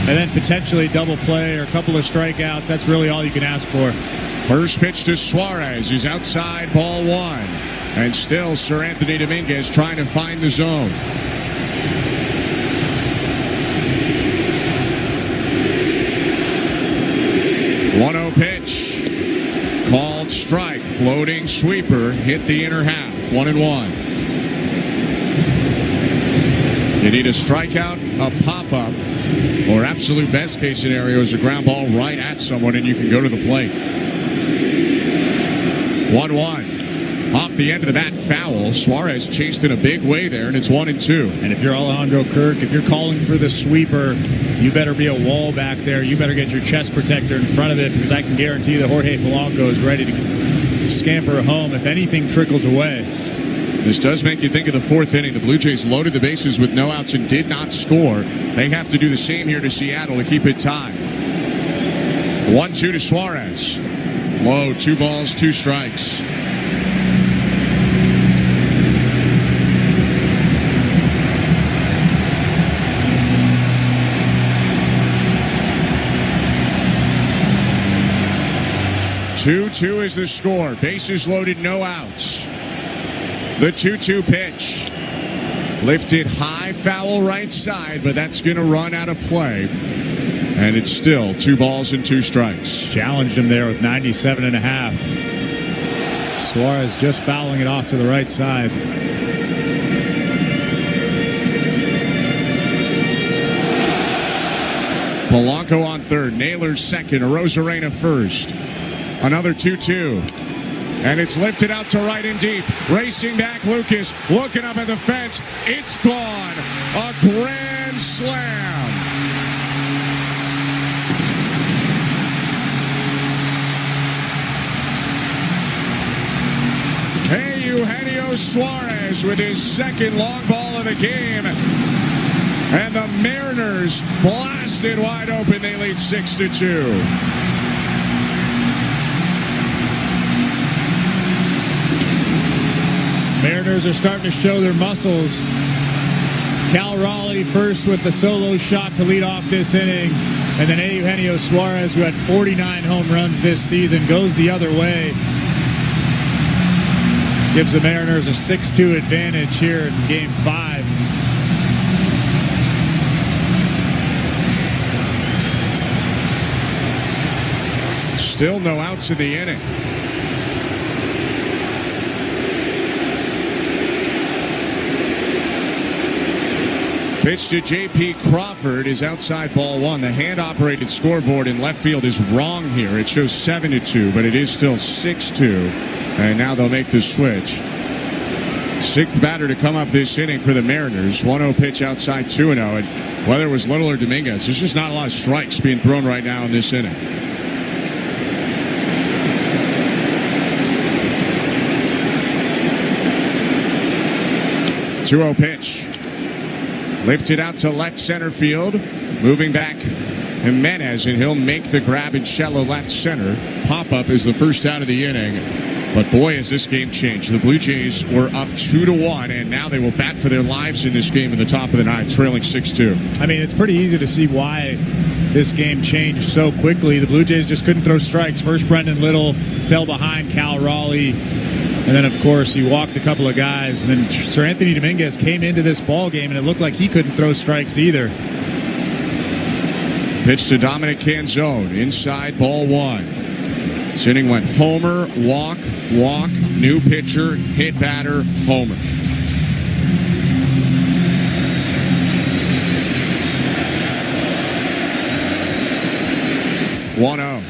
and then potentially double play or a couple of strikeouts. That's really all you can ask for. First pitch to Suarez, who's outside, ball one. And still Sir Anthony Dominguez trying to find the zone. One-0 pitch. Called strike. Floating sweeper. Hit the inner half. 1-1. You need a strikeout, a pop-up, or absolute best case scenario is a ground ball right at someone and you can go to the plate. 1-1. Off the end of the bat, foul. Suarez chased in a big way there, and it's 1-2. And if you're Alejandro Kirk, if you're calling for the sweeper, you better be a wall back there. You better get your chest protector in front of it, because I can guarantee that Jorge Polanco is ready to scamper home if anything trickles away. This does make you think of the fourth inning. The Blue Jays loaded the bases with no outs and did not score. They have to do the same here to Seattle to keep it tied. 1-2 to Suarez. Low, 2 balls, 2 strikes. Two is the score. Bases loaded, no outs. The 2-2 pitch. Lifted high, foul right side, but that's going to run out of play. And it's still 2 balls and 2 strikes. Challenged him there with 97.5. Suarez just fouling it off to the right side. Polanco on third. Naylor second. Arozarena first. Another 2-2. And it's lifted out to right and deep. Racing back, Lucas. Looking up at the fence. It's gone. A grand slam. Hey, Eugenio Suarez with his second long ball of the game. And the Mariners blasted wide open. They lead 6-2. Mariners are starting to show their muscles. Cal Raleigh first with the solo shot to lead off this inning. And then Eugenio Suarez, who had 49 home runs this season, goes the other way. Gives the Mariners a 6-2 advantage here in Game 5. Still no outs in the inning. Pitch to J.P. Crawford is outside, ball one. The hand-operated scoreboard in left field is wrong here. It shows 7-2, but it is still 6-2. And now they'll make the switch. 6th batter to come up this inning for the Mariners. 1-0 pitch outside, 2-0. And whether it was Little or Dominguez, there's just not a lot of strikes being thrown right now in this inning. Two-0 pitch. Lifted out to left center field. Moving back, Jimenez, and he'll make the grab in shallow left center. Pop-up is the first out of the inning. But boy, has this game changed. The Blue Jays were up 2-1, and now they will bat for their lives in this game in the top of the ninth, trailing 6-2. I mean, it's pretty easy to see why this game changed so quickly. The Blue Jays just couldn't throw strikes. First, Brendan Little fell behind Cal Raleigh. And then, of course, he walked a couple of guys. And then Sir Anthony Dominguez came into this ball game, and it looked like he couldn't throw strikes either. Pitch to Dominic Canzone, inside, ball one. This inning went homer, walk, walk, new pitcher, hit batter, homer. One-0.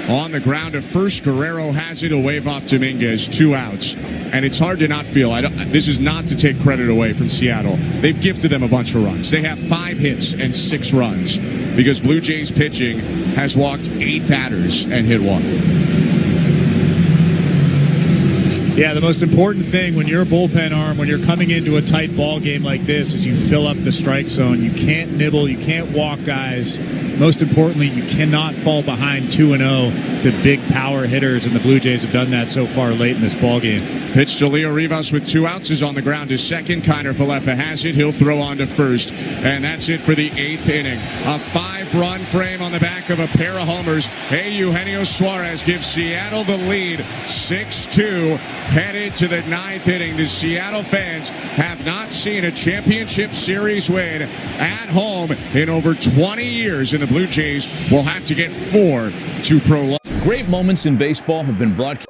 On the ground at first, Guerrero has it. A wave off Dominguez, 2 outs. And it's hard to not feel, this is not to take credit away from Seattle. They've gifted them a bunch of runs. They have 5 hits and 6 runs because Blue Jays pitching has walked 8 batters and hit 1. Yeah, the most important thing when you're a bullpen arm, when you're coming into a tight ball game like this, is you fill up the strike zone. You can't nibble. You can't walk guys. Most importantly, you cannot fall behind 2-0 to big power hitters, and the Blue Jays have done that so far late in this ball game. Pitch to Leo Rivas with 2 outs is on the ground to second. Kiner Falefa has it. He'll throw on to first. And that's it for the 8th inning. A 5-run frame on the back of a pair of homers. Hey, Eugenio Suarez gives Seattle the lead, 6-2. Headed to the 9th inning. The Seattle fans have not seen a championship series win at home in over 20 years, and the Blue Jays will have to get 4 to prolong. Great moments in baseball have been broadcast.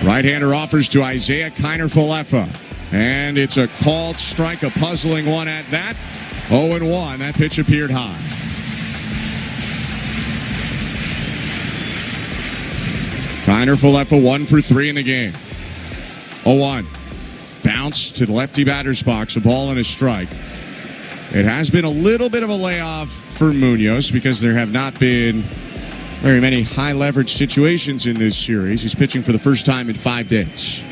Right-hander offers to Isaiah Kiner Falefa. And it's a called strike, a puzzling one at that. 0-1. That pitch appeared high. Kiner Falefa 1 for 3 in the game. 0-1. Bounce to the lefty batter's box. A ball and a strike. It has been a little bit of a layoff for Munoz because there have not been very many high leverage situations in this series. He's pitching for the first time in 5 days.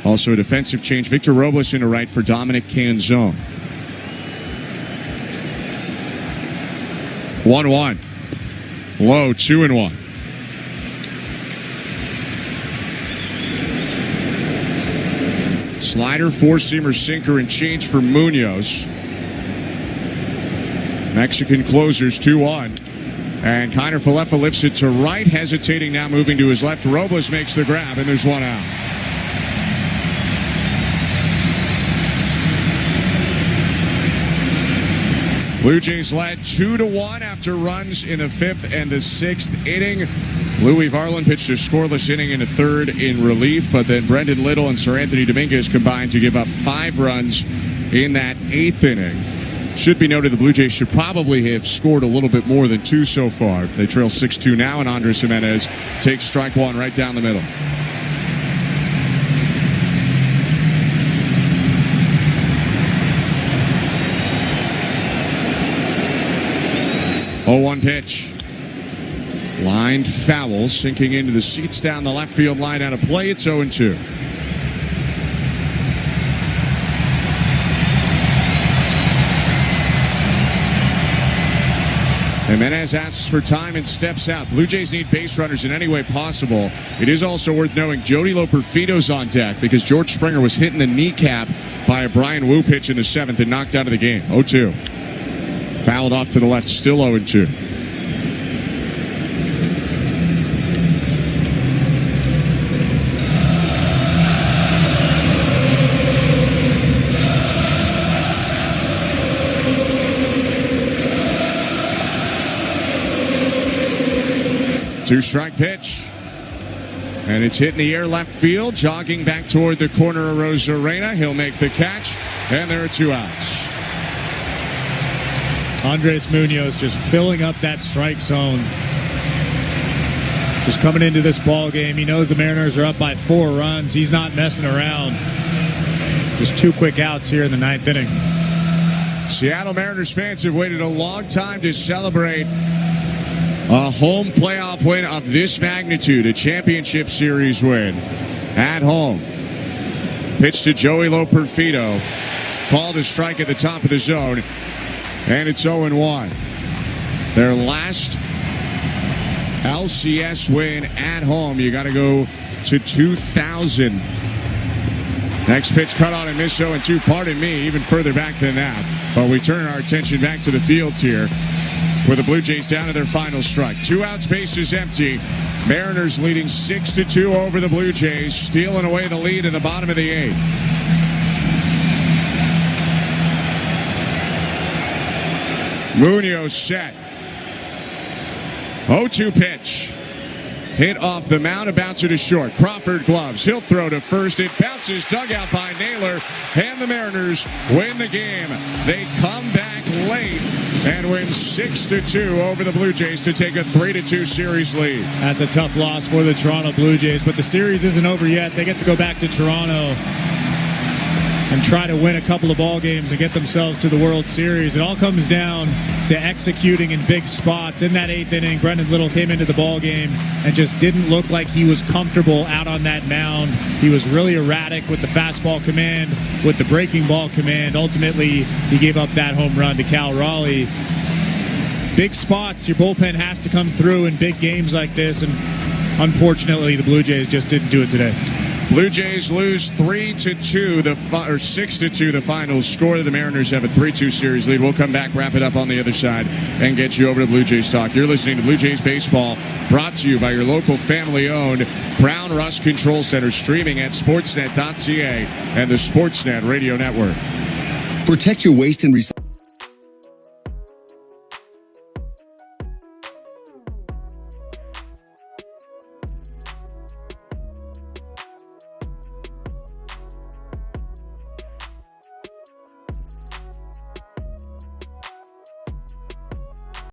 Also a defensive change. Victor Robles into right for Dominic Canzone. 1-1. Low, 2-1. Slider, four-seamer, sinker, and change for Munoz. Mexican closers, 2-1. And Kiner Falefa lifts it to right, hesitating now, moving to his left. Robles makes the grab, and there's one out. Blue Jays led 2-1 after runs in the 5th and the 6th inning. Louis Varland pitched a scoreless inning in the 3rd in relief, but then Brendan Little and Sir Anthony Dominguez combined to give up 5 runs in that 8th inning. Should be noted the Blue Jays should probably have scored a little bit more than 2 so far. They trail 6-2 now, and Andres Jimenez takes strike 1 right down the middle. Oh, 1 pitch. Lined foul, sinking into the seats down the left field line out of play. It's 0-2. Jimenez asks for time and steps out. Blue Jays need base runners in any way possible. It is also worth knowing Jody Loperfido's on deck because George Springer was hit in the kneecap by a Brian Wu pitch in the 7th and knocked out of the game. 0-2. Fouled off to the left, still 0-2. Two-strike pitch. And it's hit in the air left field, jogging back toward the corner of Rosarena. He'll make the catch, and there are 2 outs. Andres Munoz just filling up that strike zone. Just coming into this ball game, he knows the Mariners are up by 4 runs. He's not messing around. Just 2 quick outs here in the 9th inning. Seattle Mariners fans have waited a long time to celebrate a home playoff win of this magnitude, a championship series win at home. Pitch to Joey Loperfido. Called a strike at the top of the zone. And it's 0-1. Their last LCS win at home. You got to go to 2000. Next pitch cut on and miss 0-2. Pardon me, even further back than that. But we turn our attention back to the fields here with the Blue Jays down to their final strike. 2 outs, bases empty. Mariners leading 6-2 over the Blue Jays, stealing away the lead in the bottom of the 8th. Munoz set. 0-2 pitch. Hit off the mound, a bouncer to short. Crawford gloves. He'll throw to first. It bounces, dug out by Naylor. And the Mariners win the game. They come back late and win 6-2 over the Blue Jays to take a 3-2 series lead. That's a tough loss for the Toronto Blue Jays, but the series isn't over yet. They get to go back to Toronto and try to win a couple of ball games and get themselves to the World Series. It all comes down to executing in big spots. In that 8th inning, Brendan Little came into the ball game and just didn't look like he was comfortable out on that mound. He was really erratic with the fastball command, with the breaking ball command. Ultimately, he gave up that home run to Cal Raleigh. Big spots, your bullpen has to come through in big games like this, and unfortunately, the Blue Jays just didn't do it today. Blue Jays lose 3-2, or 6-2, the final score. The Mariners have a 3-2 series lead. We'll come back, wrap it up on the other side, and get you over to Blue Jays Talk. You're listening to Blue Jays Baseball, brought to you by your local family-owned Crown Rust Control Center, streaming at sportsnet.ca and the Sportsnet Radio Network. Protect your waste and recycle.